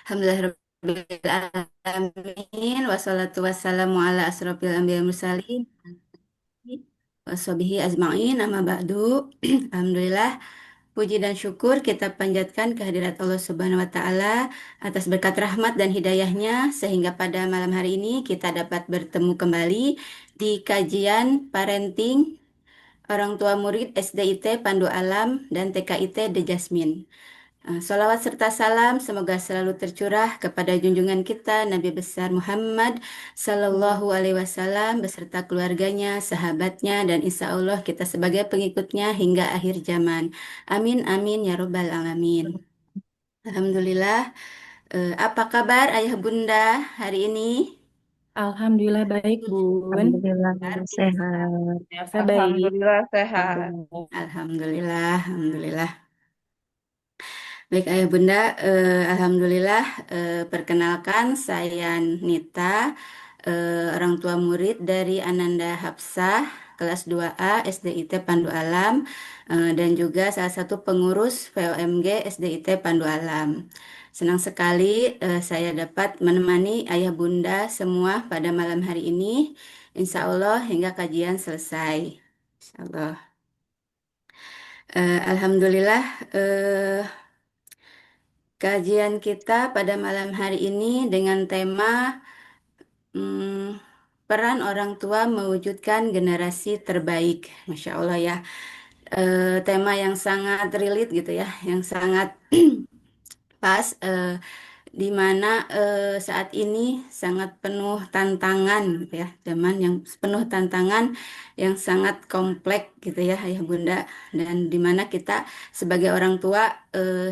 Alhamdulillahirabbil alamin wassalatu wassalamu ala asrofil anbiya mursalin washabihi ajmain amma ba'du. Alhamdulillah, puji dan syukur kita panjatkan kehadirat Allah Subhanahu wa taala atas berkat rahmat dan hidayahnya sehingga pada malam hari ini kita dapat bertemu kembali di kajian parenting orang tua murid SDIT Pandu Alam dan TKIT The Jasmine. Salawat serta salam semoga selalu tercurah kepada junjungan kita Nabi besar Muhammad Sallallahu Alaihi Wasallam beserta keluarganya, sahabatnya, dan insya Allah kita sebagai pengikutnya hingga akhir zaman. Amin amin ya robbal alamin. Alhamdulillah. Apa kabar ayah bunda hari ini? Alhamdulillah baik, Bun. Alhamdulillah Luar biasa. sehat. Elsa baik. Alhamdulillah sehat. Alhamdulillah, alhamdulillah. Baik Ayah Bunda, Alhamdulillah, perkenalkan saya Nita, orang tua murid dari Ananda Hafsah, kelas 2A SDIT Pandu Alam, dan juga salah satu pengurus VOMG SDIT Pandu Alam. Senang sekali saya dapat menemani Ayah Bunda semua pada malam hari ini, Insya Allah hingga kajian selesai. Insya Allah. Alhamdulillah, kajian kita pada malam hari ini dengan tema hmm, peran orang tua mewujudkan generasi terbaik. Masya Allah ya. Tema yang sangat relate gitu ya, yang sangat pas, di mana saat ini sangat penuh tantangan gitu ya, zaman yang penuh tantangan yang sangat kompleks gitu ya Ayah Bunda, dan di mana kita sebagai orang tua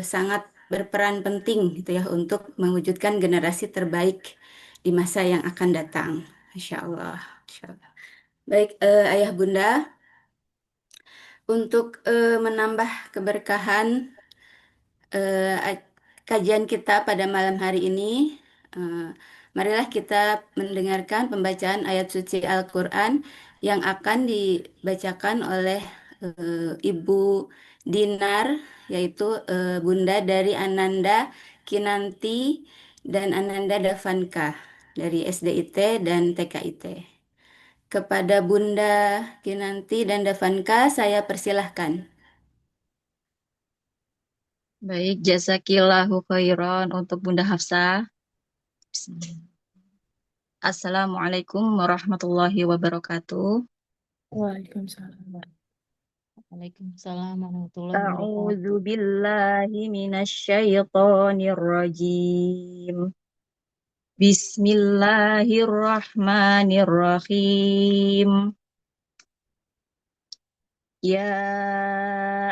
sangat berperan penting gitu ya untuk mewujudkan generasi terbaik di masa yang akan datang. Insya Allah. Insya Allah. Baik, Ayah Bunda, untuk menambah keberkahan kajian kita pada malam hari ini, eh, marilah kita mendengarkan pembacaan ayat suci Al-Quran yang akan dibacakan oleh Ibu Dinar, yaitu Bunda dari Ananda Kinanti dan Ananda Davanka dari SDIT dan TKIT. Kepada Bunda Kinanti dan Davanka, saya persilahkan. Baik, jazakillahu khairan untuk Bunda Hafsah. Bismillah. Assalamualaikum warahmatullahi wabarakatuh. Waalaikumsalam. Waalaikumsalam warahmatullahi A'udzu wabarakatuh. billahi minasyaitonir rajim. Bismillahirrahmanirrahim. Ya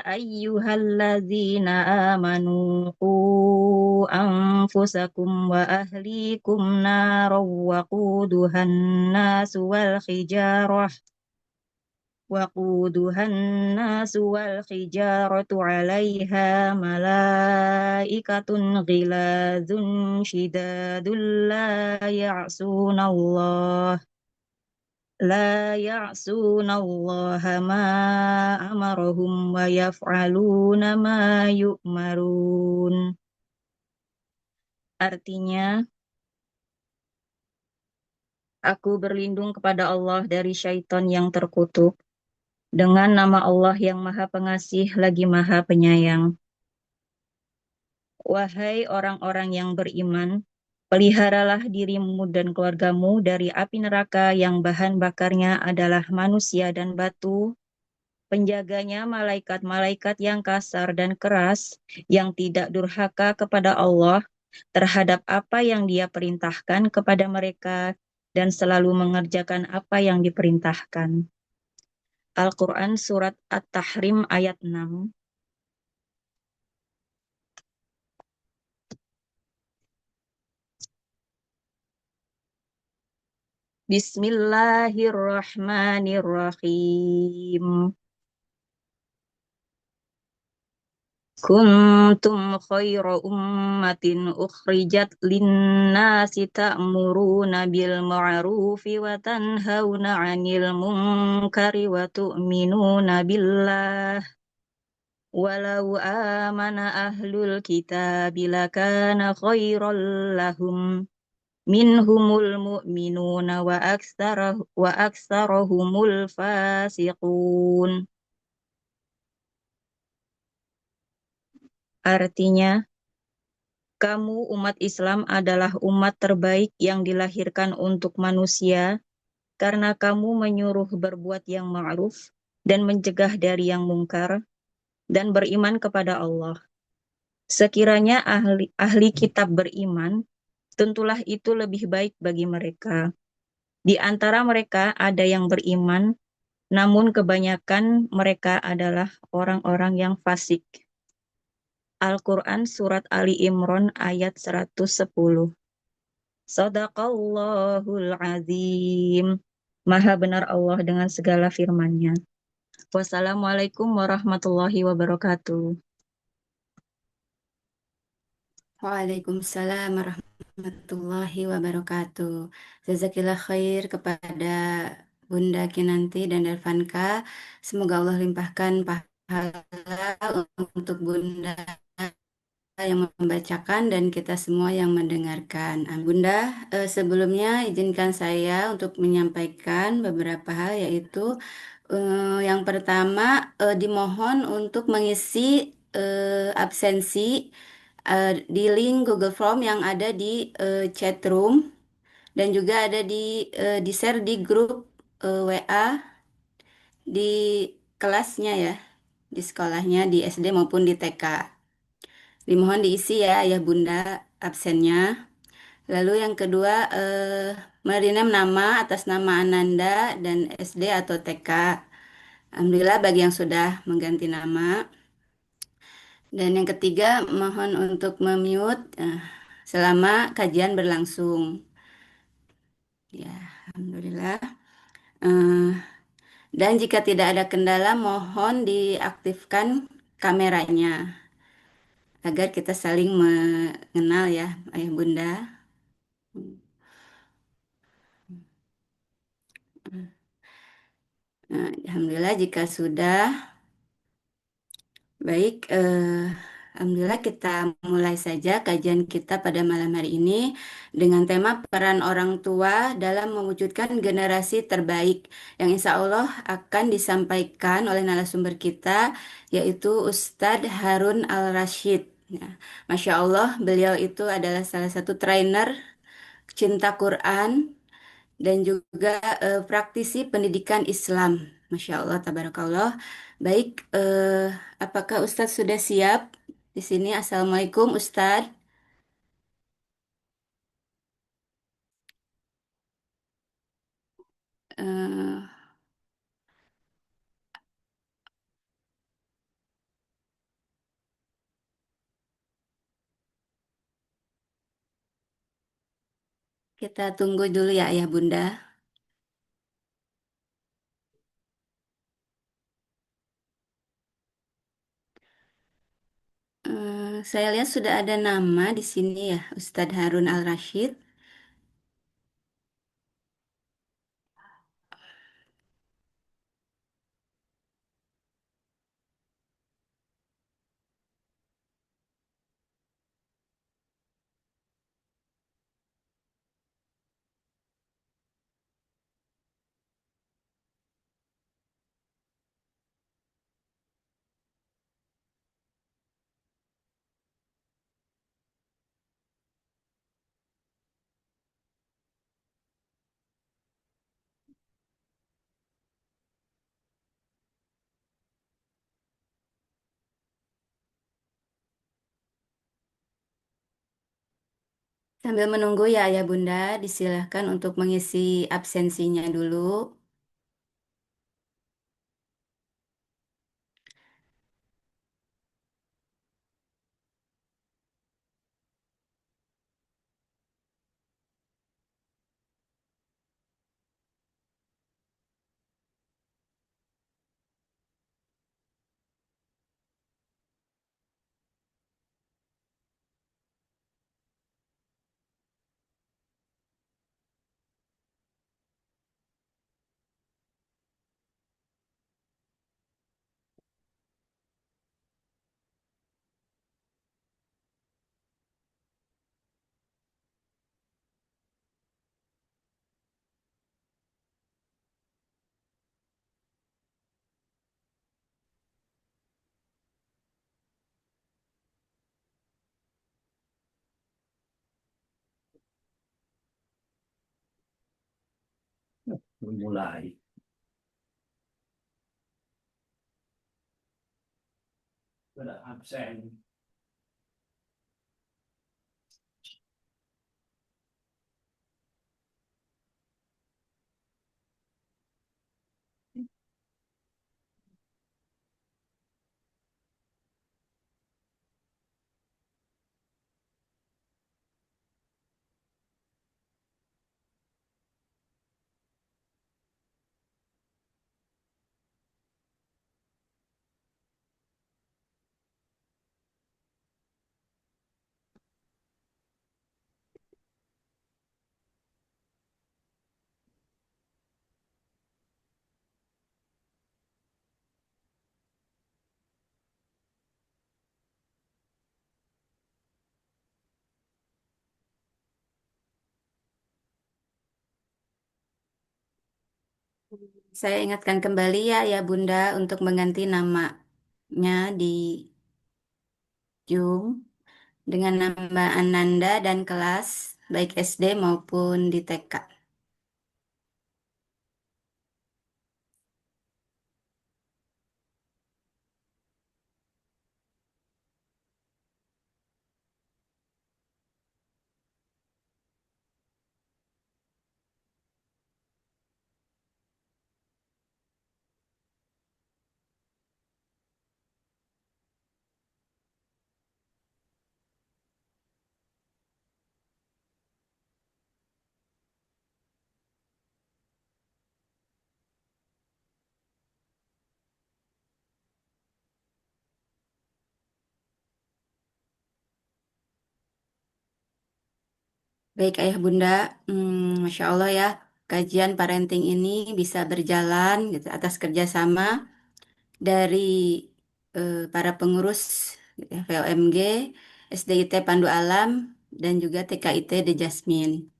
ayyuhalladzina amanu qu anfusakum wa ahlikum naran waquduhan nasu wal hijaratu 'alaiha malaikatun ghilazun shidadun la ya'suna Allah ma amarahum wa yaf'aluna ma yu'marun. Artinya, aku berlindung kepada Allah dari syaitan yang terkutuk, dengan nama Allah yang Maha Pengasih lagi Maha Penyayang. Wahai orang-orang yang beriman, peliharalah dirimu dan keluargamu dari api neraka yang bahan bakarnya adalah manusia dan batu. Penjaganya malaikat-malaikat yang kasar dan keras, yang tidak durhaka kepada Allah terhadap apa yang Dia perintahkan kepada mereka dan selalu mengerjakan apa yang diperintahkan. Al-Quran Surat At-Tahrim ayat 6. Bismillahirrahmanirrahim. Kuntum khaira ummatin ukhrijat linnasi ta'muruna bil ma'rufi wa tanhauna 'anil munkari wa tu'minuna billah. walau amana ahlul kitab lakana khairan lahum minhumul mu'minuna wa aktsarahumul fasiqun. Artinya, kamu umat Islam adalah umat terbaik yang dilahirkan untuk manusia karena kamu menyuruh berbuat yang ma'ruf dan mencegah dari yang mungkar dan beriman kepada Allah. Sekiranya ahli kitab beriman, tentulah itu lebih baik bagi mereka. Di antara mereka ada yang beriman, namun kebanyakan mereka adalah orang-orang yang fasik. Al-Quran Surat Ali Imran ayat 110. Sadaqallahul azim. Maha benar Allah dengan segala firman-Nya. Wassalamualaikum warahmatullahi wabarakatuh. Waalaikumsalam warahmatullahi wabarakatuh. Jazakillah khair kepada Bunda Kinanti dan Delvanka. Semoga Allah limpahkan pahala untuk Bunda yang membacakan dan kita semua yang mendengarkan. Bunda, sebelumnya izinkan saya untuk menyampaikan beberapa hal, yaitu yang pertama, dimohon untuk mengisi absensi di link Google Form yang ada di chat room dan juga ada di share di grup WA di kelasnya ya, di sekolahnya di SD maupun di TK. Dimohon diisi ya ayah bunda absennya. Lalu yang kedua, merenam nama atas nama Ananda dan SD atau TK. Alhamdulillah bagi yang sudah mengganti nama. Dan yang ketiga, mohon untuk memute selama kajian berlangsung. Ya, Alhamdulillah. Eh, dan jika tidak ada kendala, mohon diaktifkan kameranya agar kita saling mengenal ya, ayah bunda. Nah, Alhamdulillah jika sudah baik, Alhamdulillah kita mulai saja kajian kita pada malam hari ini dengan tema peran orang tua dalam mewujudkan generasi terbaik yang insya Allah akan disampaikan oleh narasumber kita yaitu Ustadz Harun Al-Rashid. Ya, Masya Allah, beliau itu adalah salah satu trainer cinta Quran dan juga praktisi pendidikan Islam. Masya Allah, tabarakallah. Baik, apakah Ustadz sudah siap di sini? Assalamualaikum, Ustadz. Eh, kita tunggu dulu ya, Ayah Bunda. Saya lihat sudah ada nama di sini ya, Ustadz Harun Al-Rashid. Sambil menunggu ya, Ayah Bunda, disilahkan untuk mengisi absensinya dulu. Mulai. Sudah absen. Saya ingatkan kembali ya Bunda untuk mengganti namanya di Zoom dengan nama Ananda dan kelas baik SD maupun di TK. Baik Ayah Bunda, Masya Allah ya, kajian parenting ini bisa berjalan gitu, atas kerjasama dari para pengurus gitu ya, VOMG, SDIT Pandu Alam, dan juga TKIT The Jasmine.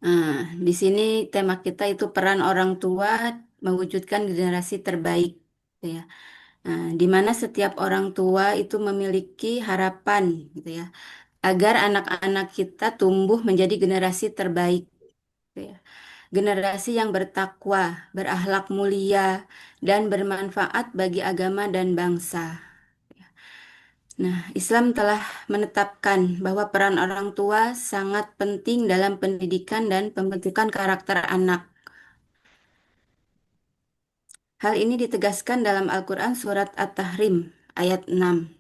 Nah, di sini tema kita itu peran orang tua mewujudkan generasi terbaik, gitu ya. Nah, di mana setiap orang tua itu memiliki harapan, gitu ya, agar anak-anak kita tumbuh menjadi generasi terbaik, gitu ya. Generasi yang bertakwa, berakhlak mulia, dan bermanfaat bagi agama dan bangsa. Nah, Islam telah menetapkan bahwa peran orang tua sangat penting dalam pendidikan dan pembentukan karakter anak. Hal ini ditegaskan dalam Al-Quran Surat At-Tahrim ayat 6,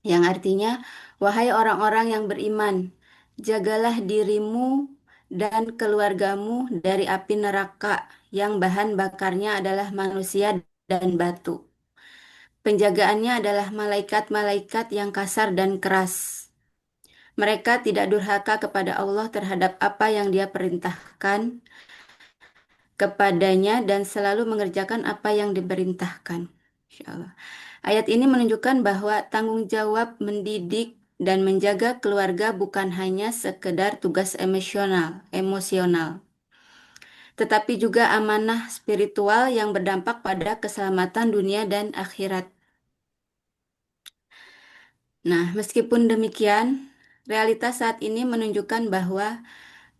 yang artinya, wahai orang-orang yang beriman, jagalah dirimu dan keluargamu dari api neraka yang bahan bakarnya adalah manusia dan batu. Penjagaannya adalah malaikat-malaikat yang kasar dan keras. Mereka tidak durhaka kepada Allah terhadap apa yang Dia perintahkan kepadanya dan selalu mengerjakan apa yang diperintahkan. Insya Allah. Ayat ini menunjukkan bahwa tanggung jawab mendidik dan menjaga keluarga bukan hanya sekedar tugas emosional, tetapi juga amanah spiritual yang berdampak pada keselamatan dunia dan akhirat. Nah, meskipun demikian, realitas saat ini menunjukkan bahwa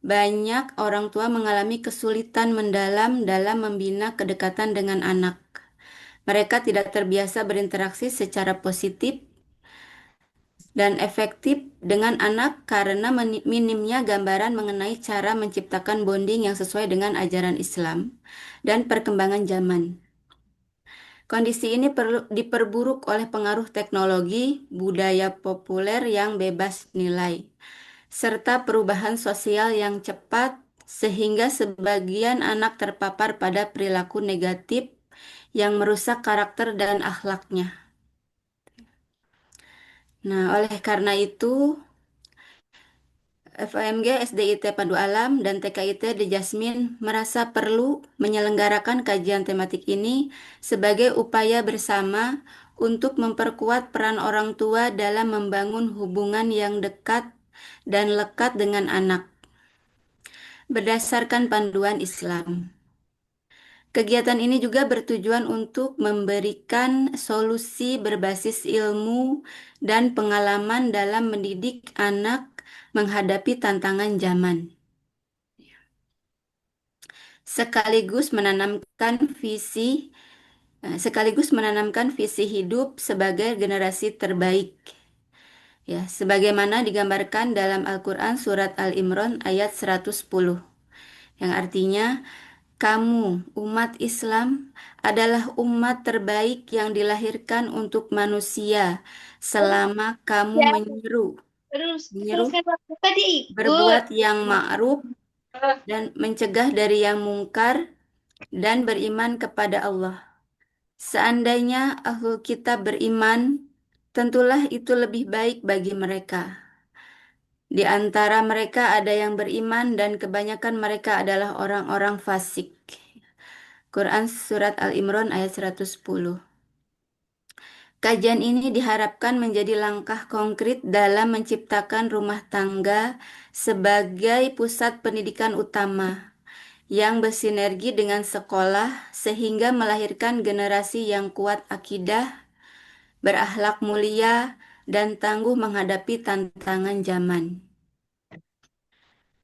banyak orang tua mengalami kesulitan mendalam dalam membina kedekatan dengan anak. Mereka tidak terbiasa berinteraksi secara positif dan efektif dengan anak karena minimnya gambaran mengenai cara menciptakan bonding yang sesuai dengan ajaran Islam dan perkembangan zaman. Kondisi ini perlu diperburuk oleh pengaruh teknologi, budaya populer yang bebas nilai, serta perubahan sosial yang cepat sehingga sebagian anak terpapar pada perilaku negatif yang merusak karakter dan akhlaknya. Nah, oleh karena itu, FOMG, SDIT Pandu Alam, dan TKIT The Jasmine merasa perlu menyelenggarakan kajian tematik ini sebagai upaya bersama untuk memperkuat peran orang tua dalam membangun hubungan yang dekat dan lekat dengan anak, berdasarkan panduan Islam. Kegiatan ini juga bertujuan untuk memberikan solusi berbasis ilmu dan pengalaman dalam mendidik anak menghadapi tantangan zaman. sekaligus menanamkan visi hidup sebagai generasi terbaik. Ya, sebagaimana digambarkan dalam Al-Quran surat Al-Imran ayat 110, yang artinya kamu, umat Islam, adalah umat terbaik yang dilahirkan untuk manusia selama kamu Ya, terus menyeru kan waktu tadi ikut. berbuat yang ma'ruf dan mencegah dari yang mungkar dan beriman kepada Allah. Seandainya ahlul kitab beriman, tentulah itu lebih baik bagi mereka. Di antara mereka ada yang beriman dan kebanyakan mereka adalah orang-orang fasik. Quran Surat Al-Imran ayat 110. Kajian ini diharapkan menjadi langkah konkret dalam menciptakan rumah tangga sebagai pusat pendidikan utama yang bersinergi dengan sekolah sehingga melahirkan generasi yang kuat akidah, berakhlak mulia, dan tangguh menghadapi tantangan zaman.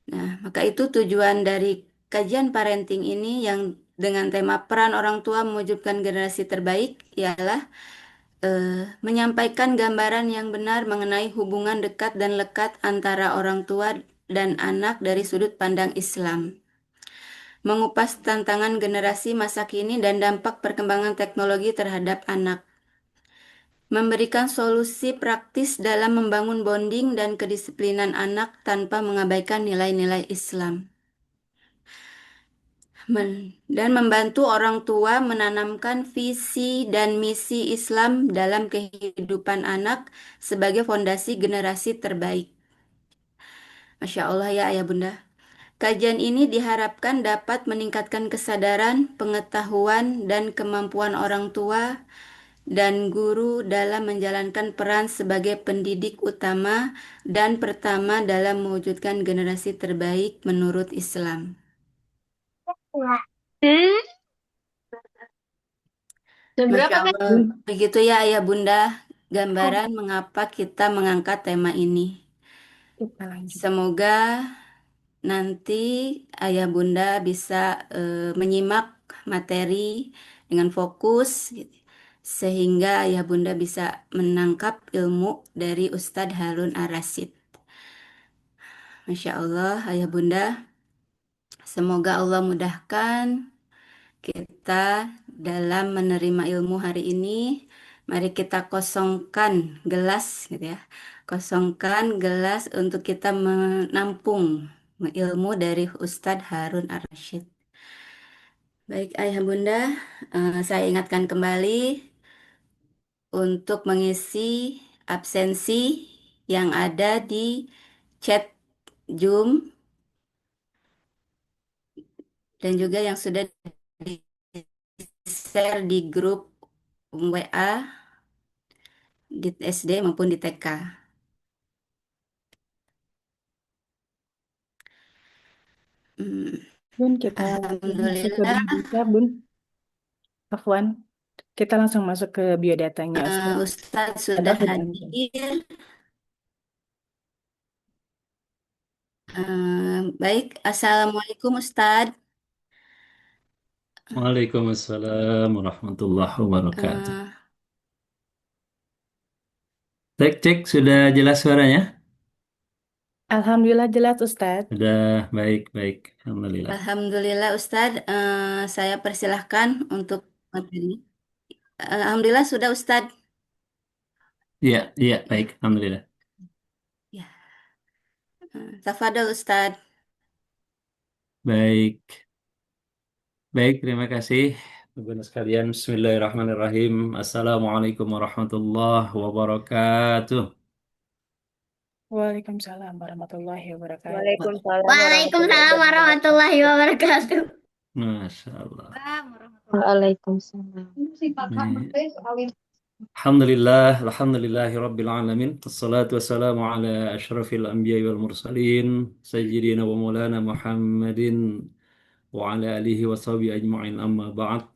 Nah, maka itu tujuan dari kajian parenting ini yang dengan tema peran orang tua mewujudkan generasi terbaik ialah menyampaikan gambaran yang benar mengenai hubungan dekat dan lekat antara orang tua dan anak dari sudut pandang Islam. Mengupas tantangan generasi masa kini dan dampak perkembangan teknologi terhadap anak. Memberikan solusi praktis dalam membangun bonding dan kedisiplinan anak tanpa mengabaikan nilai-nilai Islam. Dan membantu orang tua menanamkan visi dan misi Islam dalam kehidupan anak sebagai fondasi generasi terbaik. Masya Allah ya Ayah Bunda. Kajian ini diharapkan dapat meningkatkan kesadaran, pengetahuan, dan kemampuan orang tua dan guru dalam menjalankan peran sebagai pendidik utama dan pertama dalam mewujudkan generasi terbaik menurut Islam. Hmm, jam Masya berapa kan? Allah, begitu ya Ayah Bunda, gambaran mengapa kita mengangkat tema ini. Kita lanjut. Semoga nanti Ayah Bunda bisa menyimak materi dengan fokus, gitu. Sehingga Ayah Bunda bisa menangkap ilmu dari Ustadz Harun Ar-Rasyid. Masya Allah, Ayah Bunda, semoga Allah mudahkan kita dalam menerima ilmu hari ini. Mari kita kosongkan gelas, gitu ya. Kosongkan gelas untuk kita menampung ilmu dari Ustadz Harun Ar-Rasyid. Baik, Ayah Bunda, saya ingatkan kembali untuk mengisi absensi yang ada di chat Zoom dan juga yang sudah di-share di grup WA di SD maupun di TK. Hmm, Bun, kita langsung masuk ke Alhamdulillah, biodata, Bun. Afwan, kita langsung masuk ke biodatanya, Ustaz. Ustadz Ada sudah Afwan. hadir. Baik, Assalamualaikum Ustadz. Waalaikumsalam warahmatullahi wabarakatuh. Eh, Cek, cek, sudah jelas suaranya? Alhamdulillah jelas, Ustaz. Sudah baik, baik. Alhamdulillah. Alhamdulillah Ustadz, saya persilahkan untuk materi. Alhamdulillah sudah Ustadz. Iya, iya, Ya, baik. Alhamdulillah. ya. Tafadhol Ustadz. Baik, baik. Terima kasih. Teman sekalian, Bismillahirrahmanirrahim. Assalamualaikum warahmatullahi wabarakatuh. Waalaikumsalam warahmatullahi wabarakatuh. Waalaikumsalam Waalaikumsalam warahmatullahi wabarakatuh. Masya Allah. Waalaikumsalam. Ini- Alhamdulillah, alhamdulillahi rabbil alamin. Assalatu wassalamu ala ashrafil anbiya wal mursalin. Sayyidina wa maulana Muhammadin wa ala alihi wa sahbihi ajma'in amma ba'd.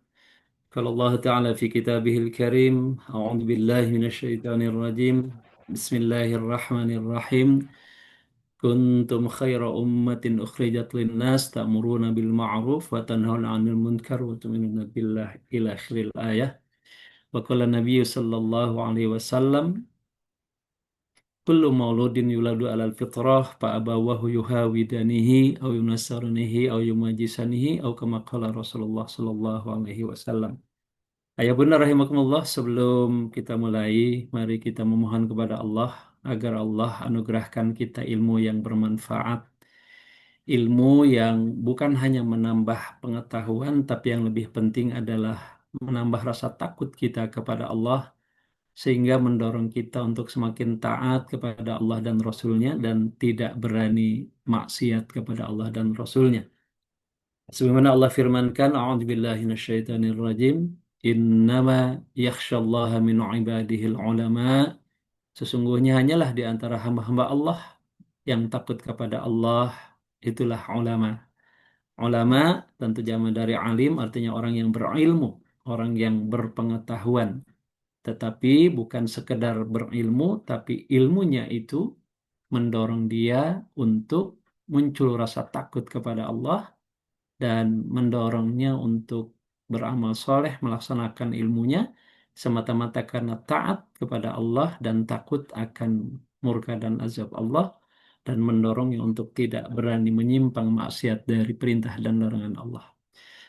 قال الله تعالى في كتابه الكريم أعوذ بالله من الشيطان الرجيم بسم الله الرحمن الرحيم kuntum khaira ummatin ukhrijat linnas ta'muruna bil ma'ruf wa tanhauna 'anil munkar wa tu'minuna billah ila akhiril ayah. Wa qala Nabi sallallahu alaihi wasallam kullu mauludin yuladu alal fitrah fa abawahu yuhawidanihi aw yunasaranihi aw yumajisanihi aw kama qala Rasulullah sallallahu alaihi wasallam. Ayah bunda rahimakumullah, sebelum kita mulai, mari kita memohon kepada Allah agar Allah anugerahkan kita ilmu yang bermanfaat, ilmu yang bukan hanya menambah pengetahuan, tapi yang lebih penting adalah menambah rasa takut kita kepada Allah, sehingga mendorong kita untuk semakin taat kepada Allah dan Rasul-Nya dan tidak berani maksiat kepada Allah dan Rasul-Nya. Sebagaimana Allah firmankan, A'udzubillahi minasyaitonirrajim, Innama yakhsyallaha min ibadihil ulama. Sesungguhnya hanyalah di antara hamba-hamba Allah yang takut kepada Allah, itulah ulama. Ulama tentu jama dari alim, artinya orang yang berilmu, orang yang berpengetahuan. Tetapi bukan sekedar berilmu, tapi ilmunya itu mendorong dia untuk muncul rasa takut kepada Allah dan mendorongnya untuk beramal soleh, melaksanakan ilmunya semata-mata karena taat kepada Allah dan takut akan murka dan azab Allah, dan mendorongnya untuk tidak berani menyimpang maksiat dari perintah dan larangan Allah.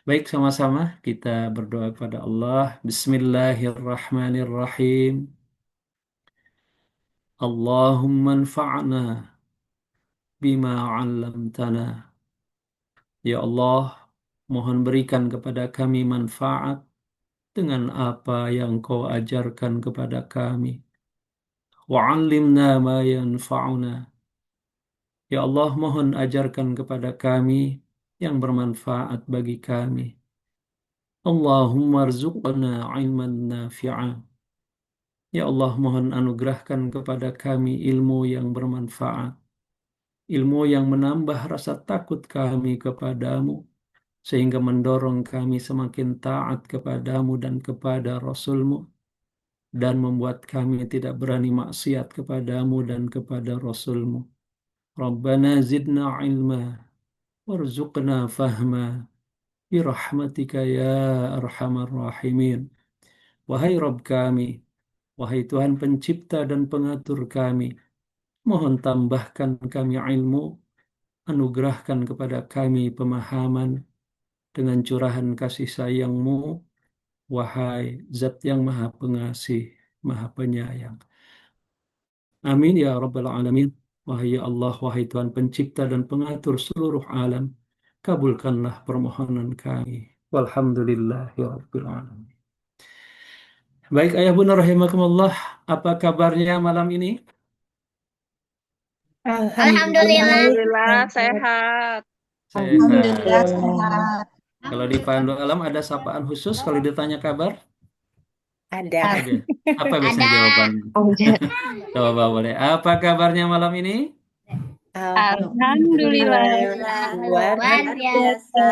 Baik, sama-sama kita berdoa kepada Allah. Bismillahirrahmanirrahim. Allahumma anfa'na bima 'allamtana. Ya Allah, mohon berikan kepada kami manfaat dengan apa yang Kau ajarkan kepada kami. Wa'allimna ma yanfa'una. Ya Allah, mohon ajarkan kepada kami yang bermanfaat bagi kami. Allahumma rzuqna ilman nafi'a. Ya Allah, mohon anugerahkan kepada kami ilmu yang bermanfaat, ilmu yang menambah rasa takut kami kepadamu, sehingga mendorong kami semakin taat kepadamu dan kepada Rasulmu, dan membuat kami tidak berani maksiat kepadamu dan kepada Rasulmu. Rabbana zidna ilma warzuqna fahma birahmatika ya arhamar rahimin. Wahai Rabb kami, wahai Tuhan pencipta dan pengatur kami, mohon tambahkan kami ilmu, anugerahkan kepada kami pemahaman dengan curahan kasih sayang-Mu, wahai Zat yang Maha Pengasih, Maha Penyayang. Amin ya Rabbal Alamin. Wahai ya Allah, wahai Tuhan pencipta dan pengatur seluruh alam, kabulkanlah permohonan kami. Walhamdulillahi Rabbil Alamin. Baik ayah bunda rahimakumullah, apa kabarnya malam ini? Alhamdulillah. Alhamdulillah sehat. Alhamdulillah Sehat. sehat. Kalau di Pandu Alam ada sapaan khusus kalau ditanya kabar? Ada. Ada. Apa biasanya Ada. jawabannya? Coba boleh. Apa kabarnya malam ini? Alhamdulillah. Luar Luar biasa.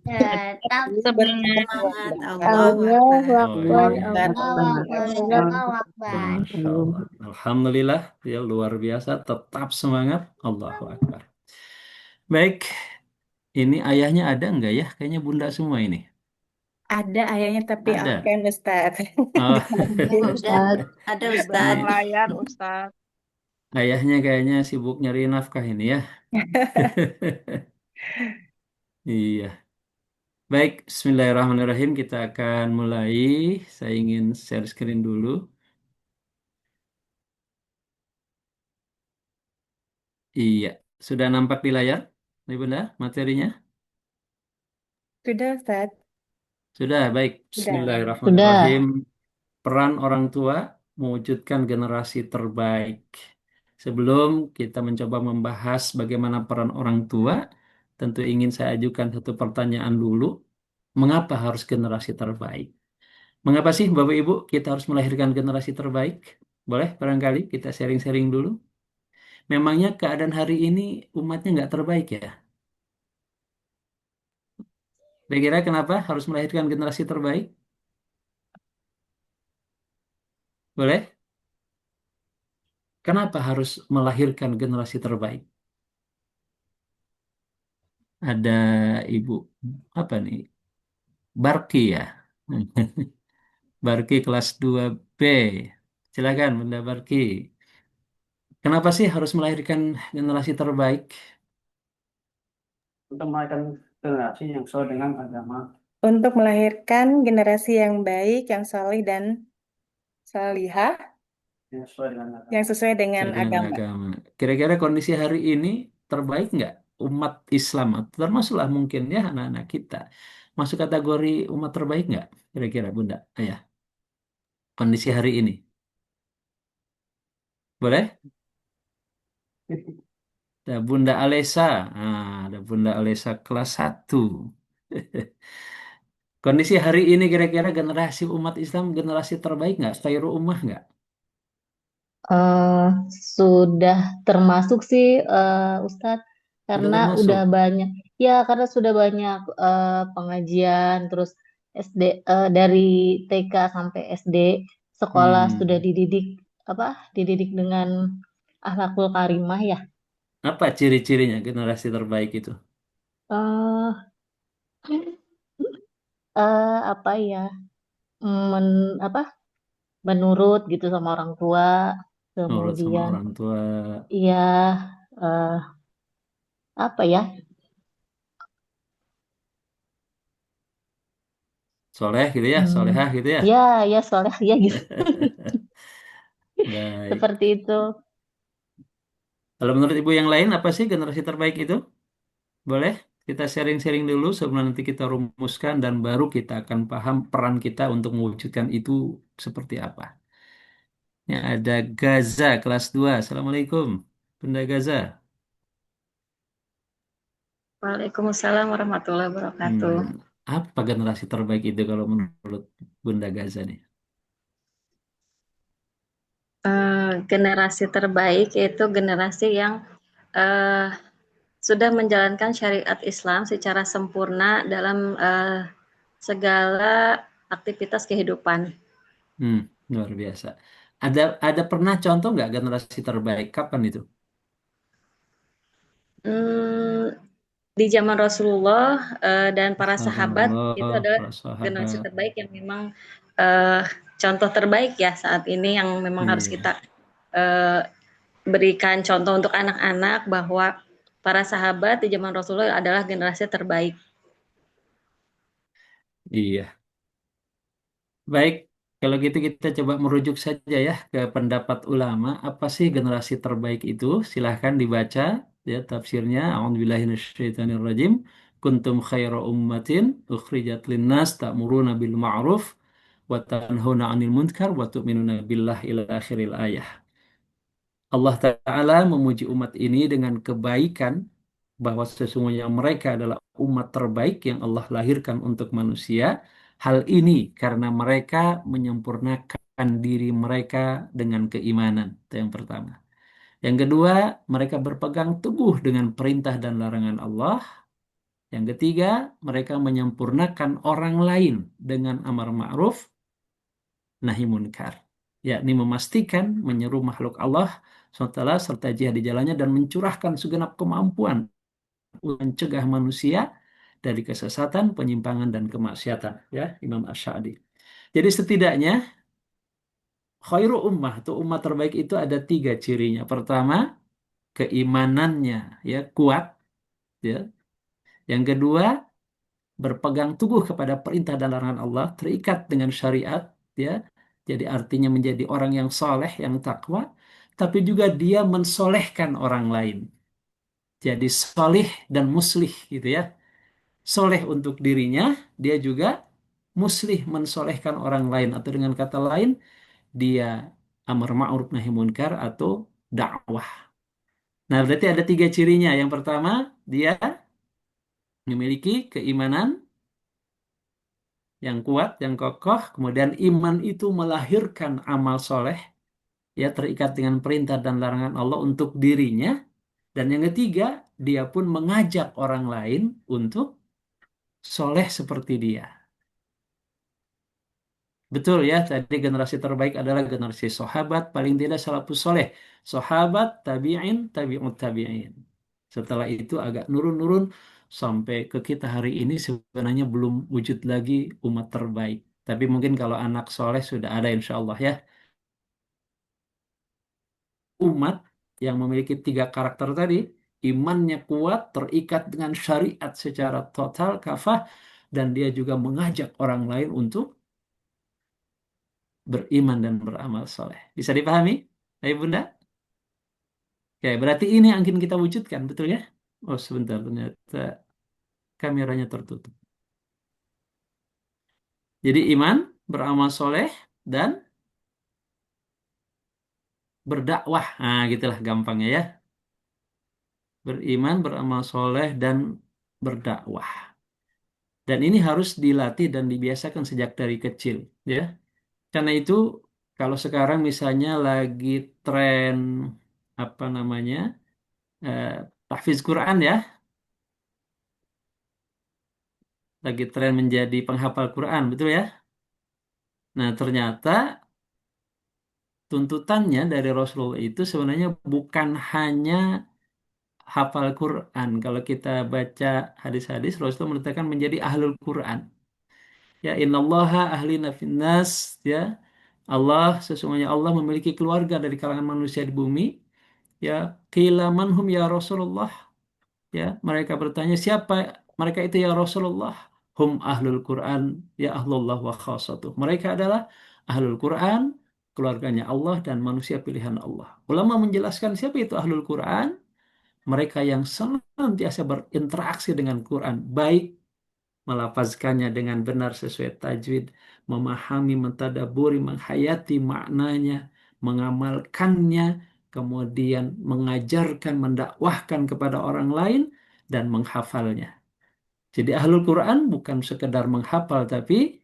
Tetap Semangat. Semangat. Allahu Akbar. Oh, iya. Allahu Akbar. Masya Allah. Alhamdulillah, ya luar biasa, tetap semangat. Allahu Akbar. Baik, ini ayahnya ada enggak ya? Kayaknya bunda semua ini. Ada ayahnya tapi Ada. absen Ustaz. Oh, Ada Di Ustadz. belakang layar Ustaz. ayahnya kayaknya sibuk nyari nafkah ini ya. Iya. Baik, Bismillahirrahmanirrahim. Kita akan mulai. Saya ingin share screen dulu. Iya, sudah nampak di layar, Bunda, materinya? Sudah Ustaz. Sudah, baik. Sudah. Bismillahirrahmanirrahim. Peran orang tua mewujudkan generasi terbaik. Sebelum kita mencoba membahas bagaimana peran orang tua, tentu ingin saya ajukan satu pertanyaan dulu. Mengapa harus generasi terbaik? Mengapa sih Bapak Ibu kita harus melahirkan generasi terbaik? Boleh barangkali kita sharing-sharing dulu. Memangnya keadaan hari ini umatnya nggak terbaik ya? Kira-kira kenapa harus melahirkan generasi terbaik? Boleh? Kenapa harus melahirkan generasi terbaik? Ada Ibu apa nih? Barki ya. Barki kelas 2B. Silakan Bunda Barki. Kenapa sih harus melahirkan generasi terbaik? Untuk melahirkan generasi yang sesuai dengan agama. Untuk melahirkan generasi yang baik, yang solih dan salihah, yang sesuai dengan Sesuai dengan agama. agama. Kira-kira kondisi hari ini terbaik nggak umat Islam? Termasuklah mungkin ya anak-anak kita. Masuk kategori umat terbaik nggak? Kira-kira Bunda, Ayah. Kondisi hari ini. Boleh? Ada Bunda Alesa. Ada Bunda Alesa kelas 1. Kondisi hari ini kira-kira generasi umat Islam generasi terbaik nggak? Khairul ummah nggak? Eh, sudah termasuk sih Ustadz Sudah karena udah termasuk. banyak ya karena sudah banyak pengajian terus SD dari TK sampai SD sekolah sudah Hmm. dididik dengan akhlakul karimah ya. Apa ciri-cirinya generasi terbaik itu? eh apa ya men, apa menurut gitu sama orang tua Nurut sama kemudian orang tua. ya eh, apa ya. Soleh gitu ya, Hmm, solehah gitu ya. ya, ya soleh ya gitu. Baik. Seperti itu. Kalau menurut ibu yang lain, apa sih generasi terbaik itu? Boleh kita sharing-sharing dulu sebelum nanti kita rumuskan dan baru kita akan paham peran kita untuk mewujudkan itu seperti apa. Ya, ada Gaza kelas 2. Assalamualaikum. Bunda Gaza. Waalaikumsalam warahmatullahi wabarakatuh. Apa generasi terbaik itu kalau menurut Bunda Gaza nih? Generasi terbaik yaitu generasi yang eh, sudah menjalankan syariat Islam secara sempurna dalam segala aktivitas kehidupan. Hmm, luar biasa. Ada pernah contoh nggak generasi terbaik? Kapan itu? Hmm, di zaman Rasulullah dan para Zaman sahabat itu Allah, adalah para generasi sahabat. terbaik yang memang eh, contoh terbaik ya saat ini yang memang harus Iya, kita eh, berikan contoh untuk anak-anak bahwa para sahabat di zaman Rasulullah adalah generasi terbaik. iya. Baik, kalau gitu kita coba merujuk saja ya ke pendapat ulama. Apa sih generasi terbaik itu? Silahkan dibaca ya tafsirnya. A'udzubillahiminasyaitonirrajim. Kuntum khaira ummatin ukhrijat linnas ta'muruna bil ma'ruf wa tanhauna 'anil munkar wa tu'minuna billah ila akhiril ayah. Allah Ta'ala memuji umat ini dengan kebaikan bahwa sesungguhnya mereka adalah umat terbaik yang Allah lahirkan untuk manusia. Hal ini karena mereka menyempurnakan diri mereka dengan keimanan. Itu yang pertama. Yang kedua, mereka berpegang teguh dengan perintah dan larangan Allah. Yang ketiga, mereka menyempurnakan orang lain dengan amar ma'ruf nahi munkar, yakni memastikan menyeru makhluk Allah SWT serta jihad di jalannya dan mencurahkan segenap kemampuan untuk mencegah manusia dari kesesatan, penyimpangan dan kemaksiatan. Ya, Imam Ash-Sha'di. Jadi setidaknya khairu ummah atau umat terbaik itu ada 3 cirinya. Pertama, keimanannya ya kuat. Ya. Yang kedua, berpegang teguh kepada perintah dan larangan Allah, terikat dengan syariat, ya. Jadi artinya menjadi orang yang soleh, yang takwa, tapi juga dia mensolehkan orang lain. Jadi soleh dan muslih gitu ya. Soleh untuk dirinya, dia juga muslih mensolehkan orang lain. Atau dengan kata lain, dia amar ma'ruf nahi munkar atau dakwah. Nah, berarti ada 3 cirinya. Yang pertama, dia memiliki keimanan yang kuat, yang kokoh, kemudian iman itu melahirkan amal soleh, ya terikat dengan perintah dan larangan Allah untuk dirinya, dan yang ketiga, dia pun mengajak orang lain untuk soleh seperti dia. Betul ya, tadi generasi terbaik adalah generasi sahabat, paling tidak salafus soleh. Sahabat, tabi'in, tabi'ut tabi'in. Setelah itu agak nurun-nurun sampai ke kita hari ini sebenarnya belum wujud lagi umat terbaik. Tapi mungkin kalau anak soleh sudah ada insya Allah ya. Umat yang memiliki tiga karakter tadi, imannya kuat, terikat dengan syariat secara total, kafah, dan dia juga mengajak orang lain untuk beriman dan beramal soleh. Bisa dipahami? Ayo Bunda? Oke, berarti ini yang ingin kita wujudkan, betul ya? Oh sebentar, ternyata kameranya tertutup. Jadi iman, beramal soleh, dan berdakwah. Nah, gitulah gampangnya ya. Beriman, beramal soleh, dan berdakwah. Dan ini harus dilatih dan dibiasakan sejak dari kecil, ya. Karena itu, kalau sekarang misalnya lagi tren apa namanya eh, tahfiz Quran ya, lagi tren menjadi penghafal Quran, betul ya? Nah, ternyata tuntutannya dari Rasulullah itu sebenarnya bukan hanya hafal Quran. Kalau kita baca hadis-hadis, Rasulullah menetapkan menjadi ahlul Quran. Ya, innallaha ahlina finnas, ya. Allah, sesungguhnya Allah memiliki keluarga dari kalangan manusia di bumi. Ya, qila manhum ya Rasulullah. Ya, mereka bertanya siapa mereka itu ya Rasulullah? Hum ahlul Quran, ya ahlullah wa khasatuh. Mereka adalah ahlul Quran, keluarganya Allah dan manusia pilihan Allah. Ulama menjelaskan siapa itu ahlul Quran? Mereka yang senantiasa berinteraksi dengan Quran, baik melafazkannya dengan benar sesuai tajwid, memahami, mentadaburi, menghayati maknanya, mengamalkannya, kemudian mengajarkan, mendakwahkan kepada orang lain, dan menghafalnya. Jadi ahlul Quran bukan sekedar menghafal, tapi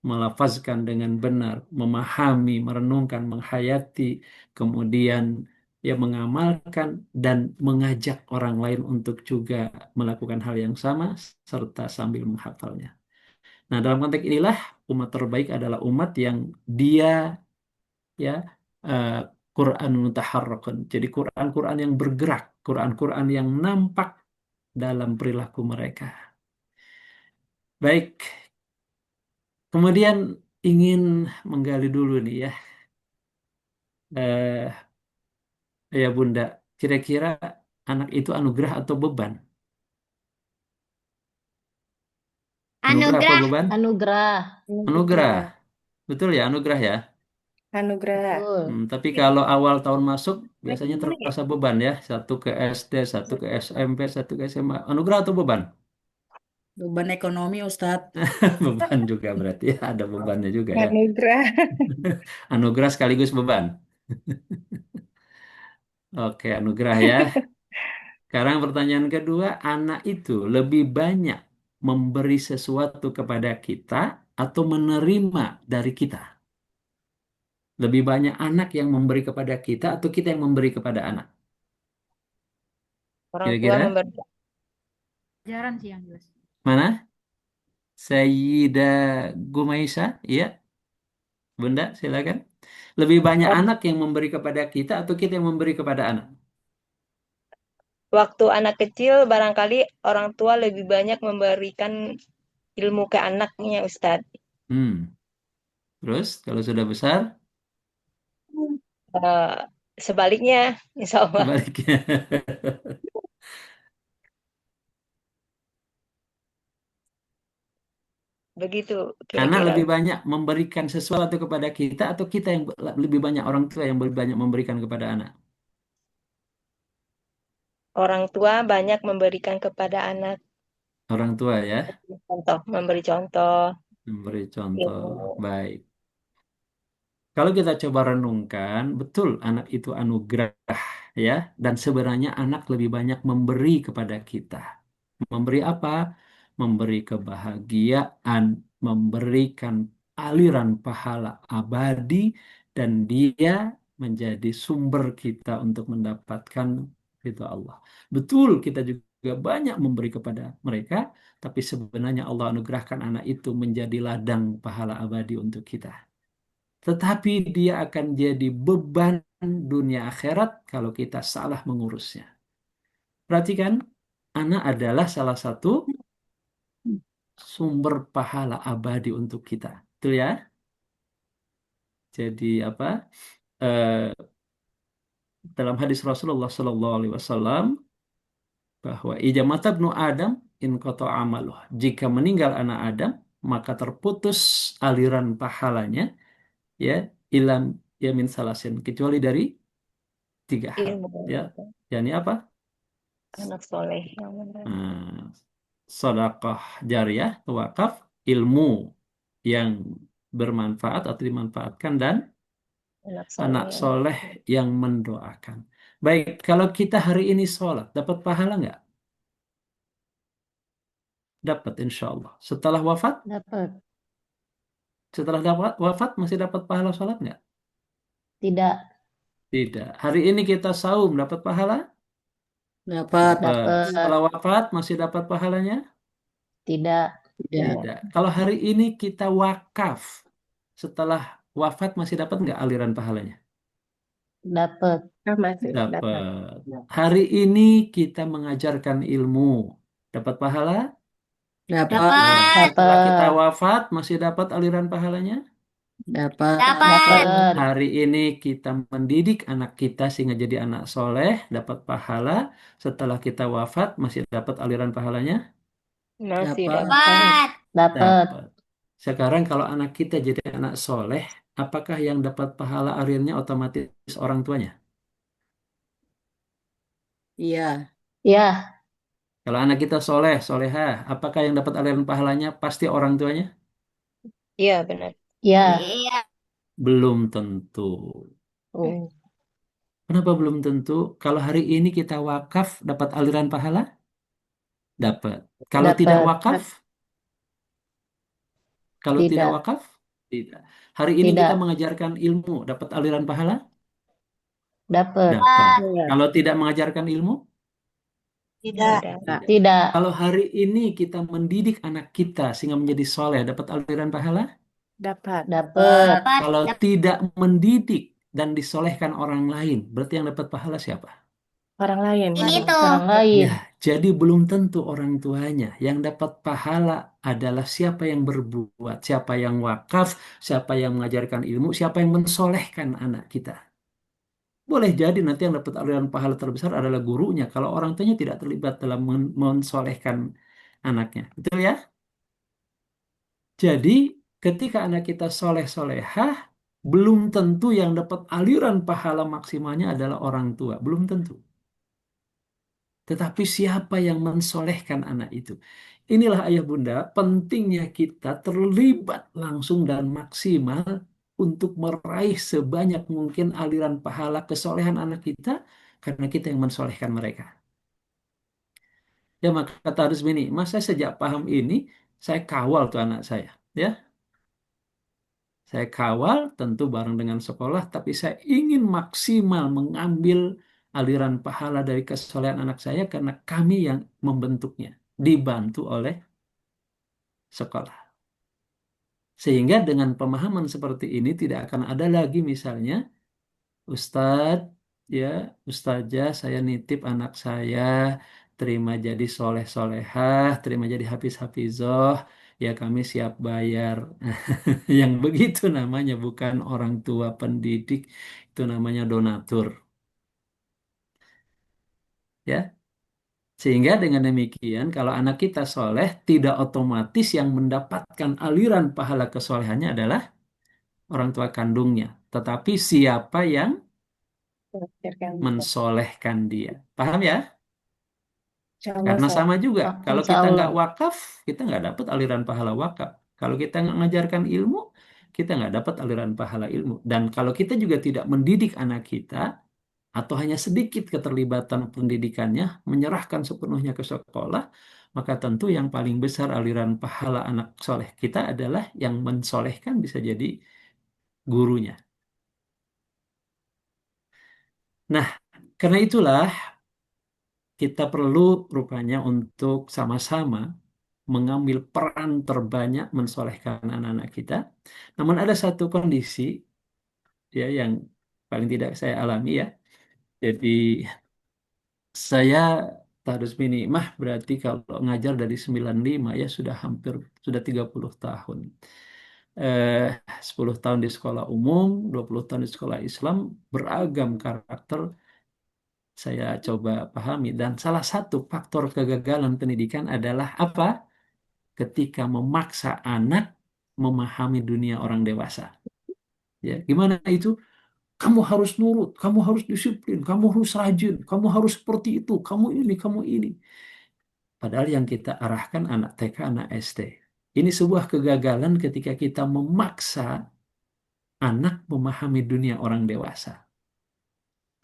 melafazkan dengan benar, memahami, merenungkan, menghayati, kemudian ya mengamalkan dan mengajak orang lain untuk juga melakukan hal yang sama serta sambil menghafalnya. Nah, dalam konteks inilah umat terbaik adalah umat yang dia ya eh, Quran mutaharrakun. Jadi Quran-Quran yang bergerak, Quran-Quran yang nampak dalam perilaku mereka. Baik, kemudian ingin menggali dulu nih ya. Eh, ya Bunda, kira-kira anak itu anugerah atau beban? Anugerah apa Anugerah. beban? Anugerah. Anugerah. Anugerah. Betul ya, anugerah ya. Anugerah. Betul. Tapi kalau awal tahun masuk biasanya terasa beban ya. Satu ke SD, satu ke SMP, satu ke SMA. Anugerah atau beban? Beban ekonomi, Ustadz. Beban juga berarti ya, ada bebannya juga ya. Anugerah. Anugerah sekaligus beban. Oke, anugerah ya. Sekarang pertanyaan kedua, anak itu lebih banyak memberi sesuatu kepada kita atau menerima dari kita? Lebih banyak anak yang memberi kepada kita atau kita yang memberi kepada anak? Orang tua Kira-kira memberi. Ajaran sih yang jelas. mana? Sayyidah Gumaisa, iya, Bunda, silakan. Lebih banyak anak yang memberi kepada kita atau kita yang memberi kepada anak? Waktu anak kecil, barangkali orang tua lebih banyak memberikan ilmu ke anaknya, Ustadz. Hmm. Terus kalau sudah besar, Eh, Sebaliknya, insya Allah. sebaliknya. Begitu Anak kira-kira. lebih banyak memberikan sesuatu kepada kita atau kita yang lebih banyak orang tua yang lebih banyak memberikan kepada anak? Orang tua banyak memberikan kepada anak. Orang tua ya, Memberi contoh, memberi contoh. ilmu. Baik. Kalau kita coba renungkan, betul anak itu anugerah ya, dan sebenarnya anak lebih banyak memberi kepada kita. Memberi apa? Memberi kebahagiaan, memberikan aliran pahala abadi, dan dia menjadi sumber kita untuk mendapatkan ridho Allah. Betul, kita juga banyak memberi kepada mereka, tapi sebenarnya Allah anugerahkan anak itu menjadi ladang pahala abadi untuk kita. Tetapi dia akan jadi beban dunia akhirat kalau kita salah mengurusnya. Perhatikan, anak adalah salah satu sumber pahala abadi untuk kita. Betul ya? Jadi apa? Eh, dalam hadis Rasulullah Shallallahu Alaihi Wasallam bahwa ijamata ibnu Adam in koto amaluh. Jika meninggal anak Adam, maka terputus aliran pahalanya, ya, ilam yamin salasin, kecuali dari tiga hal. Ilmu Ya, yakni apa? anak soleh yang benar. Sedekah jariyah, wakaf, ilmu yang bermanfaat atau dimanfaatkan, dan Anak anak soleh. soleh yang mendoakan. Baik, kalau kita hari ini sholat, dapat pahala nggak? Dapat, insya Allah. Setelah wafat? Dapat. Setelah dapat wafat masih dapat pahala sholat nggak? Tidak. Tidak. Hari ini kita saum, dapat pahala? Dapat. Dapat. Setelah wafat masih dapat pahalanya? Tidak. Tidak. Kalau hari ini kita wakaf, setelah wafat masih dapat nggak aliran pahalanya? Dapat. Masih dapat. Dapat. Hari ini kita mengajarkan ilmu, dapat pahala? Dapat. Setelah kita Dapat. wafat masih dapat aliran pahalanya? Dapat. Dapat. Hari ini kita mendidik anak kita sehingga jadi anak soleh, dapat pahala. Setelah kita wafat masih dapat aliran pahalanya? Masih Dapat. Dapat. Dapat. Dapat. Sekarang kalau anak kita jadi anak soleh, apakah yang dapat pahala akhirnya otomatis orang tuanya? Iya. Ya. Kalau anak kita soleh, soleha, apakah yang dapat aliran pahalanya pasti orang tuanya? Iya, benar. Ya. Iya. Belum tentu. Oh. Kenapa belum tentu? Kalau hari ini kita wakaf, dapat aliran pahala? Dapat. Kalau tidak Dapat. wakaf? Kalau tidak Tidak. wakaf? Tidak. Hari ini kita Tidak. mengajarkan ilmu, dapat aliran pahala? Dapat. Dapat. Iya. Kalau tidak mengajarkan ilmu? Tidak. Tidak. Tidak. Kalau hari ini kita mendidik anak kita sehingga menjadi soleh, dapat aliran pahala? Dapat. Dapat. Dapat. Kalau tidak mendidik dan disolehkan orang lain, berarti yang dapat pahala siapa? Orang lain. Ini tuh. Orang lain. Ya, jadi belum tentu orang tuanya. Yang dapat pahala adalah siapa yang berbuat, siapa yang wakaf, siapa yang mengajarkan ilmu, siapa yang mensolehkan anak kita. Boleh jadi nanti yang dapat aliran pahala terbesar adalah gurunya, kalau orang tuanya tidak terlibat dalam mensolehkan anaknya. Betul ya? Jadi, ketika anak kita soleh-solehah, belum tentu yang dapat aliran pahala maksimalnya adalah orang tua. Belum tentu. Tetapi siapa yang mensolehkan anak itu? Inilah ayah bunda, pentingnya kita terlibat langsung dan maksimal untuk meraih sebanyak mungkin aliran pahala kesolehan anak kita, karena kita yang mensolehkan mereka. Ya maka kata harus ini, masa sejak paham ini, saya kawal tuh anak saya. Ya, saya kawal tentu bareng dengan sekolah, tapi saya ingin maksimal mengambil aliran pahala dari kesolehan anak saya karena kami yang membentuknya, dibantu oleh sekolah. Sehingga dengan pemahaman seperti ini tidak akan ada lagi misalnya, Ustadz, ya, Ustazah, saya nitip anak saya, terima jadi soleh-solehah, terima jadi hafiz-hafizoh, ya kami siap bayar. Yang begitu namanya bukan orang tua pendidik, itu namanya donatur. Ya, sehingga dengan demikian kalau anak kita soleh, tidak otomatis yang mendapatkan aliran pahala kesolehannya adalah orang tua kandungnya, tetapi siapa yang mensolehkan dia. Paham ya? Insya Allah, Karena Ustaz. sama juga, Oh, kalau insya kita Allah. nggak wakaf, kita nggak dapat aliran pahala wakaf. Kalau kita nggak mengajarkan ilmu, kita nggak dapat aliran pahala ilmu. Dan kalau kita juga tidak mendidik anak kita, atau hanya sedikit keterlibatan pendidikannya, menyerahkan sepenuhnya ke sekolah, maka tentu yang paling besar aliran pahala anak soleh kita adalah yang mensolehkan bisa jadi gurunya. Nah, karena itulah kita perlu rupanya untuk sama-sama mengambil peran terbanyak mensolehkan anak-anak kita. Namun ada satu kondisi ya yang paling tidak saya alami ya. Jadi saya Tarus minimah berarti kalau ngajar dari 95 ya sudah 30 tahun. Eh, 10 tahun di sekolah umum, 20 tahun di sekolah Islam, beragam karakter saya coba pahami. Dan salah satu faktor kegagalan pendidikan adalah apa? Ketika memaksa anak memahami dunia orang dewasa. Ya, gimana itu? Kamu harus nurut, kamu harus disiplin, kamu harus rajin, kamu harus seperti itu, kamu ini, kamu ini. Padahal yang kita arahkan anak TK, anak SD. Ini sebuah kegagalan ketika kita memaksa anak memahami dunia orang dewasa.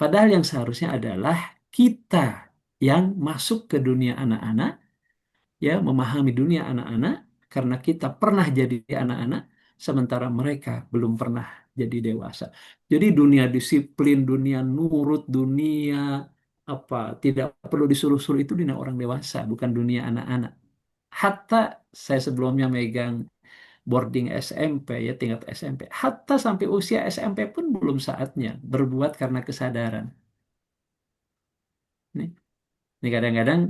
Padahal yang seharusnya adalah kita yang masuk ke dunia anak-anak, ya, memahami dunia anak-anak, karena kita pernah jadi anak-anak, sementara mereka belum pernah jadi dewasa. Jadi dunia disiplin, dunia nurut, dunia apa tidak perlu disuruh-suruh itu dunia orang dewasa, bukan dunia anak-anak. Hatta saya sebelumnya megang boarding SMP ya tingkat SMP. Hatta sampai usia SMP pun belum saatnya berbuat karena kesadaran. Nih, ini kadang-kadang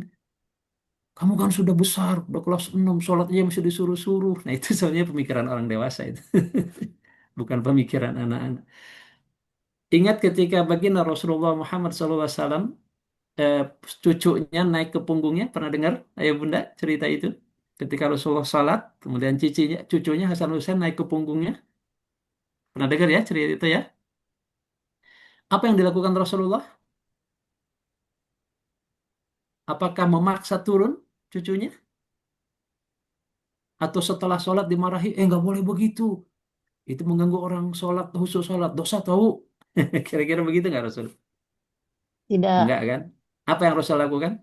kamu kan sudah besar, udah kelas 6 sholat aja masih disuruh-suruh. Nah itu sebenarnya pemikiran orang dewasa itu. Bukan pemikiran anak-anak. Ingat ketika baginda Rasulullah Muhammad SAW, eh, cucunya naik ke punggungnya, pernah dengar ayah bunda cerita itu? Ketika Rasulullah salat, kemudian cucunya Hasan Hussein naik ke punggungnya. Pernah dengar ya cerita itu ya? Apa yang dilakukan Rasulullah? Apakah memaksa turun cucunya? Atau setelah sholat dimarahi, nggak boleh begitu. Itu mengganggu orang sholat, khusus sholat. Dosa tahu. Kira-kira begitu nggak Rasul? Enggak Tidak. kan? Apa yang Rasul lakukan?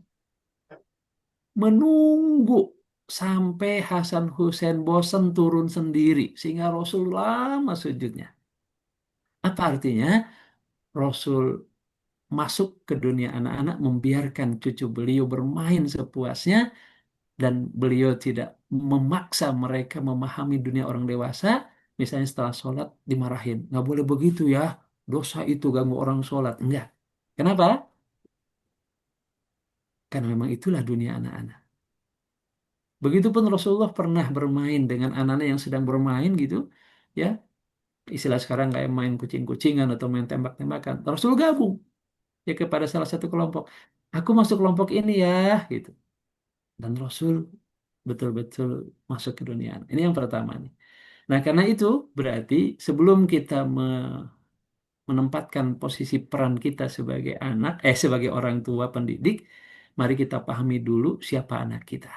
Menunggu sampai Hasan Hussein bosan turun sendiri. Sehingga Rasul lama sujudnya. Apa artinya? Rasul masuk ke dunia anak-anak, membiarkan cucu beliau bermain sepuasnya, dan beliau tidak memaksa mereka memahami dunia orang dewasa. Misalnya setelah sholat dimarahin, nggak boleh begitu ya, dosa itu ganggu orang sholat. Enggak. Kenapa? Karena memang itulah dunia anak-anak. Begitupun Rasulullah pernah bermain dengan anak-anak yang sedang bermain gitu, ya, istilah sekarang kayak main kucing-kucingan atau main tembak-tembakan. Rasul gabung ya kepada salah satu kelompok. Aku masuk kelompok ini ya, gitu. Dan Rasul betul-betul masuk ke dunia anak. Ini yang pertama nih. Nah, karena itu berarti sebelum kita menempatkan posisi peran kita sebagai sebagai orang tua pendidik, mari kita pahami dulu siapa anak kita.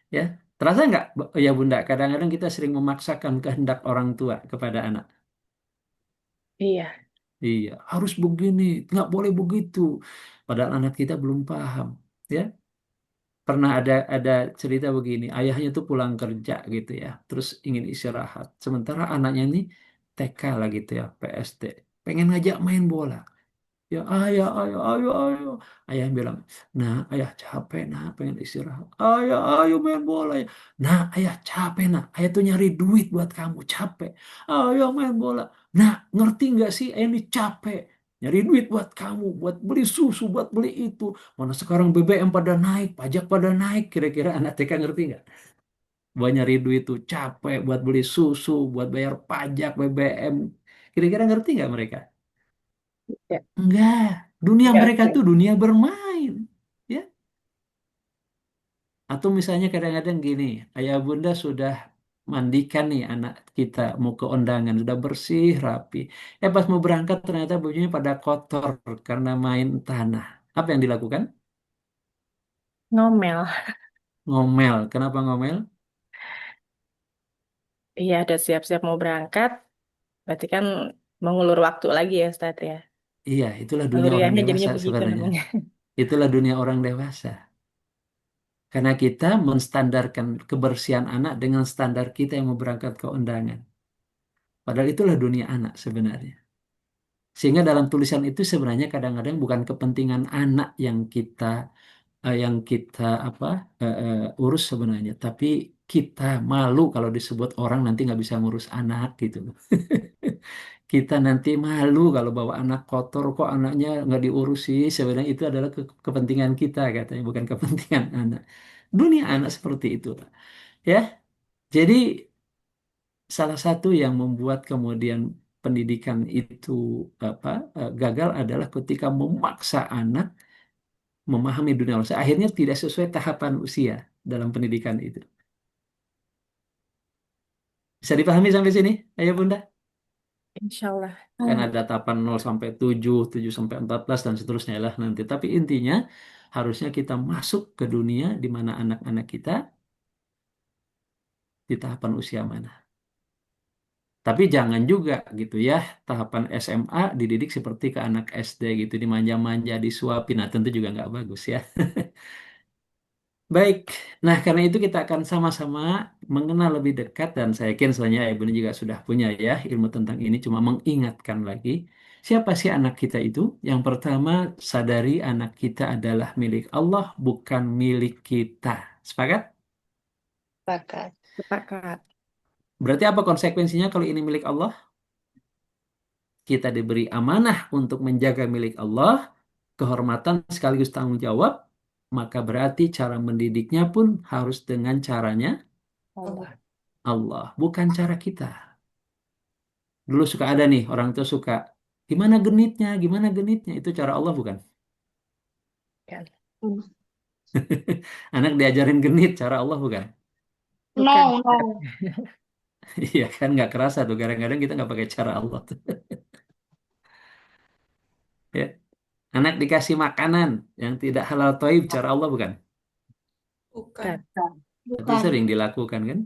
Ya, terasa nggak, ya Bunda? Kadang-kadang kita sering memaksakan kehendak orang tua kepada anak. Iya. Iya, harus begini, nggak boleh begitu. Padahal anak kita belum paham. Ya, pernah ada cerita begini, ayahnya tuh pulang kerja gitu ya, terus ingin istirahat. Sementara anaknya ini TK lah gitu ya, PSD, pengen ngajak main bola. Ya ayah, ayah, ayo, ayo. Ayah bilang, nah ayah capek, nah pengen istirahat. Ayah, ayo main bola ya. Nah ayah capek, nah ayah tuh nyari duit buat kamu, capek. Ayo main bola. Nah ngerti nggak sih, ayah ini capek. Nyari duit buat kamu, buat beli susu, buat beli itu. Mana sekarang BBM pada naik, pajak pada naik. Kira-kira anak TK ngerti nggak? Buat nyari duit tuh capek, buat beli susu, buat bayar pajak BBM. Kira-kira ngerti nggak mereka? Ya, Enggak, dunia nggak mereka tuh tahu. dunia bermain, ya. Atau misalnya kadang-kadang gini, ayah bunda sudah mandikan nih anak kita mau ke undangan, sudah bersih, rapi. Pas mau berangkat ternyata bajunya pada kotor karena main tanah. Apa yang dilakukan? Ngomel. Ngomel. Kenapa ngomel? Iya, udah siap-siap mau berangkat. Berarti kan mengulur waktu lagi ya, Ustadz ya. Iya, itulah dunia orang Naluriahnya dewasa jadinya begitu sebenarnya. namanya. Itulah dunia orang dewasa. Karena kita menstandarkan kebersihan anak dengan standar kita yang mau berangkat ke undangan. Padahal itulah dunia anak sebenarnya. Sehingga dalam tulisan itu sebenarnya kadang-kadang bukan kepentingan anak yang kita apa urus sebenarnya, tapi kita malu kalau disebut orang nanti nggak bisa ngurus anak gitu loh. Kita nanti malu kalau bawa anak kotor, kok anaknya nggak diurusi. Sebenarnya itu adalah kepentingan kita katanya, bukan kepentingan anak. Dunia anak seperti itu, ya. Jadi salah satu yang membuat kemudian pendidikan itu apa gagal adalah ketika memaksa anak memahami dunia luar. Akhirnya tidak sesuai tahapan usia dalam pendidikan itu. Bisa dipahami sampai sini, Ayah Bunda? Insya Allah. Kan ada tahapan 0 sampai 7, 7 sampai 14 dan seterusnya lah nanti. Tapi intinya harusnya kita masuk ke dunia di mana anak-anak kita di tahapan usia mana. Tapi jangan juga gitu ya, tahapan SMA dididik seperti ke anak SD gitu, dimanja-manja, disuapin. Nah, tentu juga nggak bagus ya. Baik, nah karena itu kita akan sama-sama mengenal lebih dekat dan saya yakin sebenarnya Ibu juga sudah punya ya ilmu tentang ini, cuma mengingatkan lagi. Siapa sih anak kita itu? Yang pertama, sadari anak kita adalah milik Allah, bukan milik kita. Sepakat? Sepakat. Sepakat. Berarti apa konsekuensinya kalau ini milik Allah? Kita diberi amanah untuk menjaga milik Allah, kehormatan sekaligus tanggung jawab, maka berarti cara mendidiknya pun harus dengan caranya Allah. Allah, bukan cara kita. Dulu suka ada nih, orang tua suka, gimana genitnya, itu cara Allah bukan? Kan. Anak diajarin genit, cara Allah bukan? Bukan. No, no. Iya kan, nggak kerasa tuh, kadang-kadang kita nggak pakai cara Allah tuh. Ya. Anak dikasih makanan yang tidak halal toib, cara Allah bukan? Bukan. Tapi Bukan. sering dilakukan kan?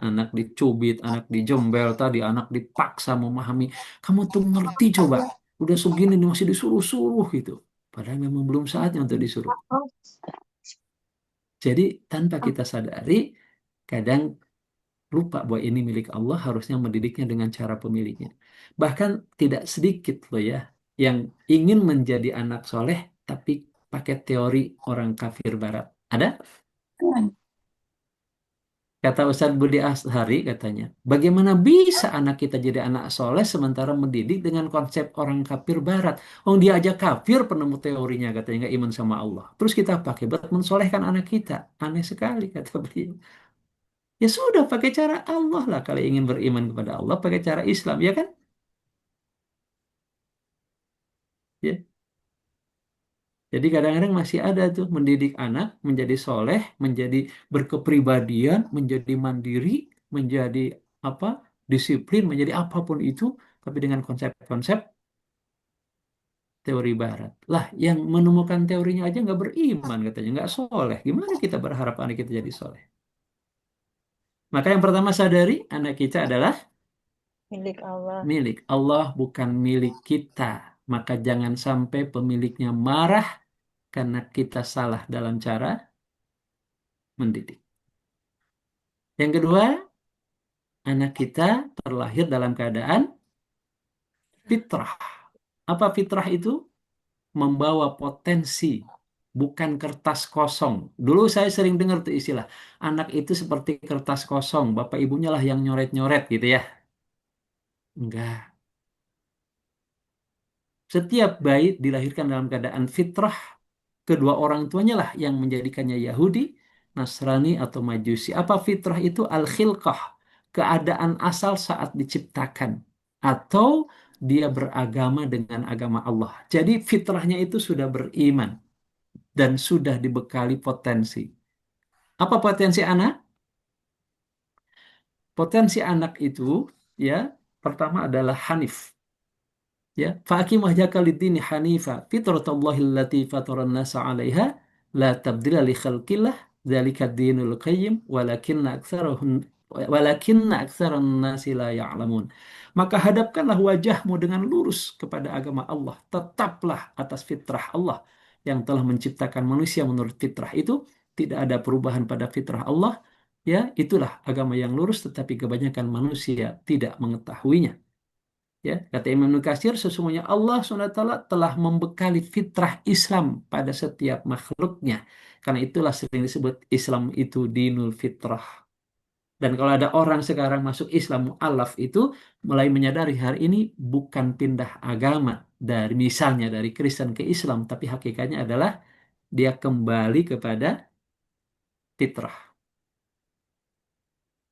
Anak dicubit, anak dijembel tadi, anak dipaksa memahami. Kamu tuh ngerti coba, udah segini nih masih disuruh-suruh gitu. Padahal memang belum saatnya untuk disuruh. Jadi tanpa kita sadari, kadang lupa bahwa ini milik Allah, harusnya mendidiknya dengan cara pemiliknya. Bahkan tidak sedikit loh ya, yang ingin menjadi anak soleh, tapi pakai teori orang kafir barat. Ada? Kata Ustadz Budi Ashari katanya, bagaimana bisa anak kita jadi anak soleh sementara mendidik dengan konsep orang kafir barat? Oh dia aja kafir penemu teorinya katanya nggak iman sama Allah. Terus kita pakai buat mensolehkan anak kita. Aneh sekali kata beliau. Ya sudah pakai cara Allah lah kalau ingin beriman kepada Allah pakai cara Islam ya kan? Ya. Jadi kadang-kadang masih ada tuh mendidik anak menjadi soleh, menjadi berkepribadian, menjadi mandiri, menjadi apa? Disiplin, menjadi apapun itu, tapi dengan konsep-konsep teori Barat. Lah, yang menemukan teorinya aja nggak beriman katanya, nggak soleh. Gimana kita berharap anak kita jadi soleh? Maka yang pertama sadari anak kita adalah Milik Allah. milik Allah, bukan milik kita. Maka jangan sampai pemiliknya marah karena kita salah dalam cara mendidik. Yang kedua, anak kita terlahir dalam keadaan fitrah. Apa fitrah itu? Membawa potensi, bukan kertas kosong. Dulu saya sering dengar tuh istilah, anak itu seperti kertas kosong, bapak ibunya lah yang nyoret-nyoret gitu ya. Enggak. Setiap bayi dilahirkan dalam keadaan fitrah, kedua orang tuanya lah yang menjadikannya Yahudi, Nasrani atau Majusi. Apa fitrah itu? Al-khilqah, keadaan asal saat diciptakan. Atau dia beragama dengan agama Allah. Jadi fitrahnya itu sudah beriman dan sudah dibekali potensi. Apa potensi anak? Potensi anak itu ya pertama adalah hanif. Ya, faqim wajhaka lid-dini hanifa fitratallahi allati fataran nasa 'alaiha la tabdila li khalqillah dzalika ad-dinul qayyim walakinna aktsaran nasi la ya'lamun. Maka hadapkanlah wajahmu dengan lurus kepada agama Allah, tetaplah atas fitrah Allah yang telah menciptakan manusia menurut fitrah itu, tidak ada perubahan pada fitrah Allah, ya, itulah agama yang lurus tetapi kebanyakan manusia tidak mengetahuinya. Ya, kata Imam Nukatsir, sesungguhnya Allah SWT telah membekali fitrah Islam pada setiap makhluknya. Karena itulah sering disebut Islam itu dinul fitrah. Dan kalau ada orang sekarang masuk Islam mu'alaf itu mulai menyadari hari ini bukan pindah agama dari misalnya dari Kristen ke Islam, tapi hakikatnya adalah dia kembali kepada fitrah.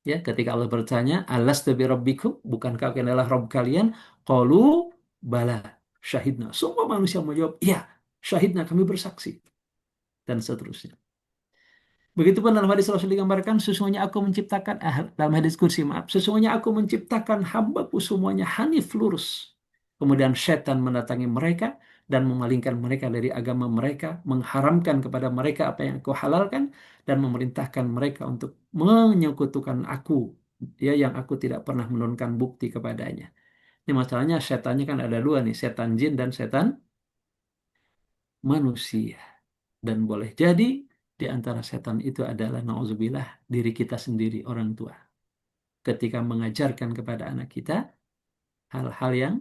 Ya, ketika Allah bertanya, Alastu bi rabbikum, bukankah kalian adalah Rabb kalian? Qalu bala, syahidna. Semua manusia menjawab, iya, syahidna, kami bersaksi. Dan seterusnya. Begitupun dalam hadis Rasul digambarkan, sesungguhnya aku menciptakan, dalam hadis kursi, maaf, sesungguhnya aku menciptakan hambaku semuanya hanif lurus. Kemudian setan mendatangi mereka dan memalingkan mereka dari agama mereka, mengharamkan kepada mereka apa yang aku halalkan, dan memerintahkan mereka untuk menyekutukan aku, ya, yang aku tidak pernah menurunkan bukti kepadanya. Ini masalahnya setannya kan ada dua nih, setan jin dan setan manusia. Dan boleh jadi di antara setan itu adalah nauzubillah diri kita sendiri orang tua. Ketika mengajarkan kepada anak kita hal-hal yang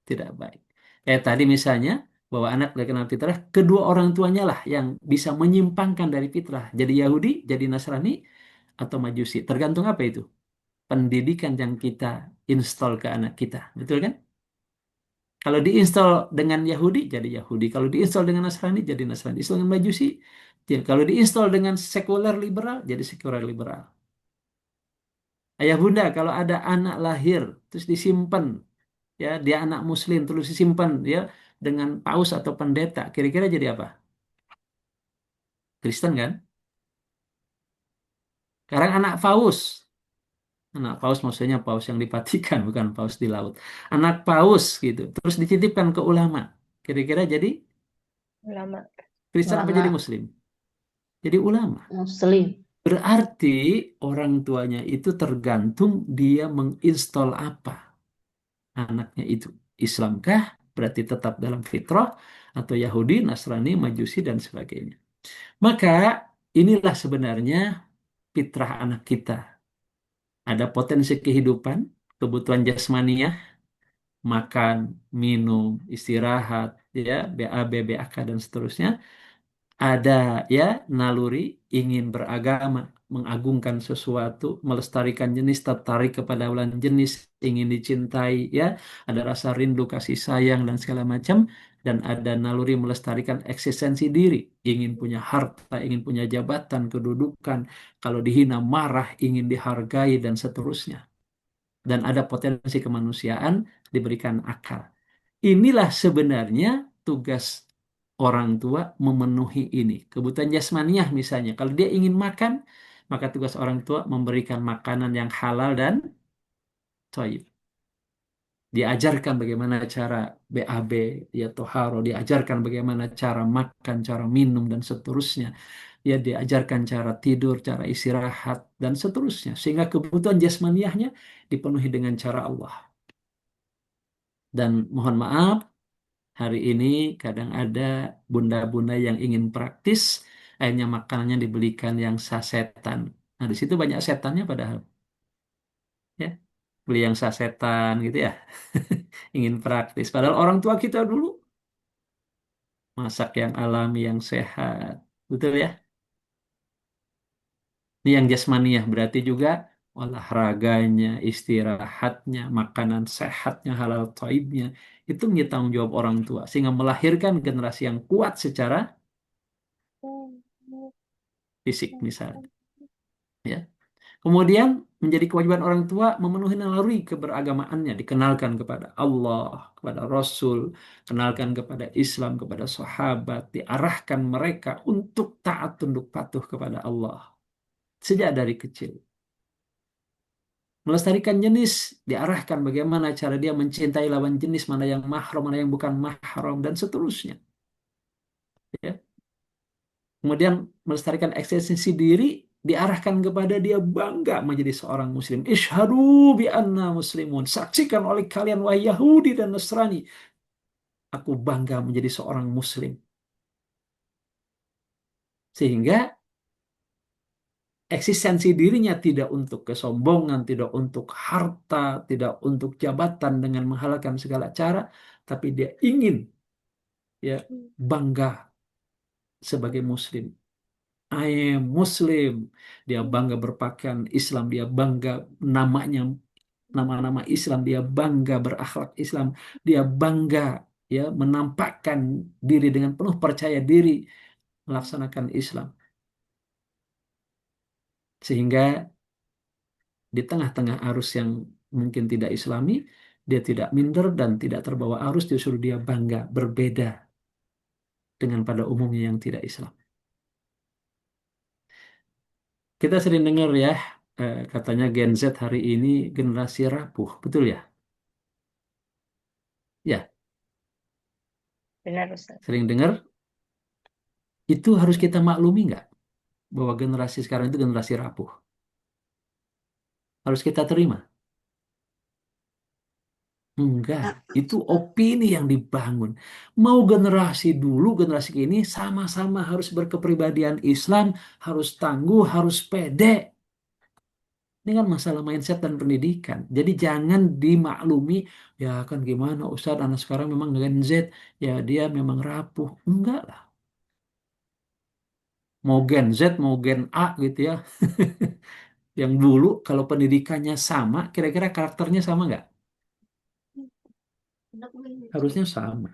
tidak baik. Kayak tadi misalnya bahwa anak dikenal fitrah, kedua orang tuanya lah yang bisa menyimpangkan dari fitrah. Jadi Yahudi, jadi Nasrani, atau Majusi. Tergantung apa itu? Pendidikan yang kita install ke anak kita. Betul kan? Kalau diinstal dengan Yahudi, jadi Yahudi. Kalau diinstal dengan Nasrani, jadi Nasrani. Diinstal dengan Majusi, jadi kalau diinstal dengan sekuler liberal, jadi sekuler liberal. Ayah bunda, kalau ada anak lahir, terus disimpan, ya dia anak Muslim, terus disimpan, ya dengan paus atau pendeta, kira-kira jadi apa? Kristen kan? Sekarang anak paus maksudnya paus yang dipatikan, bukan paus di laut. Anak paus gitu, terus dititipkan ke ulama, kira-kira jadi Lama. Kristen apa jadi Ulama Muslim? Jadi ulama. Muslim. Berarti orang tuanya itu tergantung dia menginstal apa anaknya itu. Islamkah? Berarti tetap dalam fitrah atau Yahudi, Nasrani, Majusi dan sebagainya. Maka inilah sebenarnya fitrah anak kita. Ada potensi kehidupan, kebutuhan jasmaniah, makan, minum, istirahat, ya, BAB, BAK dan seterusnya. Ada ya naluri ingin beragama, mengagungkan sesuatu, melestarikan jenis, tertarik kepada lawan jenis, ingin dicintai, ya, ada rasa rindu, kasih sayang dan segala macam, dan ada naluri melestarikan eksistensi diri, ingin punya harta, ingin punya jabatan, kedudukan, kalau dihina marah, ingin dihargai dan seterusnya. Dan ada potensi kemanusiaan diberikan akal. Inilah sebenarnya tugas orang tua memenuhi ini. Kebutuhan jasmaniah misalnya. Kalau dia ingin makan, maka tugas orang tua memberikan makanan yang halal dan thayyib. Diajarkan bagaimana cara BAB, ya toharo, diajarkan bagaimana cara makan, cara minum, dan seterusnya. Ya, diajarkan cara tidur, cara istirahat, dan seterusnya. Sehingga kebutuhan jasmaniahnya dipenuhi dengan cara Allah. Dan mohon maaf, hari ini kadang ada bunda-bunda yang ingin praktis, akhirnya makanannya dibelikan yang sasetan. Nah, di situ banyak setannya padahal. Ya, beli yang sasetan gitu ya. Ingin praktis. Padahal orang tua kita dulu masak yang alami, yang sehat. Betul ya? Ini yang jasmaniah berarti juga olahraganya, istirahatnya, makanan sehatnya, halal thayyibnya. Itu menjadi tanggung jawab orang tua. Sehingga melahirkan generasi yang kuat secara fisik misalnya. Ya. Kemudian menjadi kewajiban orang tua memenuhi naluri keberagamaannya, dikenalkan kepada Allah, kepada Rasul, kenalkan kepada Islam, kepada sahabat, diarahkan mereka untuk taat tunduk patuh kepada Allah sejak dari kecil. Melestarikan jenis, diarahkan bagaimana cara dia mencintai lawan jenis, mana yang mahram, mana yang bukan mahram, dan seterusnya. Ya. Kemudian melestarikan eksistensi diri, diarahkan kepada dia bangga menjadi seorang muslim. Ishhadu bi anna muslimun. Saksikan oleh kalian wahai Yahudi dan Nasrani, aku bangga menjadi seorang muslim. Sehingga eksistensi dirinya tidak untuk kesombongan, tidak untuk harta, tidak untuk jabatan dengan menghalalkan segala cara, tapi dia ingin ya bangga sebagai muslim. I am Muslim. Dia bangga berpakaian Islam, dia bangga namanya nama-nama Islam, dia bangga berakhlak Islam, dia bangga ya menampakkan diri dengan penuh percaya diri melaksanakan Islam. Sehingga di tengah-tengah arus yang mungkin tidak Islami, dia tidak minder dan tidak terbawa arus, justru dia bangga berbeda dengan pada umumnya yang tidak Islam. Kita sering dengar ya, katanya Gen Z hari ini generasi rapuh, betul ya? Ya, Benar, Ustaz. sering dengar. Itu harus kita maklumi nggak? Bahwa generasi sekarang itu generasi rapuh. Harus kita terima. Enggak, itu opini yang dibangun. Mau generasi dulu, generasi kini sama-sama harus berkepribadian Islam, harus tangguh, harus pede. Ini kan masalah mindset dan pendidikan. Jadi jangan dimaklumi, ya kan gimana Ustadz, anak sekarang memang Gen Z, ya dia memang rapuh. Enggak lah. Mau Gen Z, mau Gen A gitu ya. Yang dulu kalau pendidikannya sama, kira-kira karakternya sama nggak? Harusnya sama.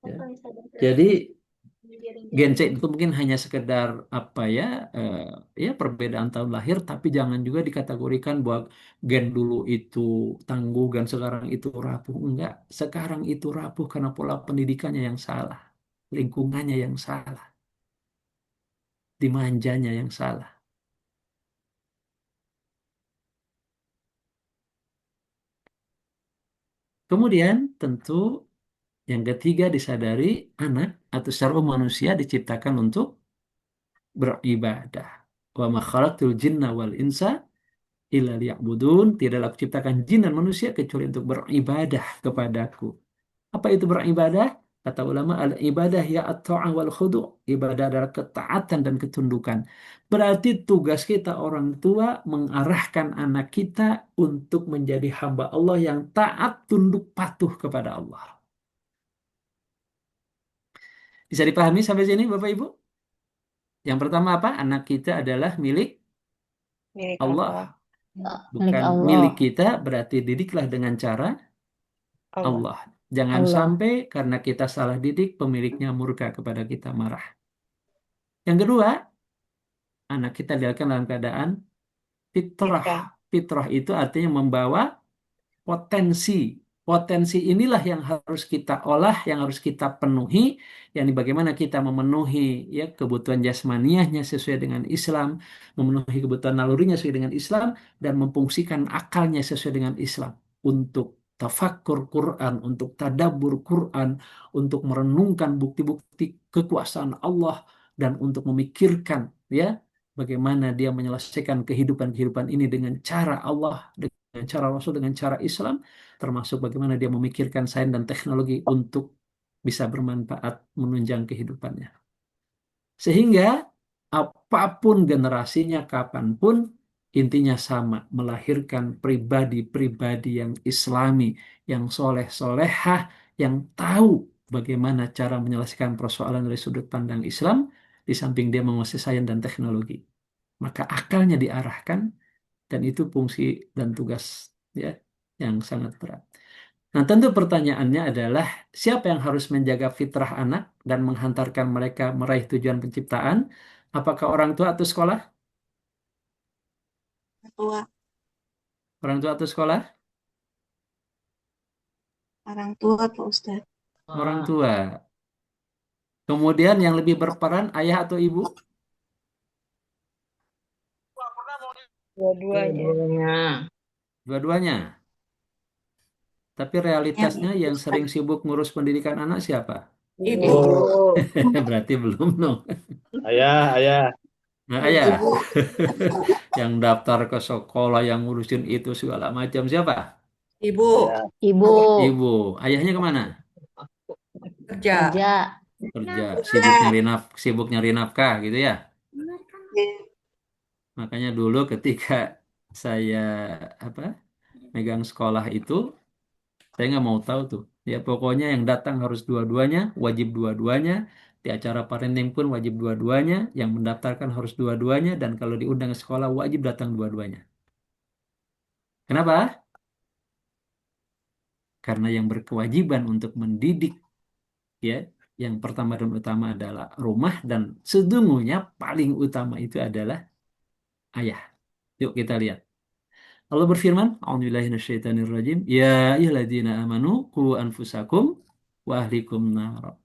Ya. Jadi Gen Z itu mungkin hanya sekedar apa ya, eh, ya perbedaan tahun lahir, tapi jangan juga dikategorikan bahwa Gen dulu itu tangguh, Gen sekarang itu rapuh. Enggak, sekarang itu rapuh karena pola pendidikannya yang salah, lingkungannya yang salah, dimanjanya yang salah. Kemudian tentu yang ketiga disadari anak atau secara umum manusia diciptakan untuk beribadah. Wa ma khalaqtul jinna wal insa illa liya'budun. Tidaklah aku ciptakan jin dan manusia kecuali untuk beribadah kepadaku. Apa itu beribadah? Kata ulama, al-ibadah ya at-ta'ah wal khudu'. Ibadah adalah ketaatan dan ketundukan. Berarti tugas kita orang tua mengarahkan anak kita untuk menjadi hamba Allah yang taat, tunduk, patuh kepada Allah. Bisa dipahami sampai sini Bapak Ibu? Yang pertama apa? Anak kita adalah milik Milik Allah. Allah. Milik Bukan Allah. milik kita, berarti didiklah dengan cara Allah. Allah. Jangan Allah. sampai karena kita salah didik, pemiliknya murka kepada kita, marah. Yang kedua, anak kita dilahirkan dalam keadaan fitrah. Fitrah. Fitrah itu artinya membawa potensi. Potensi inilah yang harus kita olah, yang harus kita penuhi, yakni bagaimana kita memenuhi ya kebutuhan jasmaniahnya sesuai dengan Islam, memenuhi kebutuhan nalurinya sesuai dengan Islam, dan memfungsikan akalnya sesuai dengan Islam untuk tafakkur Quran, untuk tadabbur Quran, untuk merenungkan bukti-bukti kekuasaan Allah, dan untuk memikirkan ya bagaimana dia menyelesaikan kehidupan-kehidupan ini dengan cara Allah, dengan cara Rasul, dengan cara Islam, termasuk bagaimana dia memikirkan sains dan teknologi untuk bisa bermanfaat menunjang kehidupannya. Sehingga apapun generasinya, kapanpun, intinya sama, melahirkan pribadi-pribadi yang islami, yang soleh-solehah, yang tahu bagaimana cara menyelesaikan persoalan dari sudut pandang Islam, di samping dia menguasai sains dan teknologi. Maka akalnya diarahkan, dan itu fungsi dan tugas ya yang sangat berat. Nah, tentu pertanyaannya adalah siapa yang harus menjaga fitrah anak dan menghantarkan mereka meraih tujuan penciptaan? Apakah orang tua atau sekolah? Tua. Orang tua atau sekolah? Orang tua, Pak Ustadz. Orang tua. Kemudian yang lebih berperan ayah atau ibu? Dua-duanya. Dua-duanya. Tapi realitasnya yang sering sibuk ngurus pendidikan anak siapa? Ibu. Berarti belum dong. Ayah. Nah, ayah. Yang daftar ke sekolah, yang ngurusin itu segala macam siapa? Ibu. Ibu. Ibu. Ayahnya kemana? Kerja. Kerja. Kerja. Sibuk nyari nafkah gitu ya. Makanya dulu ketika saya apa megang sekolah itu, saya nggak mau tahu tuh. Ya pokoknya yang datang harus dua-duanya, wajib dua-duanya. Di acara parenting pun wajib dua-duanya, yang mendaftarkan harus dua-duanya, dan kalau diundang ke sekolah wajib datang dua-duanya. Kenapa? Karena yang berkewajiban untuk mendidik, ya, yang pertama dan utama adalah rumah, dan sesungguhnya paling utama itu adalah ayah. Yuk kita lihat. Allah berfirman, A'udzubillahi minasyaitonirrajim, ya ayyuhalladzina amanu qu anfusakum wa ahlikum nar.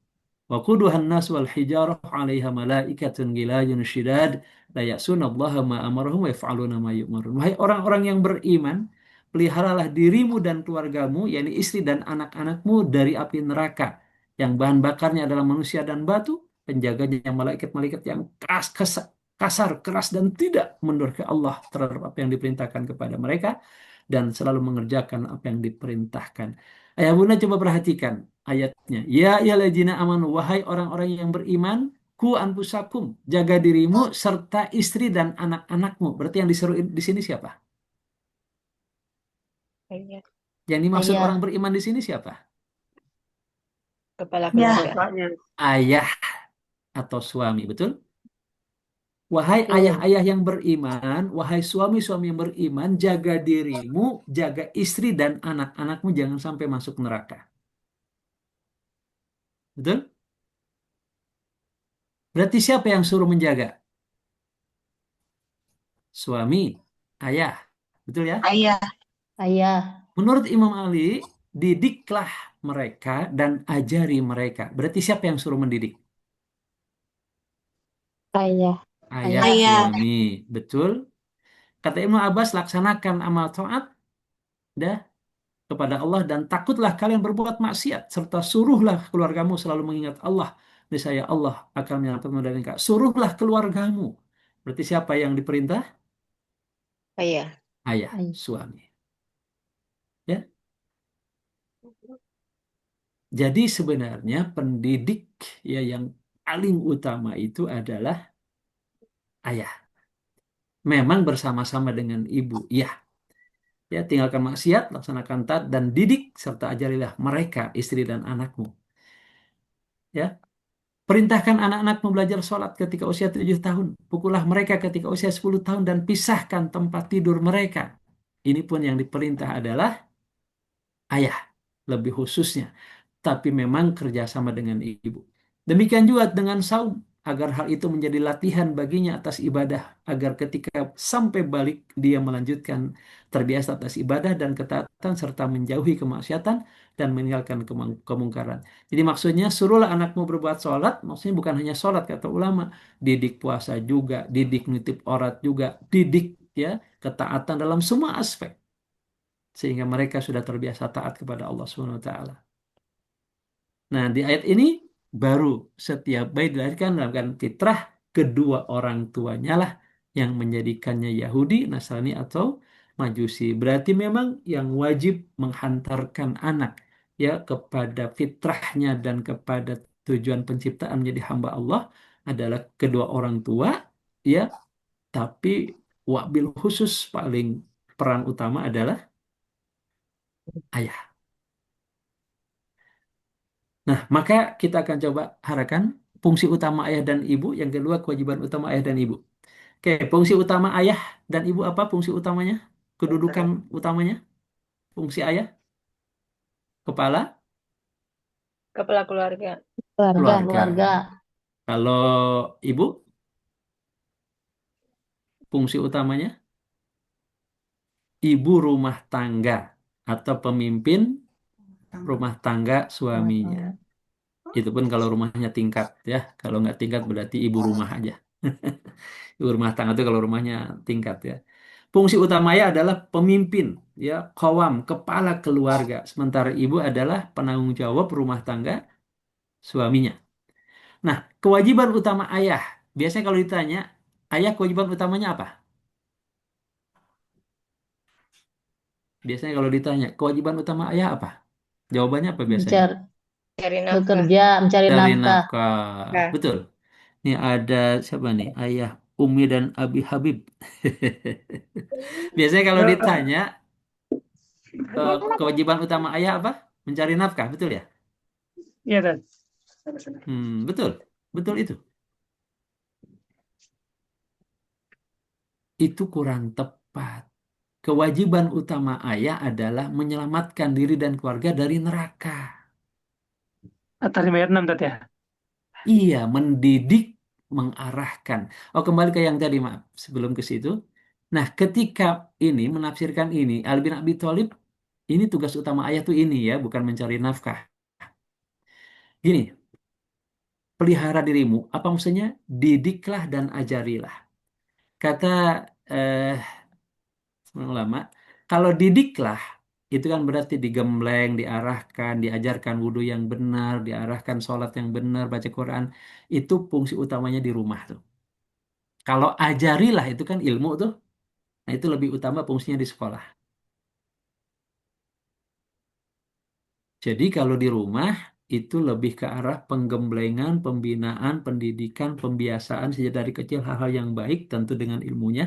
وقودها الناس والحجارة عليها ملائكة غلاظ شداد لا يعصون الله ما أمرهم ويفعلون ما يؤمرون. Wahai orang-orang yang beriman, peliharalah dirimu dan keluargamu, yakni istri dan anak-anakmu, dari api neraka yang bahan bakarnya adalah manusia dan batu, penjaganya malaikat-malaikat yang kasar, keras, dan tidak mendurhakai Allah terhadap apa yang diperintahkan kepada mereka, dan selalu mengerjakan apa yang diperintahkan. Ayah bunda coba perhatikan ayatnya. Ya ayyuhalladzina amanu, wahai orang-orang yang beriman, ku anfusakum, jaga dirimu serta istri dan anak-anakmu. Berarti yang disuruh di sini siapa? Ayah. Yang dimaksud orang Ayah. beriman di sini siapa? Kepala Ya. keluarga. Ayah atau suami, betul? Wahai Betul. ayah-ayah yang beriman, wahai suami-suami yang beriman, jaga dirimu, jaga istri dan anak-anakmu jangan sampai masuk neraka. Betul? Berarti siapa yang suruh menjaga? Suami, ayah. Betul ya? Ayah. Ayah. Menurut Imam Ali, didiklah mereka dan ajari mereka. Berarti siapa yang suruh mendidik? Ayah. Ayah, Ayah. suami. Betul. Kata Ibnu Abbas, laksanakan amal taat dah kepada Allah dan takutlah kalian berbuat maksiat, serta suruhlah keluargamu selalu mengingat Allah. Niscaya Allah akan menyelamatkanmu dari engkau. Suruhlah keluargamu. Berarti siapa yang diperintah? Ayah. Ayah, Ayah. suami. Ya. Jadi sebenarnya pendidik, ya, yang paling utama itu adalah ayah. Memang bersama-sama dengan ibu, ya. Ya, tinggalkan maksiat, laksanakan taat dan didik serta ajarilah mereka, istri dan anakmu. Ya, perintahkan anak-anakmu belajar sholat ketika usia 7 tahun. Pukullah mereka ketika usia 10 tahun dan pisahkan tempat tidur mereka. Ini pun yang diperintah adalah ayah, lebih khususnya. Tapi memang kerjasama dengan ibu. Demikian juga dengan saum, agar hal itu menjadi latihan baginya atas ibadah, agar ketika sampai balik dia melanjutkan terbiasa atas ibadah dan ketaatan serta menjauhi kemaksiatan dan meninggalkan kemungkaran. Jadi maksudnya suruhlah anakmu berbuat sholat, maksudnya bukan hanya sholat kata ulama, didik puasa juga, didik nitip aurat juga, didik, ya, ketaatan dalam semua aspek sehingga mereka sudah terbiasa taat kepada Allah Subhanahu wa taala. Nah, di ayat ini baru setiap bayi dilahirkan dalam keadaan fitrah, kedua orang tuanya lah yang menjadikannya Yahudi, Nasrani atau Majusi. Berarti memang yang wajib menghantarkan anak, ya, kepada fitrahnya dan kepada tujuan penciptaan menjadi hamba Allah adalah kedua orang tua, ya, tapi wabil khusus paling peran utama adalah ayah. Nah, maka kita akan coba harakan fungsi utama ayah dan ibu. Yang kedua, kewajiban utama ayah dan ibu. Oke, fungsi utama ayah dan ibu apa fungsi utamanya? Kedudukan utamanya? Fungsi ayah, kepala Kepala keluarga. Keluarga. keluarga. Kalau ibu, fungsi utamanya ibu rumah tangga atau pemimpin rumah tangga suaminya. Itu pun kalau rumahnya tingkat, ya. Kalau nggak tingkat berarti ibu rumah aja. Ibu rumah tangga itu kalau rumahnya tingkat, ya. Fungsi utamanya adalah pemimpin, ya, qawam, kepala keluarga. Sementara ibu adalah penanggung jawab rumah tangga suaminya. Nah, kewajiban utama ayah. Biasanya kalau ditanya, ayah kewajiban utamanya apa? Biasanya kalau ditanya, kewajiban utama ayah apa? Jawabannya apa biasanya? Cari nafkah. Bekerja, mencari Cari nafkah. nafkah. Nah. Betul. Ini ada siapa nih? Ayah Umi dan Abi Habib. Biasanya kalau ditanya, kewajiban utama ayah apa? Mencari nafkah, betul ya? Iya, Dad. Betul. Betul itu. Itu kurang tepat. Kewajiban utama ayah adalah menyelamatkan diri dan keluarga dari neraka. Atas 5 ayat 6 tadi ya. Iya, mendidik, mengarahkan. Oh, kembali ke yang tadi, maaf. Sebelum ke situ. Nah, ketika ini, menafsirkan ini, Ali bin Abi Thalib, ini tugas utama ayah tuh ini ya, bukan mencari nafkah. Gini, pelihara dirimu, apa maksudnya? Didiklah dan ajarilah. Kata eh, ulama, kalau didiklah, itu kan berarti digembleng, diarahkan, diajarkan wudhu yang benar, diarahkan sholat yang benar, baca Quran. Itu fungsi utamanya di rumah tuh. Kalau ajarilah itu kan ilmu tuh. Nah, itu lebih utama fungsinya di sekolah. Jadi kalau di rumah itu lebih ke arah penggemblengan, pembinaan, pendidikan, pembiasaan sejak dari kecil hal-hal yang baik tentu dengan ilmunya.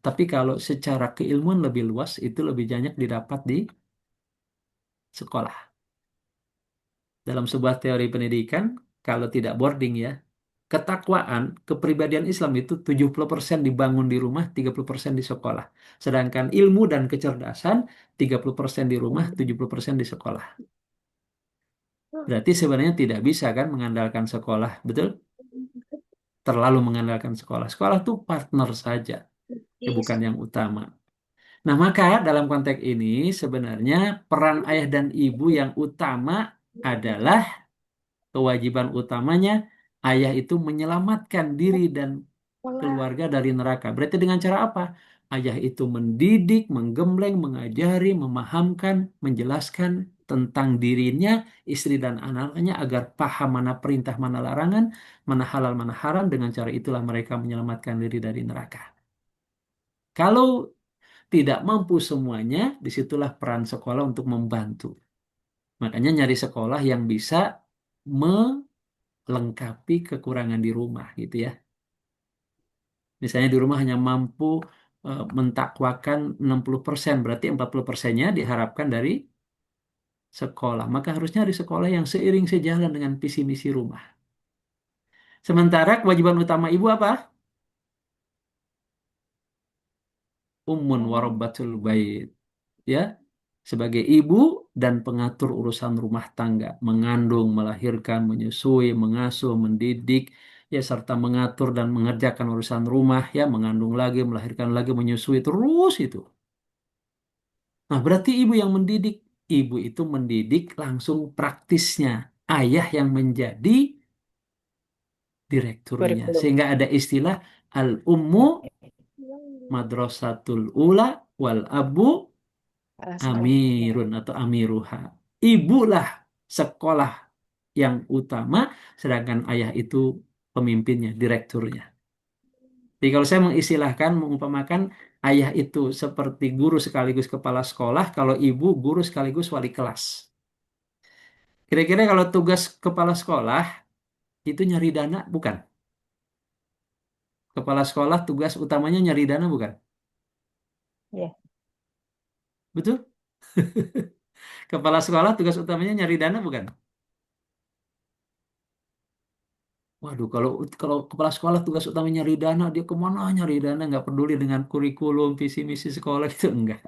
Tapi kalau secara keilmuan lebih luas itu lebih banyak didapat di sekolah. Dalam sebuah teori pendidikan, kalau tidak boarding ya, ketakwaan, kepribadian Islam itu 70% dibangun di rumah, 30% di sekolah. Sedangkan ilmu dan kecerdasan 30% di rumah, 70% di sekolah. Berarti sebenarnya tidak bisa kan mengandalkan sekolah, betul? Terlalu mengandalkan sekolah. Sekolah itu partner saja, ya bukan yang utama. Nah, maka dalam konteks ini sebenarnya peran ayah dan ibu yang utama adalah kewajiban utamanya ayah itu menyelamatkan diri dan keluarga dari neraka. Berarti dengan cara apa? Ayah itu mendidik, menggembleng, mengajari, memahamkan, menjelaskan tentang dirinya, istri dan anaknya agar paham mana perintah, mana larangan, mana halal, mana haram. Dengan cara itulah mereka menyelamatkan diri dari neraka. Kalau tidak mampu semuanya, disitulah peran sekolah untuk membantu. Makanya nyari sekolah yang bisa melengkapi kekurangan di rumah gitu ya. Misalnya di rumah hanya mampu mentakwakan 60%, berarti 40%-nya diharapkan dari sekolah. Maka harusnya di sekolah yang seiring sejalan dengan visi misi rumah. Sementara kewajiban utama ibu apa? Ummun warabbatul bait. Ya, sebagai ibu dan pengatur urusan rumah tangga, mengandung, melahirkan, menyusui, mengasuh, mendidik, ya serta mengatur dan mengerjakan urusan rumah, ya mengandung lagi, melahirkan lagi, menyusui terus itu. Nah, berarti ibu yang mendidik, ibu itu mendidik langsung praktisnya, ayah yang menjadi direkturnya, Kurikulum. sehingga ada istilah al-ummu madrasatul ula wal abu amirun atau amiruha. Ibulah sekolah yang utama, sedangkan ayah itu pemimpinnya, direkturnya. Jadi kalau saya mengistilahkan, mengumpamakan ayah itu seperti guru sekaligus kepala sekolah, kalau ibu guru sekaligus wali kelas. Kira-kira kalau tugas kepala sekolah itu nyari dana, bukan? Kepala sekolah tugas utamanya nyari dana, bukan? Ya. Betul? Kepala sekolah tugas utamanya nyari dana, bukan? Waduh, kalau kalau kepala sekolah tugas utamanya nyari dana, dia kemana nyari dana? Nggak peduli dengan kurikulum, visi misi sekolah itu enggak.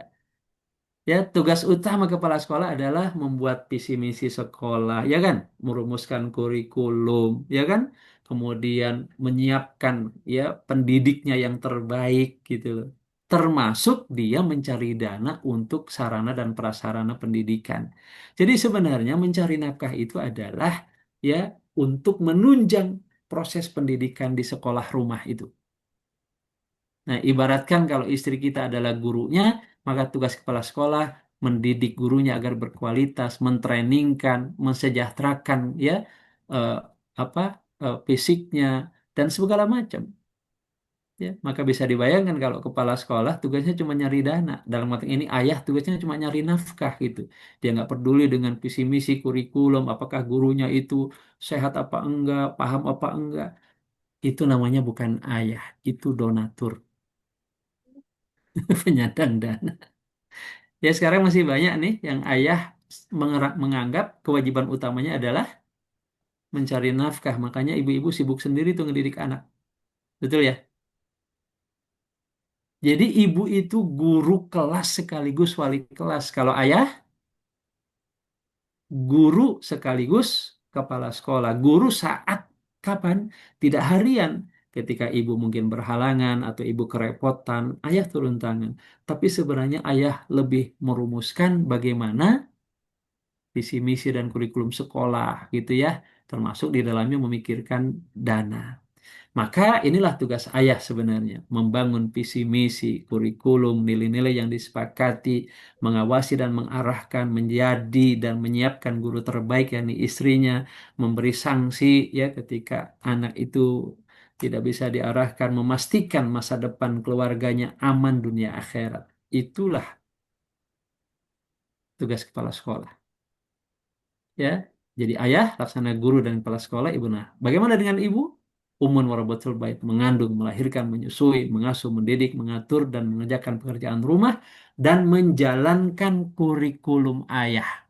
Ya, tugas utama kepala sekolah adalah membuat visi misi sekolah, ya kan? Merumuskan kurikulum, ya kan? Kemudian menyiapkan ya pendidiknya yang terbaik gitu loh. Termasuk dia mencari dana untuk sarana dan prasarana pendidikan. Jadi sebenarnya mencari nafkah itu adalah ya untuk menunjang proses pendidikan di sekolah rumah itu. Nah, ibaratkan kalau istri kita adalah gurunya, maka tugas kepala sekolah mendidik gurunya agar berkualitas, mentrainingkan, mensejahterakan ya eh, apa fisiknya dan segala macam. Ya, maka bisa dibayangkan kalau kepala sekolah tugasnya cuma nyari dana. Dalam arti ini ayah tugasnya cuma nyari nafkah gitu. Dia nggak peduli dengan visi misi kurikulum, apakah gurunya itu sehat apa enggak, paham apa enggak. Itu namanya bukan ayah, itu donatur, penyandang dana. Ya sekarang masih banyak nih yang ayah menganggap kewajiban utamanya adalah mencari nafkah. Makanya ibu-ibu sibuk sendiri tuh ngedidik anak. Betul ya? Jadi ibu itu guru kelas sekaligus wali kelas. Kalau ayah, guru sekaligus kepala sekolah. Guru saat kapan? Tidak harian. Ketika ibu mungkin berhalangan atau ibu kerepotan, ayah turun tangan. Tapi sebenarnya ayah lebih merumuskan bagaimana visi misi dan kurikulum sekolah gitu ya, termasuk di dalamnya memikirkan dana. Maka inilah tugas ayah sebenarnya, membangun visi misi, kurikulum, nilai-nilai yang disepakati, mengawasi dan mengarahkan, menjadi dan menyiapkan guru terbaik yakni istrinya, memberi sanksi ya ketika anak itu tidak bisa diarahkan, memastikan masa depan keluarganya aman dunia akhirat. Itulah tugas kepala sekolah. Ya, jadi ayah laksana guru dan kepala sekolah ibu. Nah, bagaimana dengan ibu? Umun warabatul bait, mengandung, melahirkan, menyusui, mengasuh, mendidik, mengatur dan mengerjakan pekerjaan rumah dan menjalankan kurikulum ayah.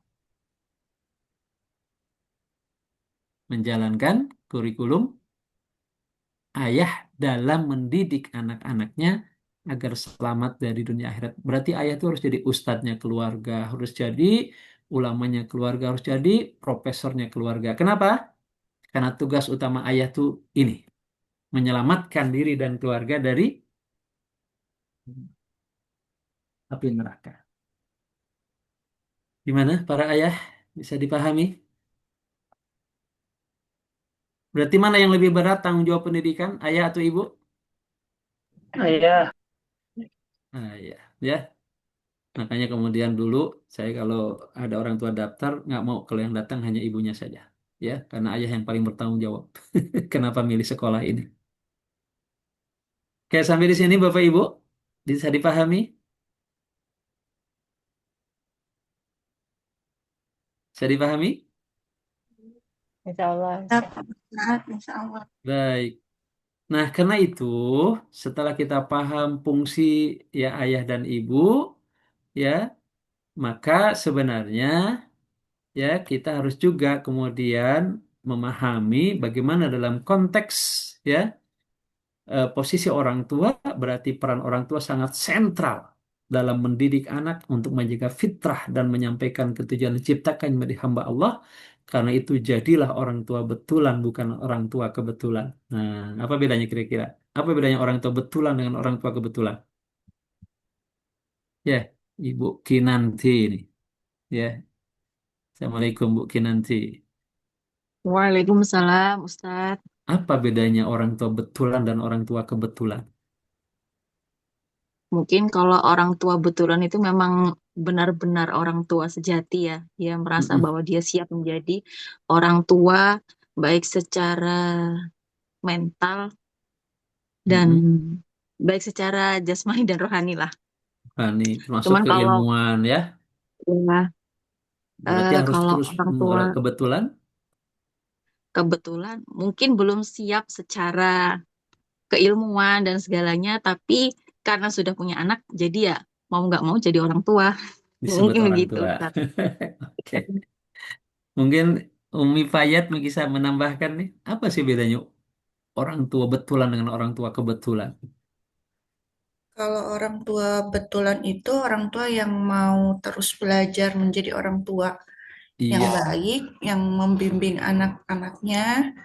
Menjalankan kurikulum ayah dalam mendidik anak-anaknya agar selamat dari dunia akhirat. Berarti ayah itu harus jadi ustadznya keluarga, harus jadi ulamanya keluarga, harus jadi profesornya keluarga. Kenapa? Karena tugas utama ayah tuh ini, menyelamatkan diri dan keluarga dari api neraka. Gimana para ayah? Bisa dipahami? Berarti mana yang lebih berat tanggung jawab pendidikan, ayah atau ibu? Ayah. Ayah, ya. Makanya kemudian dulu saya kalau ada orang tua daftar nggak mau kalau yang datang hanya ibunya saja, ya, karena ayah yang paling bertanggung jawab. Kenapa milih sekolah ini? Kayak sampai di sini Bapak Ibu bisa dipahami? Bisa dipahami? Insya Allah. Insya Allah. Baik. Nah, karena itu setelah kita paham fungsi ya ayah dan ibu, ya, maka sebenarnya ya kita harus juga kemudian memahami bagaimana dalam konteks ya posisi orang tua, berarti peran orang tua sangat sentral dalam mendidik anak untuk menjaga fitrah dan menyampaikan ketujuan diciptakan menjadi hamba Allah. Karena itu jadilah orang tua betulan bukan orang tua kebetulan. Nah, apa bedanya kira-kira? Apa bedanya orang tua betulan dengan orang tua kebetulan? Ya, Ibu Kinanti ini. Ya, Assalamualaikum Bu Kinanti. Waalaikumsalam, Ustadz. Apa bedanya orang tua betulan dan orang tua kebetulan? Mungkin kalau orang tua betulan itu memang benar-benar orang tua sejati ya. Dia merasa Mm-mm. bahwa dia siap menjadi orang tua baik secara mental dan Mm-mm. baik secara jasmani dan rohani lah. Nah, ini termasuk Cuman kalau keilmuan ya. ya, Berarti harus kalau terus orang tua kebetulan. kebetulan mungkin belum siap secara keilmuan dan segalanya, tapi karena sudah punya anak, jadi ya mau nggak mau jadi orang tua. Disebut Mungkin orang begitu, tua. Ustaz. Oke. Mungkin Umi Fayat bisa menambahkan nih, apa sih bedanya orang tua betulan dengan orang tua kebetulan? Kalau orang tua betulan itu orang tua yang mau terus belajar menjadi orang tua yang Iya, baik, yang membimbing anak-anaknya.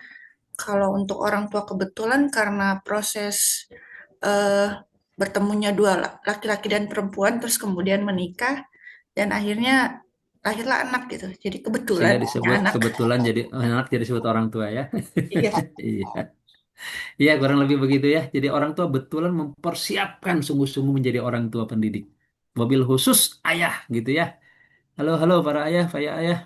Kalau untuk orang tua kebetulan karena proses eh, bertemunya dua laki-laki dan perempuan, terus kemudian menikah dan akhirnya lahirlah anak gitu. Jadi kebetulan sehingga punya disebut anak. kebetulan jadi anak jadi disebut orang tua ya. Iya. Iya. Iya, kurang lebih begitu ya. Jadi orang tua betulan mempersiapkan sungguh-sungguh menjadi orang tua pendidik. Mobil khusus ayah gitu ya. Halo, halo para ayah, para ayah.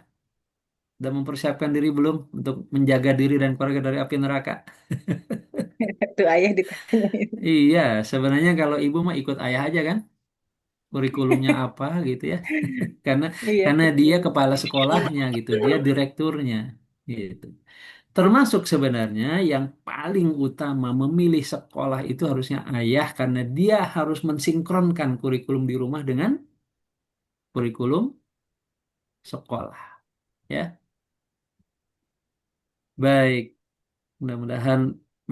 Sudah mempersiapkan diri belum untuk menjaga diri dan keluarga dari api neraka? Tuh ayah ditanyain. Iya, sebenarnya kalau ibu mah ikut ayah aja kan, kurikulumnya apa gitu ya. Karena Iya, karena dia betul. kepala sekolahnya gitu, dia direkturnya gitu. Termasuk sebenarnya yang paling utama memilih sekolah itu harusnya ayah karena dia harus mensinkronkan kurikulum di rumah dengan kurikulum sekolah, ya. Baik, mudah-mudahan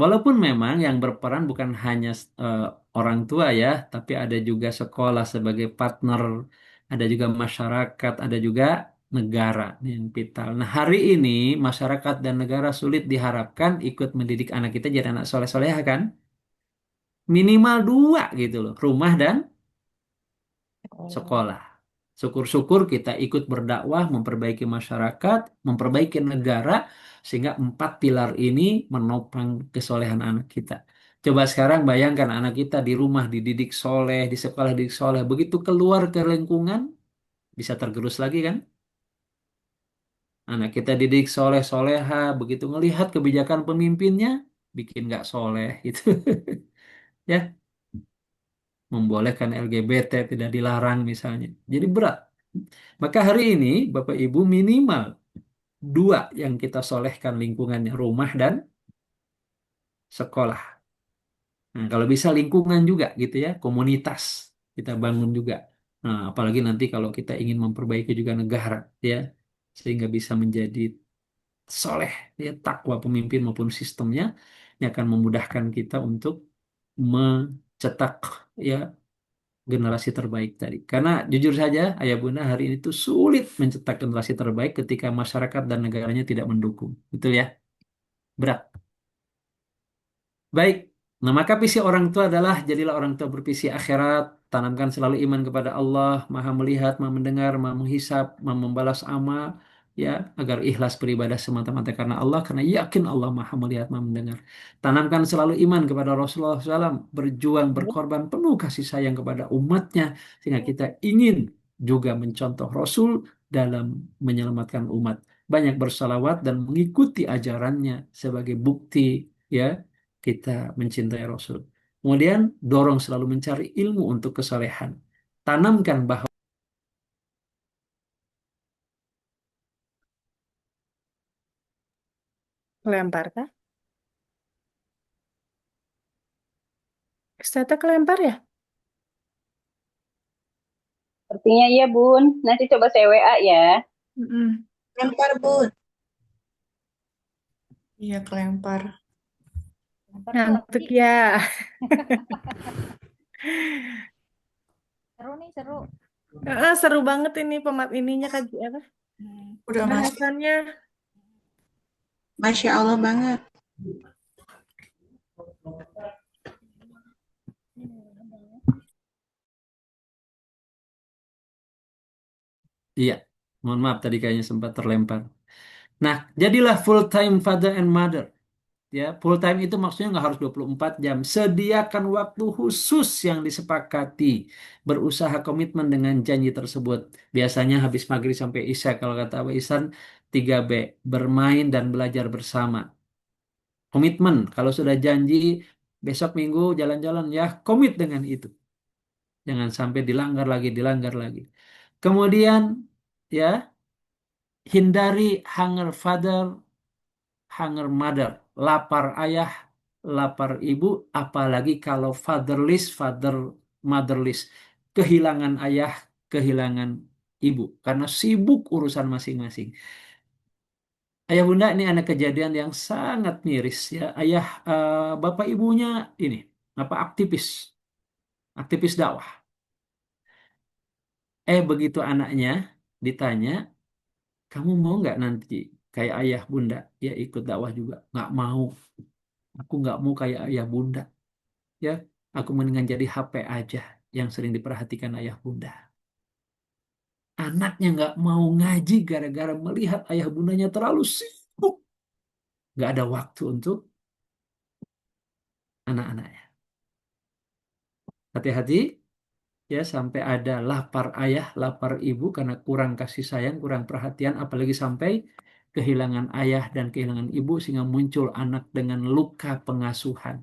walaupun memang yang berperan bukan hanya eh, orang tua ya, tapi ada juga sekolah sebagai partner, ada juga masyarakat, ada juga negara nih yang vital. Nah, hari ini masyarakat dan negara sulit diharapkan ikut mendidik anak kita jadi anak soleh-soleha kan? Minimal dua gitu loh, rumah dan Sekolah. sekolah. Syukur-syukur kita ikut berdakwah, memperbaiki masyarakat, memperbaiki negara, sehingga empat pilar ini menopang kesolehan anak kita. Coba sekarang bayangkan anak kita di rumah dididik soleh, di sekolah dididik soleh, begitu keluar ke lingkungan, bisa tergerus lagi kan? Anak kita didik soleh, soleha, begitu ngelihat kebijakan pemimpinnya, bikin nggak soleh gitu. Ya, membolehkan LGBT tidak dilarang misalnya. Jadi berat. Maka hari ini Bapak Ibu minimal dua yang kita solehkan lingkungannya, rumah dan sekolah. Nah, kalau bisa lingkungan juga gitu ya, komunitas kita bangun juga. Nah, apalagi nanti kalau kita ingin memperbaiki juga negara ya, sehingga bisa menjadi soleh ya, takwa pemimpin maupun sistemnya, ini akan memudahkan kita untuk mencetak ya generasi terbaik tadi. Karena jujur saja, Ayah Bunda hari ini tuh sulit mencetak generasi terbaik ketika masyarakat dan negaranya tidak mendukung. Betul ya? Berat. Baik. Nah, maka visi orang tua adalah jadilah orang tua bervisi akhirat, tanamkan selalu iman kepada Allah, Maha melihat, Maha mendengar, Maha menghisap, Maha membalas amal, ya, agar ikhlas beribadah semata-mata karena Allah, karena yakin Allah Maha melihat, Maha mendengar. Tanamkan selalu iman kepada Rasulullah SAW, berjuang, berkorban, penuh kasih sayang kepada umatnya, sehingga kita ingin juga mencontoh Rasul dalam menyelamatkan umat. Banyak bersalawat dan mengikuti ajarannya sebagai bukti, ya, kita mencintai Rasul. Kemudian dorong selalu mencari ilmu untuk kesalehan. Tanamkan bahwa Kelempar kah? Ustazah kelempar ya? Sepertinya iya, Bun. Nanti coba saya WA ya. Mm-mm. Lempar, Bun. Iya, kelempar. Ngantuk ya. Seru nih, seru. Seru banget ini ininya kaji apa? Udah masuk. Bahasannya. Masya Allah banget. iya, mohon maaf tadi kayaknya sempat terlempar. Nah, jadilah full time father and mother. Ya, full time itu maksudnya nggak harus 24 jam. Sediakan waktu khusus yang disepakati. Berusaha komitmen dengan janji tersebut. Biasanya habis maghrib sampai isya. Kalau kata Abah Ihsan, 3B. Bermain dan belajar bersama. Komitmen. Kalau sudah janji, besok minggu jalan-jalan ya, komit dengan itu. Jangan sampai dilanggar lagi, dilanggar lagi. Kemudian, ya, hindari hunger father, hunger mother, lapar ayah, lapar ibu, apalagi kalau fatherless, motherless, kehilangan ayah, kehilangan ibu, karena sibuk urusan masing-masing. Ayah bunda ini ada kejadian yang sangat miris ya. Bapak ibunya ini apa aktivis dakwah. Begitu anaknya ditanya, kamu mau nggak nanti kayak ayah bunda ya ikut dakwah juga? Nggak mau. Aku nggak mau kayak ayah bunda. Ya, aku mendingan jadi HP aja yang sering diperhatikan ayah bunda. Anaknya nggak mau ngaji gara-gara melihat ayah bundanya terlalu sibuk. Nggak ada waktu untuk anak-anaknya. Hati-hati ya sampai ada lapar ayah, lapar ibu karena kurang kasih sayang, kurang perhatian, apalagi sampai kehilangan ayah dan kehilangan ibu sehingga muncul anak dengan luka pengasuhan.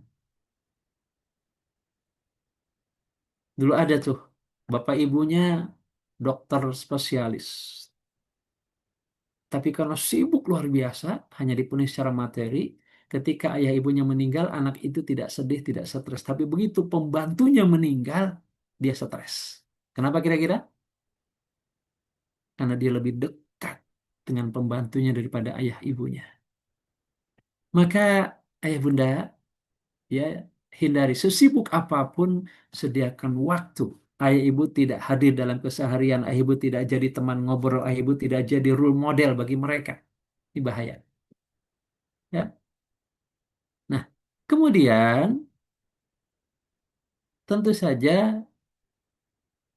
Dulu ada tuh bapak ibunya dokter spesialis. Tapi karena sibuk luar biasa, hanya dipenuhi secara materi, ketika ayah ibunya meninggal, anak itu tidak sedih, tidak stres. Tapi begitu pembantunya meninggal, dia stres. Kenapa kira-kira? Karena dia lebih dekat dengan pembantunya daripada ayah ibunya. Maka ayah bunda, ya, hindari sesibuk apapun, sediakan waktu. Ayah ibu tidak hadir dalam keseharian, ayah ibu tidak jadi teman ngobrol, ayah ibu tidak jadi role model bagi mereka. Ini bahaya. Ya. Nah, kemudian tentu saja,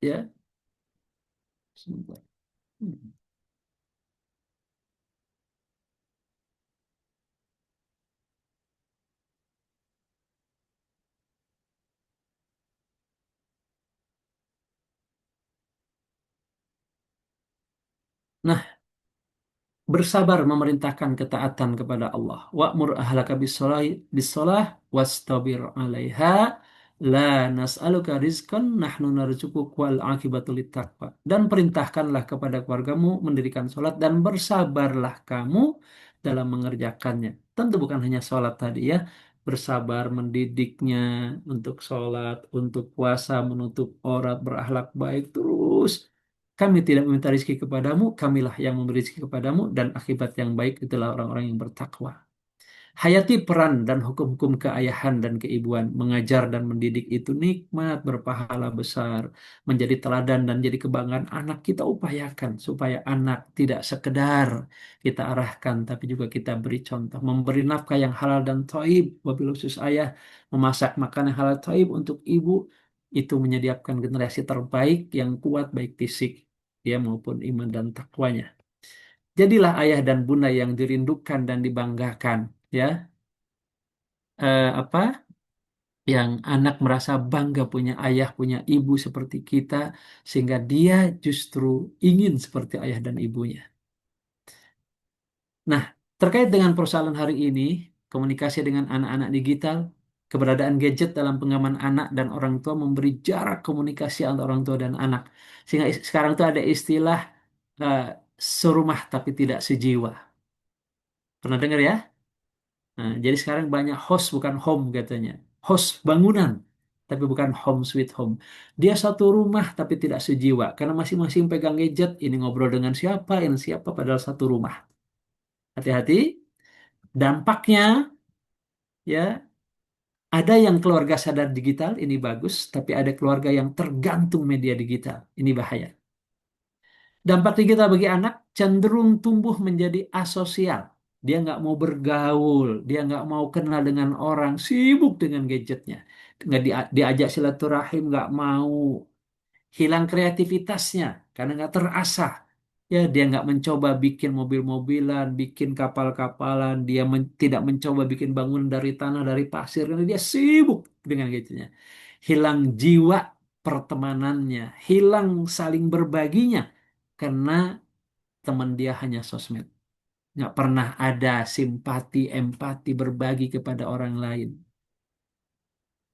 ya, sebentar. Nah, bersabar memerintahkan ketaatan kepada Allah. Wa'mur ahlaka bis-shalah wastabir 'alaiha la nas'aluka rizqan nahnu narzuquk wal 'aqibatu littaqwa. Dan perintahkanlah kepada keluargamu mendirikan sholat dan bersabarlah kamu dalam mengerjakannya. Tentu bukan hanya sholat tadi ya, bersabar mendidiknya untuk sholat, untuk puasa, menutup aurat, berakhlak baik terus. Kami tidak meminta rezeki kepadamu, kamilah yang memberi rezeki kepadamu, dan akibat yang baik itulah orang-orang yang bertakwa. Hayati peran dan hukum-hukum keayahan dan keibuan, mengajar dan mendidik itu nikmat, berpahala besar, menjadi teladan dan jadi kebanggaan anak. Kita upayakan supaya anak tidak sekedar kita arahkan, tapi juga kita beri contoh, memberi nafkah yang halal dan thaib, wabil khusus ayah, memasak makanan yang halal thaib untuk ibu, itu menyediakan generasi terbaik yang kuat baik fisik ya maupun iman dan takwanya. Jadilah ayah dan bunda yang dirindukan dan dibanggakan, ya. Apa yang anak merasa bangga punya ayah, punya ibu seperti kita, sehingga dia justru ingin seperti ayah dan ibunya. Nah, terkait dengan persoalan hari ini, komunikasi dengan anak-anak digital, keberadaan gadget dalam pengaman anak dan orang tua memberi jarak komunikasi antara orang tua dan anak. Sehingga sekarang itu ada istilah eh, serumah tapi tidak sejiwa. Pernah dengar ya? Nah, jadi sekarang banyak host bukan home katanya. Host bangunan, tapi bukan home sweet home. Dia satu rumah tapi tidak sejiwa. Karena masing-masing pegang gadget, ini ngobrol dengan siapa, ini siapa, padahal satu rumah. Hati-hati, dampaknya ya ada yang keluarga sadar digital, ini bagus, tapi ada keluarga yang tergantung media digital. Ini bahaya. Dampak digital bagi anak cenderung tumbuh menjadi asosial. Dia nggak mau bergaul, dia nggak mau kenal dengan orang, sibuk dengan gadgetnya. Nggak diajak silaturahim, nggak mau, hilang kreativitasnya karena nggak terasah. Ya, dia nggak mencoba bikin mobil-mobilan, bikin kapal-kapalan, dia tidak mencoba bikin bangunan dari tanah, dari pasir, karena dia sibuk dengan gadgetnya. Hilang jiwa pertemanannya, hilang saling berbaginya, karena teman dia hanya sosmed. Nggak pernah ada simpati, empati, berbagi kepada orang lain.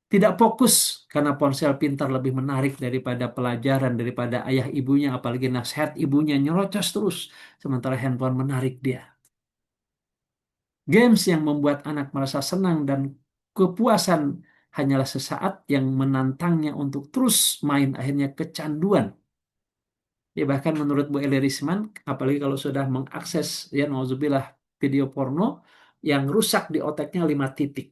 Tidak fokus karena ponsel pintar lebih menarik daripada pelajaran, daripada ayah ibunya, apalagi nasihat ibunya nyerocos terus, sementara handphone menarik dia. Games yang membuat anak merasa senang dan kepuasan hanyalah sesaat yang menantangnya untuk terus main, akhirnya kecanduan. Ya, bahkan menurut Bu Eli Risman, apalagi kalau sudah mengakses, ya nauzubillah, video porno, yang rusak di otaknya 5 titik.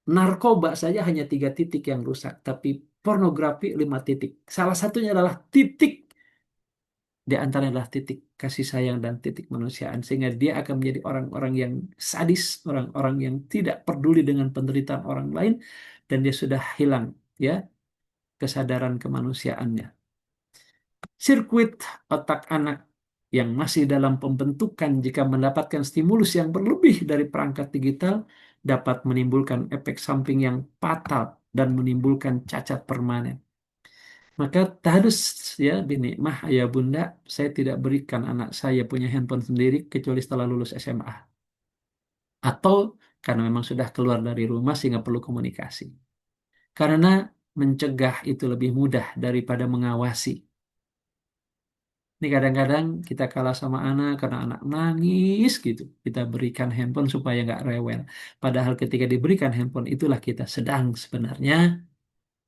Narkoba saja hanya 3 titik yang rusak, tapi pornografi 5 titik. Salah satunya adalah titik, di antaranya adalah titik kasih sayang dan titik kemanusiaan. Sehingga dia akan menjadi orang-orang yang sadis, orang-orang yang tidak peduli dengan penderitaan orang lain, dan dia sudah hilang ya kesadaran kemanusiaannya. Sirkuit otak anak yang masih dalam pembentukan jika mendapatkan stimulus yang berlebih dari perangkat digital dapat menimbulkan efek samping yang fatal dan menimbulkan cacat permanen. Maka harus ya bini, mah ayah bunda, saya tidak berikan anak saya punya handphone sendiri kecuali setelah lulus SMA. Atau karena memang sudah keluar dari rumah sehingga perlu komunikasi. Karena mencegah itu lebih mudah daripada mengawasi. Ini kadang-kadang kita kalah sama anak karena anak nangis gitu. Kita berikan handphone supaya nggak rewel. Padahal ketika diberikan handphone itulah kita sedang sebenarnya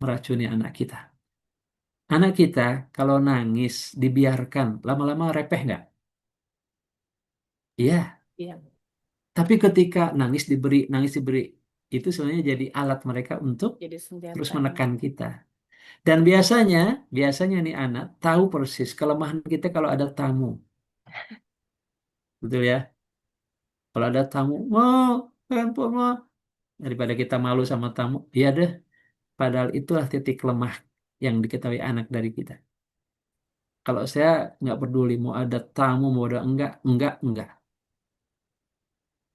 meracuni anak kita. Anak kita kalau nangis dibiarkan lama-lama repeh nggak? Iya. Iya. Tapi ketika nangis diberi, itu sebenarnya jadi alat mereka untuk Jadi terus senjata. menekan kita. Dan biasanya nih anak tahu persis kelemahan kita kalau ada tamu, betul ya? Kalau ada tamu, mau handphone mau, daripada kita malu sama tamu, iya deh. Padahal itulah titik lemah yang diketahui anak dari kita. Kalau saya nggak peduli mau ada tamu mau ada enggak.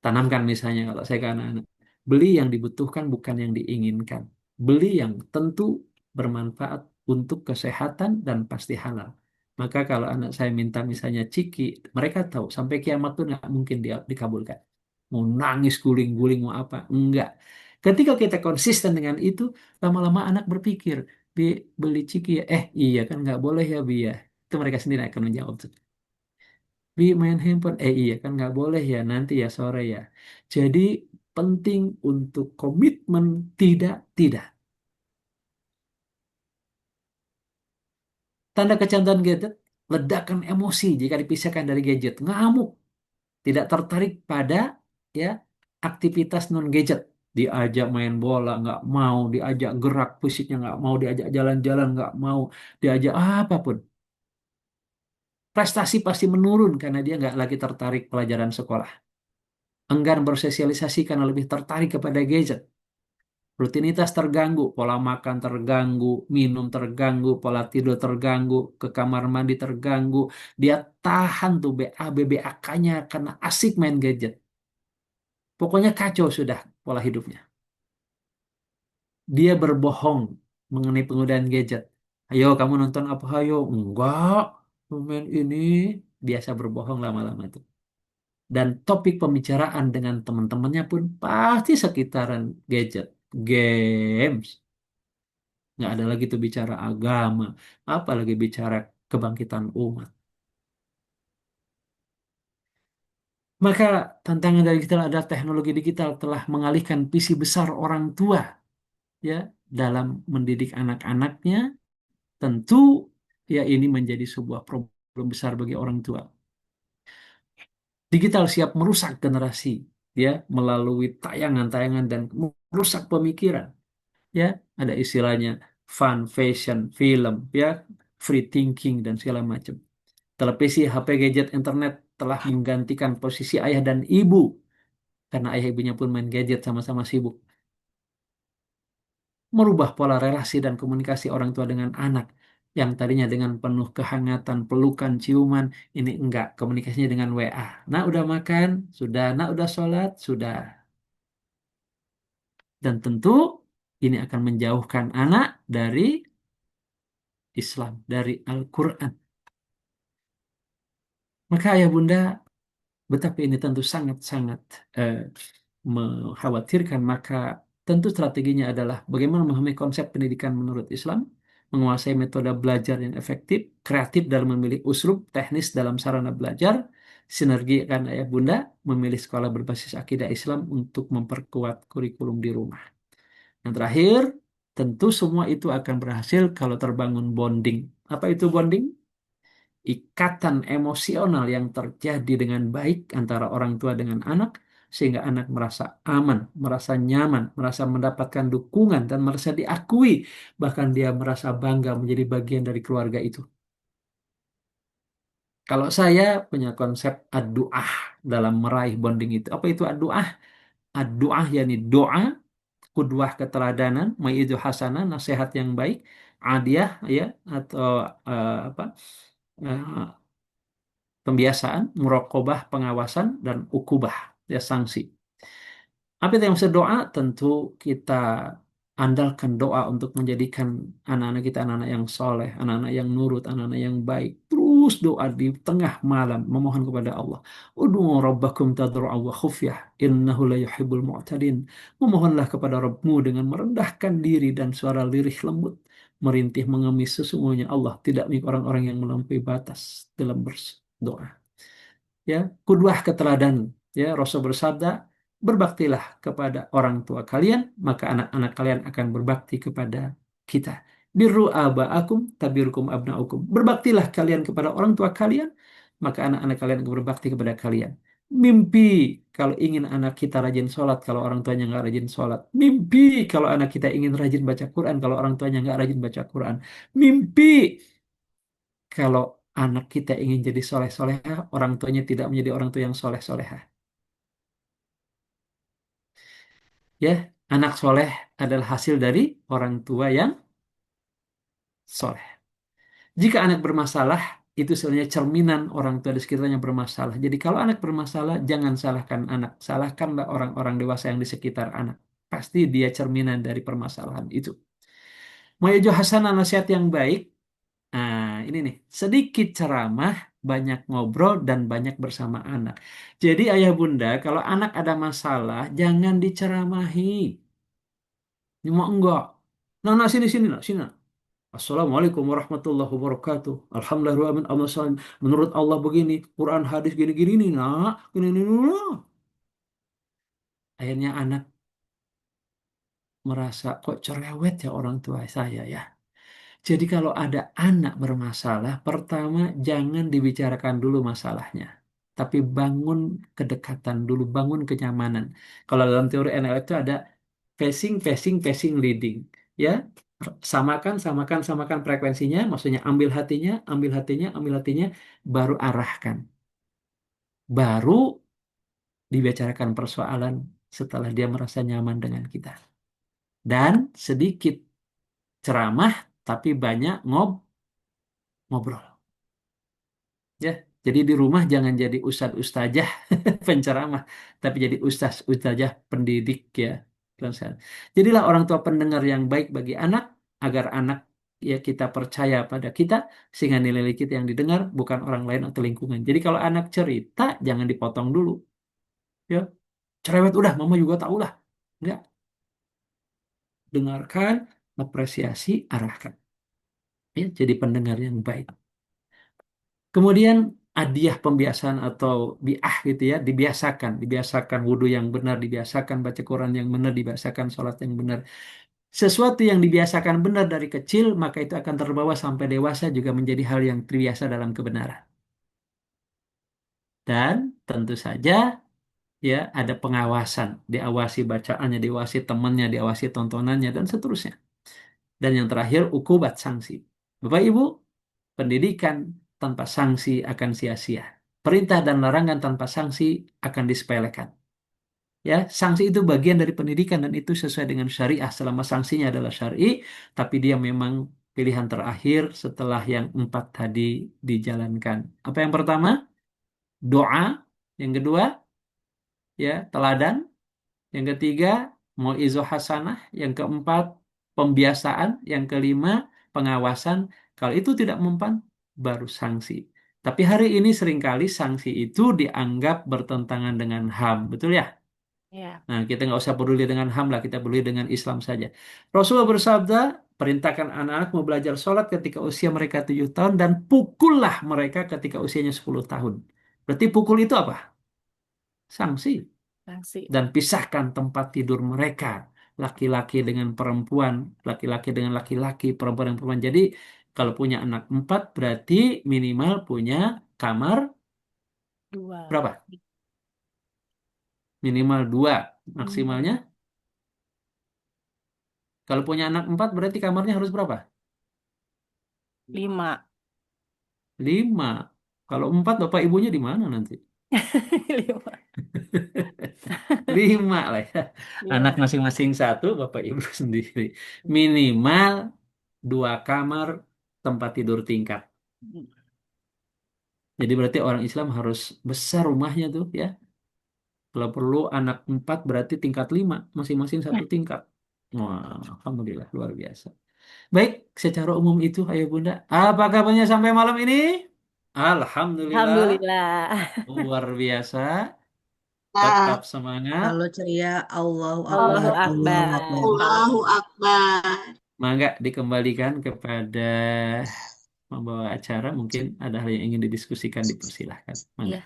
Tanamkan misalnya kalau saya ke anak-anak. Beli yang dibutuhkan bukan yang diinginkan. Beli yang tentu bermanfaat untuk kesehatan dan pasti halal. Maka kalau anak saya minta misalnya ciki, mereka tahu sampai kiamat pun nggak mungkin dia dikabulkan. Mau nangis guling-guling mau apa? Enggak. Ketika kita konsisten dengan itu, lama-lama anak berpikir, Bi, beli ciki ya? Iya kan nggak boleh ya Bi ya. Itu mereka sendiri akan menjawab. Bi main handphone, iya kan nggak boleh ya nanti ya sore ya. Jadi penting untuk komitmen tidak. Tanda kecanduan gadget, ledakan emosi jika dipisahkan dari gadget, ngamuk, tidak tertarik pada ya aktivitas non gadget. Diajak main bola nggak mau, diajak gerak fisiknya nggak mau, diajak jalan-jalan nggak mau, diajak apapun. Prestasi pasti menurun karena dia nggak lagi tertarik pelajaran sekolah. Enggan bersosialisasi karena lebih tertarik kepada gadget. Rutinitas terganggu, pola makan terganggu, minum terganggu, pola tidur terganggu, ke kamar mandi terganggu. Dia tahan tuh BAKnya karena asik main gadget. Pokoknya kacau sudah pola hidupnya. Dia berbohong mengenai penggunaan gadget. Ayo kamu nonton apa? Ayo. Enggak. Main ini. Biasa berbohong lama-lama tuh. Dan topik pembicaraan dengan teman-temannya pun pasti sekitaran gadget, games. Nggak ada lagi tuh bicara agama, apalagi bicara kebangkitan umat. Maka tantangan dari kita adalah teknologi digital telah mengalihkan visi besar orang tua ya dalam mendidik anak-anaknya. Tentu ya ini menjadi sebuah problem besar bagi orang tua. Digital siap merusak generasi ya melalui tayangan-tayangan dan merusak pemikiran. Ya ada istilahnya fun, fashion, film, ya free thinking dan segala macam. Televisi, HP, gadget, internet telah menggantikan posisi ayah dan ibu karena ayah ibunya pun main gadget sama-sama sibuk. Merubah pola relasi dan komunikasi orang tua dengan anak yang tadinya dengan penuh kehangatan, pelukan, ciuman, ini enggak, komunikasinya dengan WA. Nah, udah makan, sudah. Nah, udah sholat, sudah. Dan tentu ini akan menjauhkan anak dari Islam, dari Al-Quran. Maka ayah bunda, betapa ini tentu sangat-sangat eh, mengkhawatirkan, maka tentu strateginya adalah bagaimana memahami konsep pendidikan menurut Islam, menguasai metode belajar yang efektif, kreatif dalam memilih uslub, teknis dalam sarana belajar, sinergi kan ayah bunda, memilih sekolah berbasis akidah Islam untuk memperkuat kurikulum di rumah. Yang terakhir, tentu semua itu akan berhasil kalau terbangun bonding. Apa itu bonding? Ikatan emosional yang terjadi dengan baik antara orang tua dengan anak, sehingga anak merasa aman, merasa nyaman, merasa mendapatkan dukungan, dan merasa diakui. Bahkan dia merasa bangga menjadi bagian dari keluarga itu. Kalau saya punya konsep ad-du'ah dalam meraih bonding itu. Apa itu ad-du'ah? Ad-du'ah yakni doa, kudwah keteladanan, maidu hasanah, nasihat yang baik, adiyah ya atau apa? eh, Pembiasaan, muraqabah, pengawasan, dan ukubah, ya sanksi. Apa itu yang maksud doa? Tentu kita andalkan doa untuk menjadikan anak-anak kita anak-anak yang soleh, anak-anak yang nurut, anak-anak yang baik. Terus doa di tengah malam, memohon kepada Allah. Ud'u rabbakum tadru'an wa khufyah, innahu la yuhibbul mu'tadin. Memohonlah kepada Rabbmu dengan merendahkan diri dan suara lirih lembut. Merintih mengemis, sesungguhnya Allah tidak mengikuti orang-orang yang melampaui batas dalam berdoa. Ya, kudwah keteladanan. Ya, Rasul bersabda, berbaktilah kepada orang tua kalian, maka anak-anak kalian akan berbakti kepada kita. Birru aba'akum tabirukum abna'ukum. Berbaktilah kalian kepada orang tua kalian, maka anak-anak kalian akan berbakti kepada kalian. Mimpi kalau ingin anak kita rajin sholat, kalau orang tuanya nggak rajin sholat. Mimpi kalau anak kita ingin rajin baca Quran, kalau orang tuanya nggak rajin baca Quran. Mimpi kalau anak kita ingin jadi soleh-solehah, orang tuanya tidak menjadi orang tua yang soleh-solehah. Ya, anak soleh adalah hasil dari orang tua yang soleh. Jika anak bermasalah, itu sebenarnya cerminan orang tua di sekitarnya bermasalah. Jadi kalau anak bermasalah, jangan salahkan anak. Salahkanlah orang-orang dewasa yang di sekitar anak. Pasti dia cerminan dari permasalahan itu. Moyojo Hasanah nasihat yang baik. Nah, ini nih. Sedikit ceramah, banyak ngobrol, dan banyak bersama anak. Jadi ayah bunda, kalau anak ada masalah, jangan diceramahi. Cuma enggak. Nah, sini, sini, nah, sini. Assalamualaikum warahmatullahi wabarakatuh. Alhamdulillah, Allah salam. Menurut Allah begini, Quran hadis gini-gini nih, nak. Gini, nah. Akhirnya anak merasa kok cerewet ya orang tua saya ya. Jadi kalau ada anak bermasalah, pertama jangan dibicarakan dulu masalahnya. Tapi bangun kedekatan dulu, bangun kenyamanan. Kalau dalam teori NLP itu ada pacing, pacing, pacing, leading. Ya, samakan, samakan, samakan frekuensinya, maksudnya ambil hatinya, ambil hatinya, ambil hatinya, baru arahkan. Baru dibicarakan persoalan setelah dia merasa nyaman dengan kita. Dan sedikit ceramah, tapi banyak ngobrol. Ya, jadi di rumah jangan jadi ustadz ustazah penceramah, tapi jadi ustadz ustazah pendidik ya. Jadilah orang tua pendengar yang baik bagi anak, agar anak ya kita percaya pada kita, sehingga nilai kita yang didengar bukan orang lain atau lingkungan. Jadi kalau anak cerita jangan dipotong dulu, ya cerewet udah, mama juga tahu lah. Enggak, dengarkan, apresiasi, arahkan. Ya, jadi pendengar yang baik. Kemudian hadiah pembiasaan atau biah gitu ya, dibiasakan wudhu yang benar, dibiasakan baca Quran yang benar, dibiasakan sholat yang benar. Sesuatu yang dibiasakan benar dari kecil, maka itu akan terbawa sampai dewasa juga menjadi hal yang terbiasa dalam kebenaran. Dan tentu saja ya ada pengawasan, diawasi bacaannya, diawasi temannya, diawasi tontonannya dan seterusnya. Dan yang terakhir ukubat sanksi. Bapak Ibu, pendidikan tanpa sanksi akan sia-sia. Perintah dan larangan tanpa sanksi akan disepelekan. Ya, sanksi itu bagian dari pendidikan dan itu sesuai dengan syariah selama sanksinya adalah syar'i, tapi dia memang pilihan terakhir setelah yang 4 tadi dijalankan. Apa yang pertama? Doa. Yang kedua, ya, teladan. Yang ketiga, mau'izoh hasanah. Yang keempat, pembiasaan. Yang kelima, pengawasan. Kalau itu tidak mempan, baru sanksi. Tapi hari ini seringkali sanksi itu dianggap bertentangan dengan HAM. Betul ya? Ya. Nah, kita nggak usah peduli dengan HAM lah, kita peduli dengan Islam saja. Rasulullah bersabda, perintahkan anak-anak mau belajar sholat ketika usia mereka 7 tahun dan pukullah mereka ketika usianya 10 tahun. Berarti pukul itu apa? Sanksi. Sanksi. Dan pisahkan tempat tidur mereka, laki-laki dengan perempuan, laki-laki dengan laki-laki, perempuan dengan perempuan. Jadi kalau punya anak 4 berarti minimal punya kamar 2. berapa? Minimal 2, Hmm. maksimalnya. Kalau punya anak 4 berarti kamarnya harus berapa? 5. 5. Kalau 4 bapak ibunya di mana nanti? 5. 5 lah ya. Anak 5. masing-masing 1, bapak ibu sendiri. Minimal 2 kamar, tempat tidur tingkat. Jadi berarti orang Islam harus besar rumahnya tuh ya. Kalau perlu anak 4 berarti tingkat 5, masing-masing 1 tingkat. Wah, alhamdulillah luar biasa. Baik, secara umum itu Ayah Bunda. Apa kabarnya sampai malam ini? Alhamdulillah Alhamdulillah. luar biasa. Nah, Tetap semangat. Kalau ceria, Allahu Allahu Akbar, Allahu Akbar. Akbar. Allahu Akbar. Mangga dikembalikan kepada membawa acara. Mungkin ada hal yang ingin didiskusikan, dipersilahkan. Mangga.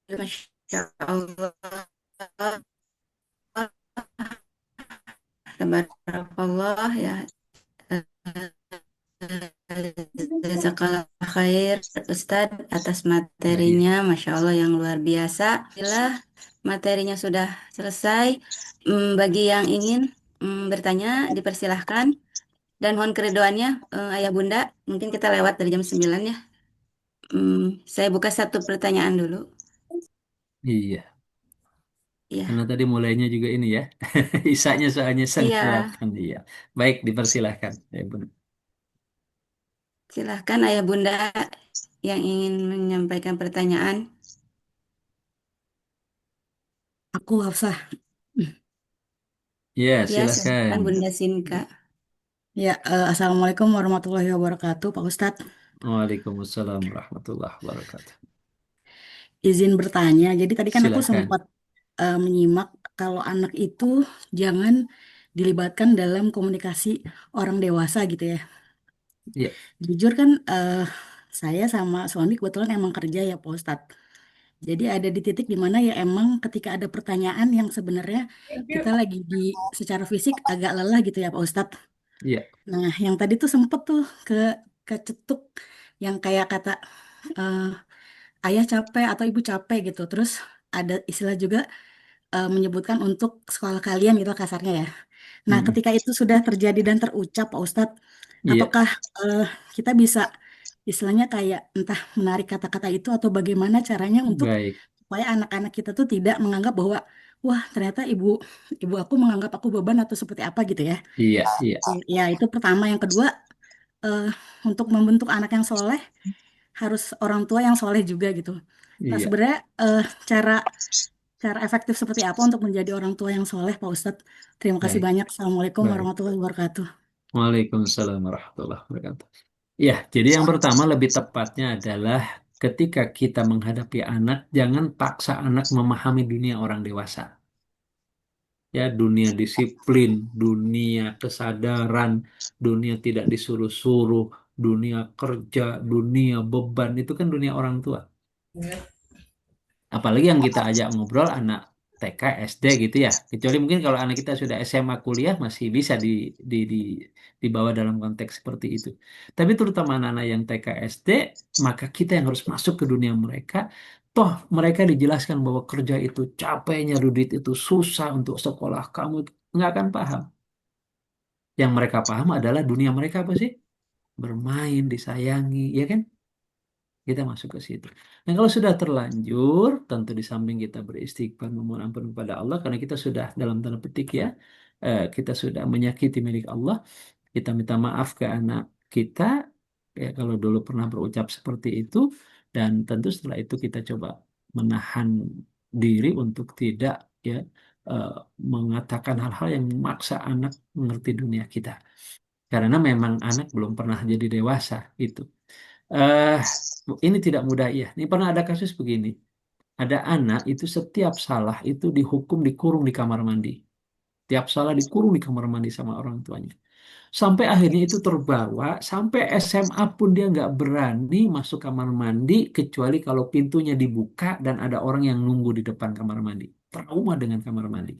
Ya. Masya Allah. Tabarakallah ya. Jazakallah khair Ustadz atas Nah, iya. materinya, Masya Allah yang luar biasa. Bila materinya sudah selesai, bagi yang ingin bertanya dipersilahkan dan mohon keridoannya Ayah Bunda, mungkin kita lewat dari jam 9 ya. Saya buka satu pertanyaan dulu. Iya. Karena Ya, tadi mulainya juga ini ya. Isanya soalnya sangat iya, melelahkan. Iya. Baik, dipersilahkan. Ya, Bun. silahkan Ayah Bunda yang ingin menyampaikan pertanyaan. Aku Hafsah. Ya, Ya, silahkan. silahkan Bunda Sinka. Ya, Assalamualaikum warahmatullahi wabarakatuh, Pak Ustadz. Waalaikumsalam warahmatullahi wabarakatuh. Izin bertanya. Jadi tadi kan aku Silahkan. sempat menyimak kalau anak itu jangan dilibatkan dalam komunikasi orang dewasa gitu ya. Ya, Jujur kan saya sama suami kebetulan emang kerja ya, Pak Ustadz. Jadi ada di titik di mana ya emang ketika ada pertanyaan yang sebenarnya kita lagi di secara fisik agak lelah gitu ya, Pak Ustadz. ya, Nah, yang tadi tuh sempet tuh kecetuk yang kayak kata eh, ayah capek atau ibu capek gitu. Terus ada istilah juga menyebutkan untuk sekolah kalian gitu kasarnya ya. Nah, mm, ketika itu sudah terjadi dan terucap, Pak Ustadz, ya, apakah eh, kita bisa istilahnya kayak entah menarik kata-kata itu atau bagaimana caranya untuk baik. supaya anak-anak kita tuh tidak menganggap bahwa wah ternyata ibu ibu aku menganggap aku beban atau seperti apa gitu ya. Iya, iya, Ya, itu pertama. Yang kedua, eh, untuk membentuk anak yang soleh harus orang tua yang soleh juga gitu. Nah, iya, sebenarnya cara cara efektif seperti apa untuk menjadi orang tua yang soleh, Pak Ustadz? Terima kasih baik, banyak. Assalamualaikum baik. warahmatullahi wabarakatuh. Waalaikumsalam warahmatullahi wabarakatuh. Ya, jadi yang pertama lebih tepatnya adalah ketika kita menghadapi anak, jangan paksa anak memahami dunia orang dewasa. Ya, dunia disiplin, dunia kesadaran, dunia tidak disuruh-suruh, dunia kerja, dunia beban, itu kan dunia orang tua. Apalagi yang kita ajak ngobrol anak TK, SD gitu ya. Kecuali mungkin kalau anak kita sudah SMA kuliah masih bisa di dibawa dalam konteks seperti itu. Tapi terutama anak-anak yang TK, SD, maka kita yang harus masuk ke dunia mereka. Toh mereka dijelaskan bahwa kerja itu capeknya, duit itu susah untuk sekolah kamu nggak akan paham. Yang mereka paham adalah dunia mereka apa sih? Bermain, disayangi, ya kan? Kita masuk ke situ. Nah, kalau sudah terlanjur, tentu di samping kita beristighfar memohon ampun kepada Allah, karena kita sudah dalam tanda petik ya, kita sudah menyakiti milik Allah, kita minta maaf ke anak kita, ya kalau dulu pernah berucap seperti itu, dan tentu setelah itu kita coba menahan diri untuk tidak ya eh, mengatakan hal-hal yang memaksa anak mengerti dunia kita. Karena memang anak belum pernah jadi dewasa itu. eh ini tidak mudah ya. Ini pernah ada kasus begini. Ada anak itu setiap salah itu dihukum dikurung di kamar mandi. Tiap salah dikurung di kamar mandi sama orang tuanya. Sampai akhirnya itu terbawa, sampai SMA pun dia nggak berani masuk kamar mandi kecuali kalau pintunya dibuka dan ada orang yang nunggu di depan kamar mandi. Trauma dengan kamar mandi.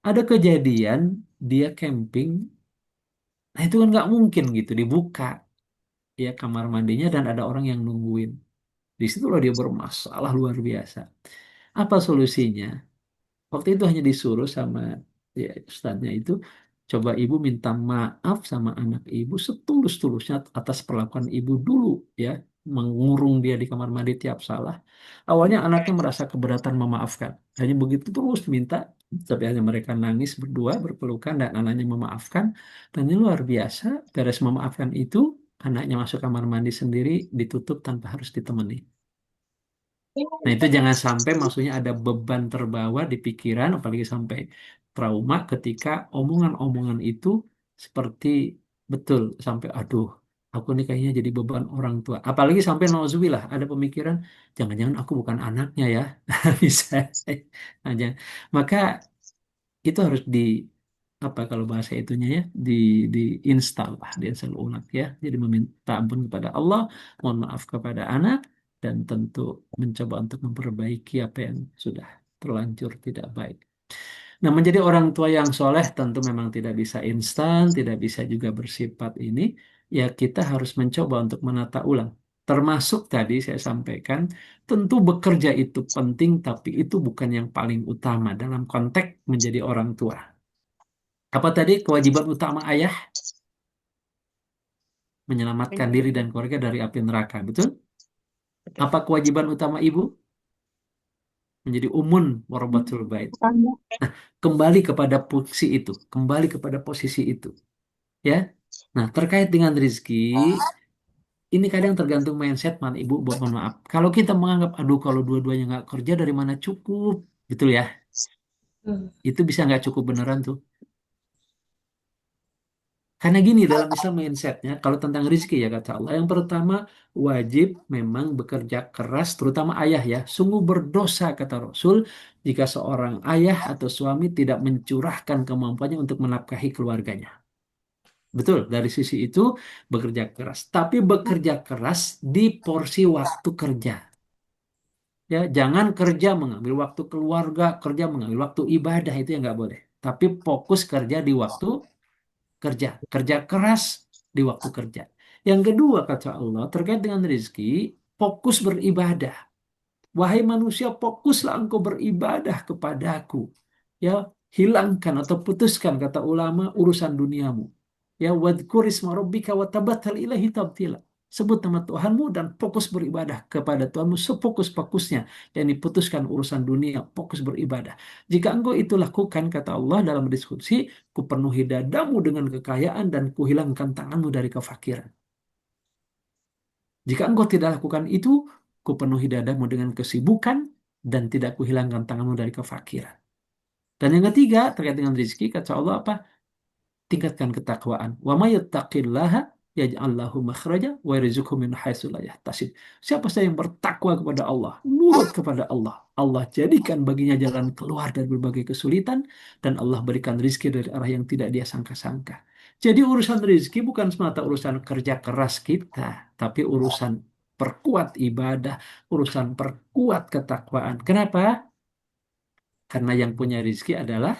Ada kejadian dia camping, nah itu kan nggak mungkin gitu dibuka ya kamar mandinya dan ada orang yang nungguin. Disitulah dia bermasalah luar biasa. Apa solusinya? Waktu itu hanya disuruh sama ya, ustadznya itu, coba ibu minta maaf sama anak ibu setulus-tulusnya atas perlakuan ibu dulu ya, mengurung dia di kamar mandi tiap salah. Awalnya anaknya merasa keberatan memaafkan. Hanya begitu terus minta, tapi hanya mereka nangis berdua berpelukan dan anaknya memaafkan. Dan ini luar biasa, beres memaafkan itu, anaknya masuk kamar mandi sendiri, ditutup tanpa harus ditemani. Nah, itu jangan sampai maksudnya ada beban terbawa di pikiran, apalagi sampai trauma ketika omongan-omongan itu seperti betul sampai aduh, aku nih kayaknya jadi beban orang tua. Apalagi sampai nauzubillah ada pemikiran, jangan-jangan aku bukan anaknya ya. Bisa. Nah, maka itu harus di apa kalau bahasa itunya ya di install lah, diinstal ulang ya. Jadi meminta ampun kepada Allah, mohon maaf kepada anak, dan tentu mencoba untuk memperbaiki apa yang sudah terlanjur tidak baik. Nah, menjadi orang tua yang soleh tentu memang tidak bisa instan, tidak bisa juga bersifat ini. ya kita harus mencoba untuk menata ulang. Termasuk tadi saya sampaikan, tentu bekerja itu penting, tapi itu bukan yang paling utama dalam konteks menjadi orang tua. Apa tadi kewajiban utama ayah? Menyelamatkan diri dan keluarga dari api neraka, betul? Betul. Apa kewajiban utama ibu? Menjadi umun warabatul bait. Nah, kembali kepada fungsi itu, kembali kepada posisi itu, ya. Nah, terkait dengan rizki, ini kadang tergantung mindset man ibu, mohon maaf. Kalau kita menganggap, aduh kalau dua-duanya nggak kerja dari mana cukup, betul ya? Itu bisa nggak cukup beneran tuh. Karena gini dalam Islam mindsetnya, kalau tentang rizki ya kata Allah, yang pertama wajib memang bekerja keras, terutama ayah ya. Sungguh berdosa kata Rasul jika seorang ayah atau suami tidak mencurahkan kemampuannya untuk menafkahi keluarganya. Betul, dari sisi itu bekerja keras. Tapi bekerja keras di porsi waktu kerja. Ya, jangan kerja mengambil waktu keluarga, kerja mengambil waktu ibadah itu yang nggak boleh. Tapi fokus kerja di waktu kerja, kerja keras di waktu kerja. Yang kedua kata Allah terkait dengan rezeki, fokus beribadah. Wahai manusia, fokuslah engkau beribadah kepadaku. Ya, hilangkan atau putuskan kata ulama urusan duniamu. Ya, wadhkur isma rabbika wa tabattal ilaihi tabtila. Sebut nama Tuhanmu dan fokus beribadah kepada Tuhanmu sefokus-fokusnya. Yang putuskan urusan dunia, fokus beribadah. Jika engkau itu lakukan, kata Allah dalam diskusi, kupenuhi dadamu dengan kekayaan dan kuhilangkan tanganmu dari kefakiran. Jika engkau tidak lakukan itu, kupenuhi dadamu dengan kesibukan dan tidak kuhilangkan tanganmu dari kefakiran. Dan yang ketiga, terkait dengan rezeki, kata Allah apa? Tingkatkan ketakwaan. Wa may yattaqillaha yaj'al lahu makhraja wa yarzuqhu min haitsu la yahtasib. Siapa saja yang bertakwa kepada Allah, nurut kepada Allah, Allah jadikan baginya jalan keluar dari berbagai kesulitan dan Allah berikan rezeki dari arah yang tidak dia sangka-sangka. Jadi urusan rezeki bukan semata urusan kerja keras kita, tapi urusan perkuat ibadah, urusan perkuat ketakwaan. Kenapa? Karena yang punya rezeki adalah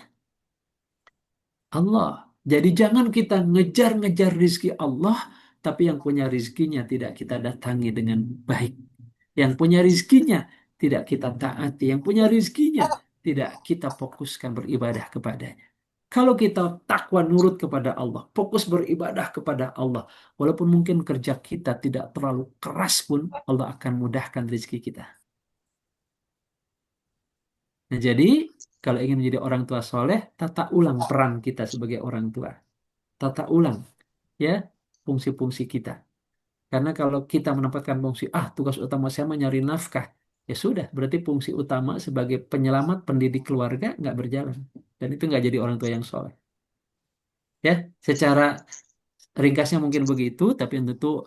Allah. Jadi jangan kita ngejar-ngejar rizki Allah, tapi yang punya rizkinya tidak kita datangi dengan baik. Yang punya rizkinya tidak kita taati. Yang punya rizkinya tidak kita fokuskan beribadah kepadanya. Kalau kita takwa nurut kepada Allah, fokus beribadah kepada Allah, walaupun mungkin kerja kita tidak terlalu keras pun, Allah akan mudahkan rizki kita. Nah, jadi kalau ingin menjadi orang tua soleh, tata ulang peran kita sebagai orang tua. Tata ulang ya fungsi-fungsi kita. Karena kalau kita menempatkan fungsi, tugas utama saya mencari nafkah, ya sudah, berarti fungsi utama sebagai penyelamat pendidik keluarga nggak berjalan. Dan itu nggak jadi orang tua yang soleh. Ya, secara ringkasnya mungkin begitu, tapi tentu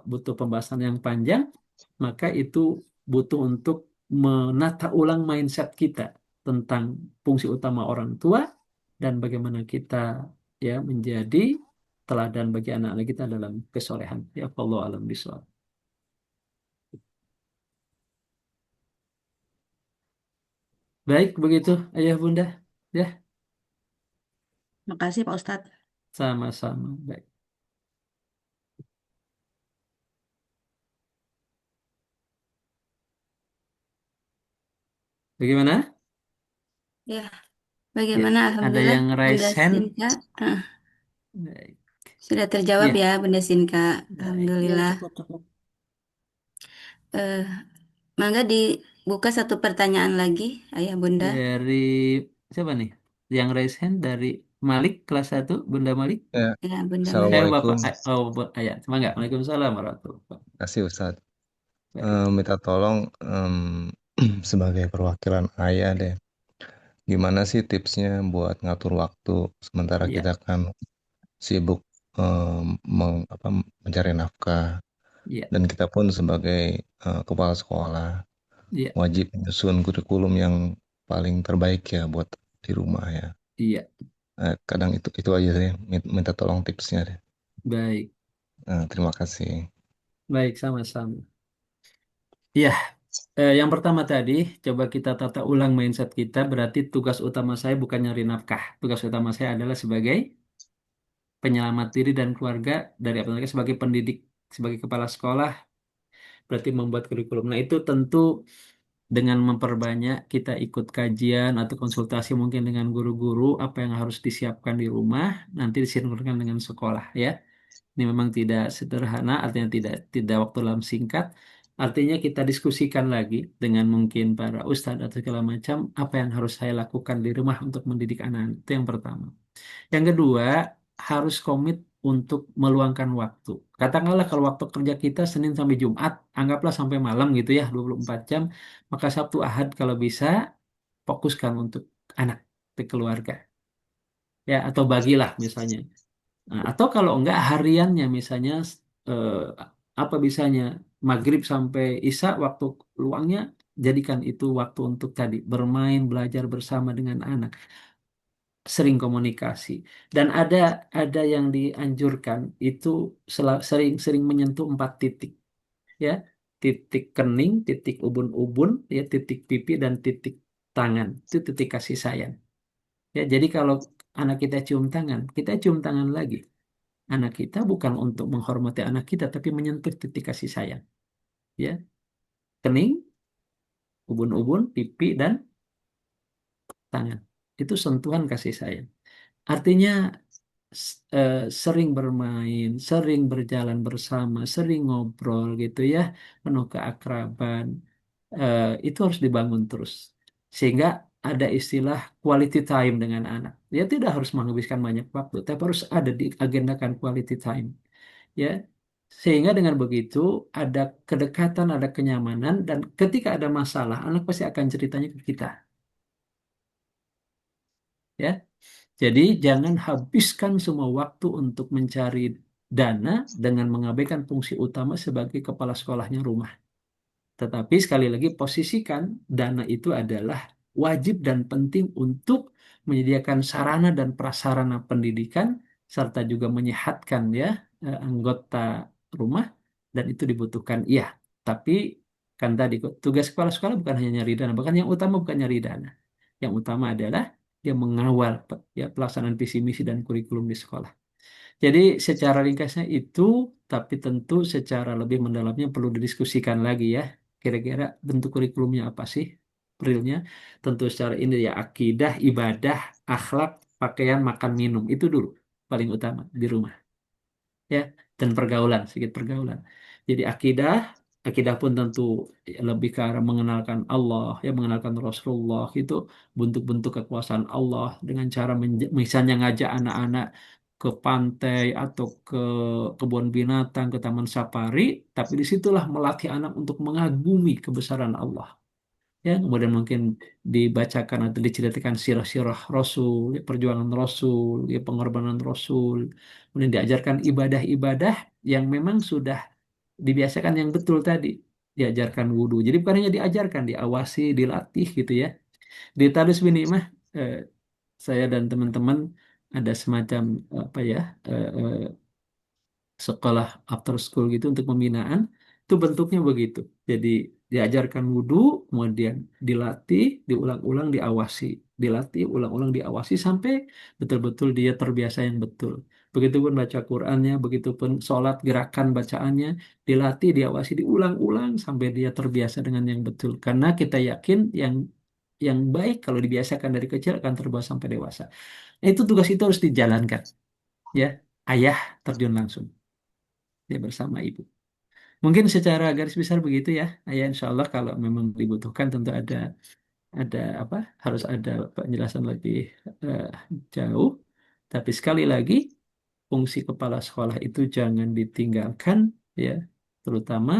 butuh pembahasan yang panjang, maka itu butuh untuk menata ulang mindset kita tentang fungsi utama orang tua dan bagaimana kita ya menjadi teladan bagi anak-anak kita dalam kesolehan. Ya Allah alam bisawab. Baik begitu ayah bunda. Ya, Makasih Pak Ustadz. sama-sama. Baik. Bagaimana? Ya, Ya, bagaimana? ada Alhamdulillah, yang Bunda raise hand. Sinta. Baik. Sudah terjawab Ya, ya, Bunda Sinta. baik. Ya, Alhamdulillah. cukup. Eh, Mangga dibuka satu pertanyaan lagi, Ayah Bunda. Dari siapa nih? Yang raise hand dari Malik kelas 1, Bunda Malik. Ya, Ya, Bunda Malik. Assalamualaikum. Bapak. Ayah. Semangat. Waalaikumsalam warahmatullahi wabarakatuh. Kasih Ustadz. Baik. Minta tolong sebagai perwakilan ayah deh. Gimana sih tipsnya buat ngatur waktu sementara Iya, kita kan sibuk mencari nafkah iya, dan kita pun sebagai kepala sekolah iya, wajib menyusun kurikulum yang paling terbaik ya buat di rumah ya. iya. Kadang itu aja sih minta tolong tipsnya deh. Baik, Terima kasih. baik sama-sama. Iya, yang pertama tadi coba kita tata ulang mindset kita. Berarti tugas utama saya bukan nyari nafkah. Tugas utama saya adalah sebagai penyelamat diri dan keluarga dari apa namanya sebagai pendidik, sebagai kepala sekolah, berarti membuat kurikulum. Nah, itu tentu dengan memperbanyak kita ikut kajian atau konsultasi mungkin dengan guru-guru apa yang harus disiapkan di rumah, nanti disinkronkan dengan sekolah ya. Ini memang tidak sederhana, artinya tidak waktu dalam singkat. Artinya kita diskusikan lagi dengan mungkin para ustadz atau segala macam apa yang harus saya lakukan di rumah untuk mendidik anak. Itu yang pertama. Yang kedua, harus komit untuk meluangkan waktu. Katakanlah kalau waktu kerja kita Senin sampai Jumat, anggaplah sampai malam gitu ya, 24 jam, maka Sabtu Ahad kalau bisa fokuskan untuk anak, untuk keluarga. Ya, atau bagilah misalnya. Nah, atau kalau enggak hariannya misalnya eh, apa bisanya maghrib sampai isya waktu luangnya jadikan itu waktu untuk tadi bermain belajar bersama dengan anak sering komunikasi dan ada yang dianjurkan itu sering-sering menyentuh 4 titik ya titik kening titik ubun-ubun ya titik pipi dan titik tangan itu titik kasih sayang ya jadi kalau anak kita cium tangan lagi anak kita bukan untuk menghormati anak kita, tapi menyentuh titik kasih sayang. Ya, kening, ubun-ubun, pipi, dan tangan. Itu sentuhan kasih sayang. Artinya sering bermain, sering berjalan bersama, sering ngobrol gitu ya, penuh keakraban. Itu harus dibangun terus. Sehingga ada istilah quality time dengan anak. Dia tidak harus menghabiskan banyak waktu, tapi harus ada diagendakan quality time. Ya, sehingga dengan begitu ada kedekatan, ada kenyamanan, dan ketika ada masalah, anak pasti akan ceritanya ke kita. Ya, jadi jangan habiskan semua waktu untuk mencari dana dengan mengabaikan fungsi utama sebagai kepala sekolahnya rumah. Tetapi sekali lagi posisikan dana itu adalah wajib dan penting untuk menyediakan sarana dan prasarana pendidikan serta juga menyehatkan ya anggota rumah dan itu dibutuhkan iya. Tapi kan tadi tugas kepala sekolah bukan hanya nyari dana, bahkan yang utama bukan nyari dana. Yang utama adalah dia mengawal ya pelaksanaan visi misi dan kurikulum di sekolah. Jadi secara ringkasnya itu, tapi tentu secara lebih mendalamnya perlu didiskusikan lagi ya. Kira-kira bentuk kurikulumnya apa sih? Realnya tentu secara ini ya akidah, ibadah, akhlak, pakaian, makan, minum. Itu dulu paling utama di rumah. Ya, dan pergaulan, sedikit pergaulan. Jadi akidah pun tentu lebih ke arah mengenalkan Allah, ya mengenalkan Rasulullah itu bentuk-bentuk kekuasaan Allah dengan cara misalnya ngajak anak-anak ke pantai atau ke kebun binatang, ke taman safari, tapi disitulah melatih anak untuk mengagumi kebesaran Allah. Ya, kemudian mungkin dibacakan atau diceritakan sirah-sirah Rasul, ya, perjuangan Rasul, ya, pengorbanan Rasul, kemudian diajarkan ibadah-ibadah yang memang sudah dibiasakan yang betul tadi, diajarkan wudhu. Jadi bukan hanya diajarkan, diawasi, dilatih gitu ya. Di Talus Binimah, eh, saya dan teman-teman ada semacam apa ya sekolah after school gitu untuk pembinaan itu bentuknya begitu. Jadi diajarkan wudhu, kemudian dilatih, diulang-ulang, diawasi, dilatih, ulang-ulang, diawasi sampai betul-betul dia terbiasa yang betul. Begitupun baca Qurannya, begitupun sholat gerakan bacaannya, dilatih, diawasi, diulang-ulang sampai dia terbiasa dengan yang betul. Karena kita yakin yang baik kalau dibiasakan dari kecil akan terbawa sampai dewasa. Nah, itu tugas itu harus dijalankan, ya. Ayah terjun langsung dia bersama ibu. Mungkin secara garis besar begitu ya. Ya insya Allah kalau memang dibutuhkan tentu ada apa harus ada penjelasan lebih eh, jauh. Tapi sekali lagi fungsi kepala sekolah itu jangan ditinggalkan ya, terutama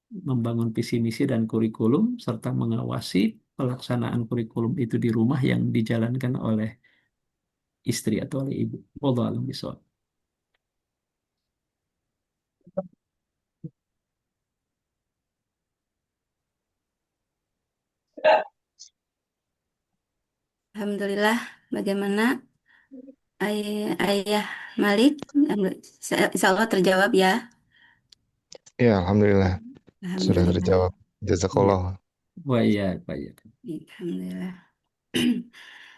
membangun visi misi dan kurikulum serta mengawasi pelaksanaan kurikulum itu di rumah yang dijalankan oleh istri atau oleh ibu. Wallahu a'lam bishawab. Alhamdulillah, bagaimana Ayah Malik? Insya Allah terjawab ya. Ya, alhamdulillah sudah Alhamdulillah. terjawab. Iya. Jazakallah. Wah iya, Pak ya. Alhamdulillah.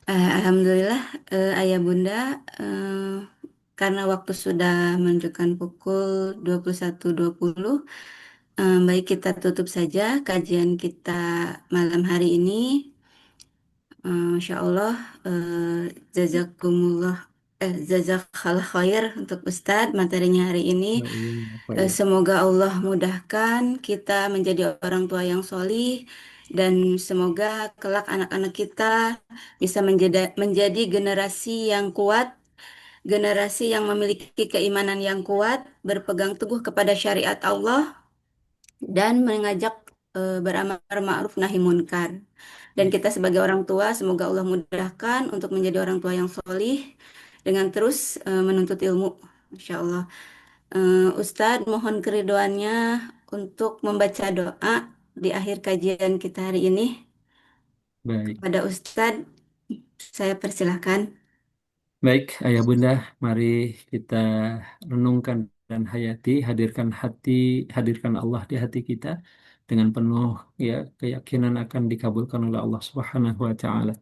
Alhamdulillah, Ayah Bunda, karena waktu sudah menunjukkan pukul 21.20, baik kita tutup saja kajian kita malam hari ini. Insya Allah, jazakumullah, jazakallah khair untuk Ustadz materinya hari ini. Wa iyyakum khair. Semoga Allah mudahkan kita menjadi orang tua yang solih dan semoga kelak anak-anak kita bisa menjadi generasi yang kuat, generasi yang memiliki keimanan yang kuat, berpegang teguh kepada syariat Allah dan mengajak beramar ma'ruf nahi munkar. Dan kita sebagai orang tua, semoga Allah mudahkan untuk menjadi orang tua yang solih dengan terus menuntut ilmu, Insya Allah. Ustadz, mohon keridoannya untuk membaca doa di akhir kajian kita hari ini. Baik. Pada Ustadz, saya persilahkan. Baik, Ayah Bunda, mari kita renungkan dan hayati, hadirkan Allah di hati kita dengan penuh ya keyakinan akan dikabulkan oleh Allah Subhanahu wa taala.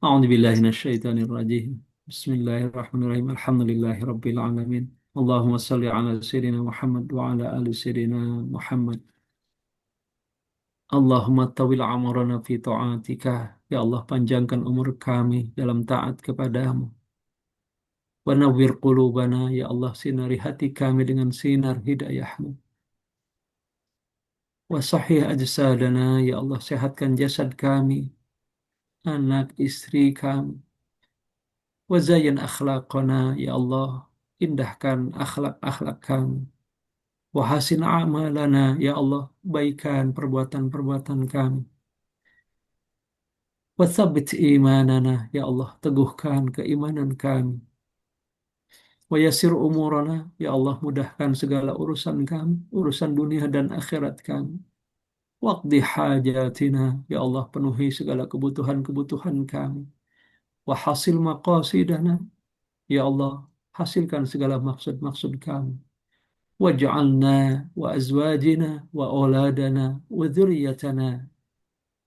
A'udzubillahi minasyaitonirrajim. Bismillahirrahmanirrahim. Alhamdulillahirabbil alamin. Allahumma shalli ala sayyidina Muhammad wa ala ali sayyidina Muhammad. Allahumma tawil amarana fi ta'atika. Ya Allah, panjangkan umur kami dalam taat kepadamu. Wa nawwir qulubana, ya Allah, sinari hati kami dengan sinar hidayahmu. Wa sahih ajsadana, ya Allah, sehatkan jasad kami, anak istri kami. Wa zayyin akhlaqana, ya Allah, indahkan akhlak-akhlak kami. Wa hasin amalana, ya Allah, baikan perbuatan-perbuatan kami. Wa tsabbit imanana, ya Allah, teguhkan keimanan kami. Wa yassir umurana, ya Allah, mudahkan segala urusan kami, urusan dunia dan akhirat kami. Waqdi hajatina, ya Allah, penuhi segala kebutuhan-kebutuhan kami. Wa hasil maqasidana, ya Allah, hasilkan segala maksud-maksud kami. Waj'alna wa azwajina wa auladana wa dzurriyyatana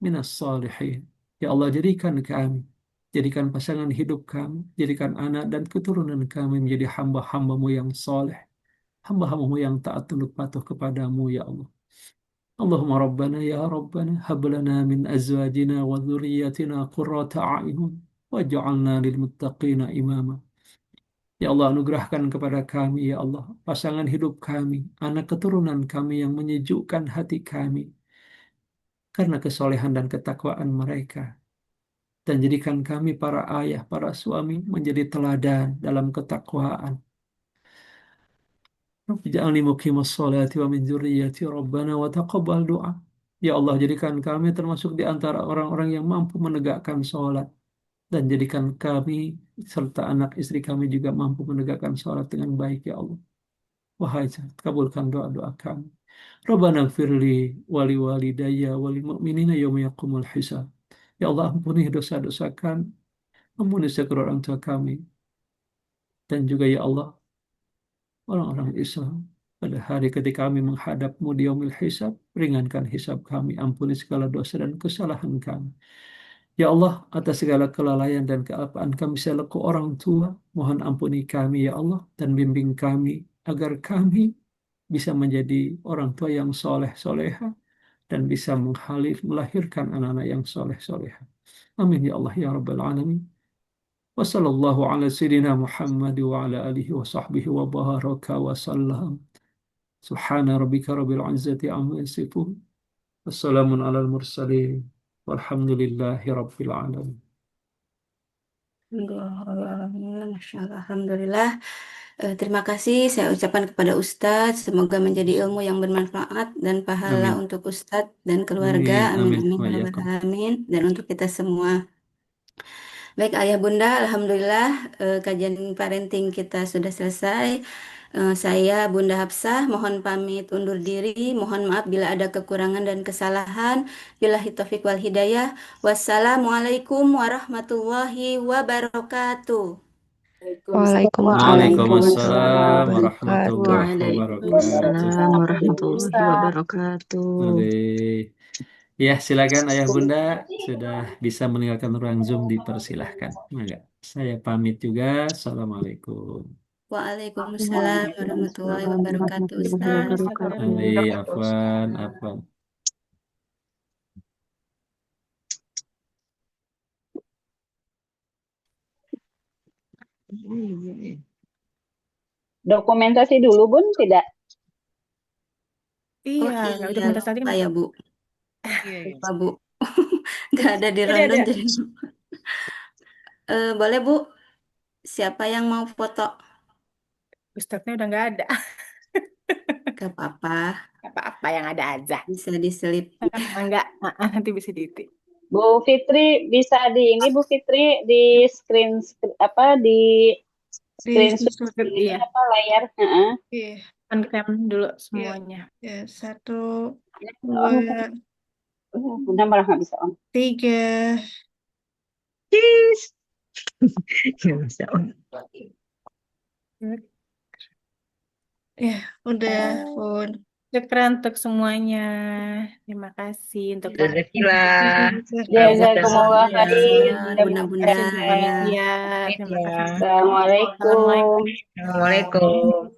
minas salihin. Ya Allah, jadikan pasangan hidup kami, jadikan anak dan keturunan kami menjadi hamba-hambamu yang saleh, hamba-hambamu yang taat tunduk patuh kepadamu, ya Allah. Allahumma rabbana ya rabbana hab lana min azwajina wa dzurriyyatina qurrata a'yun waj'alna lil muttaqina imama. Ya Allah, anugerahkan kepada kami, ya Allah, pasangan hidup kami, anak keturunan kami yang menyejukkan hati kami karena kesolehan dan ketakwaan mereka. Dan jadikan kami para ayah, para suami menjadi teladan dalam ketakwaan. Rabbi ja'alni muqimas sholati wa min dzurriyyati rabbana wa taqabbal du'a. Ya Allah, jadikan kami termasuk di antara orang-orang yang mampu menegakkan sholat. Dan jadikan kami serta anak istri kami juga mampu menegakkan sholat dengan baik, ya Allah. Wahai Tuhan, kabulkan doa-doa kami. Rabbana gfirli wali walidayya wali mu'minina yawma yaqumul hisab. Ya Allah, ampuni dosa-dosa kami, ampuni segala orang tua kami, dan juga ya Allah, orang-orang Islam pada hari ketika kami menghadapmu di yaumil hisab, ringankan hisab kami, ampuni segala dosa dan kesalahan kami. Ya Allah, atas segala kelalaian dan kealpaan kami selaku orang tua, mohon ampuni kami ya Allah, dan bimbing kami agar kami bisa menjadi orang tua yang soleh soleha dan bisa melahirkan anak-anak yang soleh soleha. Amin ya Allah ya Rabbal Alamin. Wa sallallahu ala sayyidina Muhammad wa ala alihi wa sahbihi wa baraka wa sallam. Subhana rabbika rabbil izzati amma yasifun. Wassalamun alal mursalin. Walhamdulillahi rabbil alamin. Masya Allah, Alhamdulillah. Terima kasih saya ucapkan kepada Ustadz. Semoga menjadi ilmu yang bermanfaat dan pahala Amin. untuk Ustadz dan keluarga. Amin, Amin. amin, Wa ya rabbal iyyakum. alamin. Dan untuk kita semua. Baik Ayah Bunda, Alhamdulillah kajian parenting kita sudah selesai. Saya Bunda Hafsah mohon pamit undur diri. Mohon maaf bila ada kekurangan dan kesalahan. Billahi taufiq wal hidayah. Wassalamualaikum warahmatullahi wabarakatuh. Waalaikumsalam warahmatullahi Waalaikumsalam wabarakatuh. warahmatullahi wabarakatuh. Baik. Ya, silakan Ayah Bunda sudah bisa meninggalkan ruang Zoom, dipersilahkan. Maka saya pamit juga. Assalamualaikum. Waalaikumsalam warahmatullahi wabarakatuh, Ustaz. Baik, Afwan, Afwan. Dokumentasi dulu, Bun, tidak? Oh Iya, nggak iya, udah minta tadi lupa kenapa? ya Bu. Lupa Bu. Nggak ada di Ada, rundown ada. jadi lupa. Boleh Bu, siapa yang mau foto? Ustadznya udah nggak ada. Gak apa-apa, Apa-apa yang ada aja. bisa diselip. Enggak, nanti bisa diitik. Bu Fitri bisa di ini, Bu Fitri di apa di screenshot Screenshot, ini iya. apa layar? Heeh. Oke, On-cam dulu semuanya. ya, 1, On. 2, Udah malah nggak bisa on. 3. Cheese. Nggak bisa on. Ya, udah, Bun. Syukran untuk semuanya. Terima kasih untuk Jazakallah. Jazakumullah khairan. Bunda-bunda ya. ya. Terima kasih. Assalamualaikum. Assalamualaikum.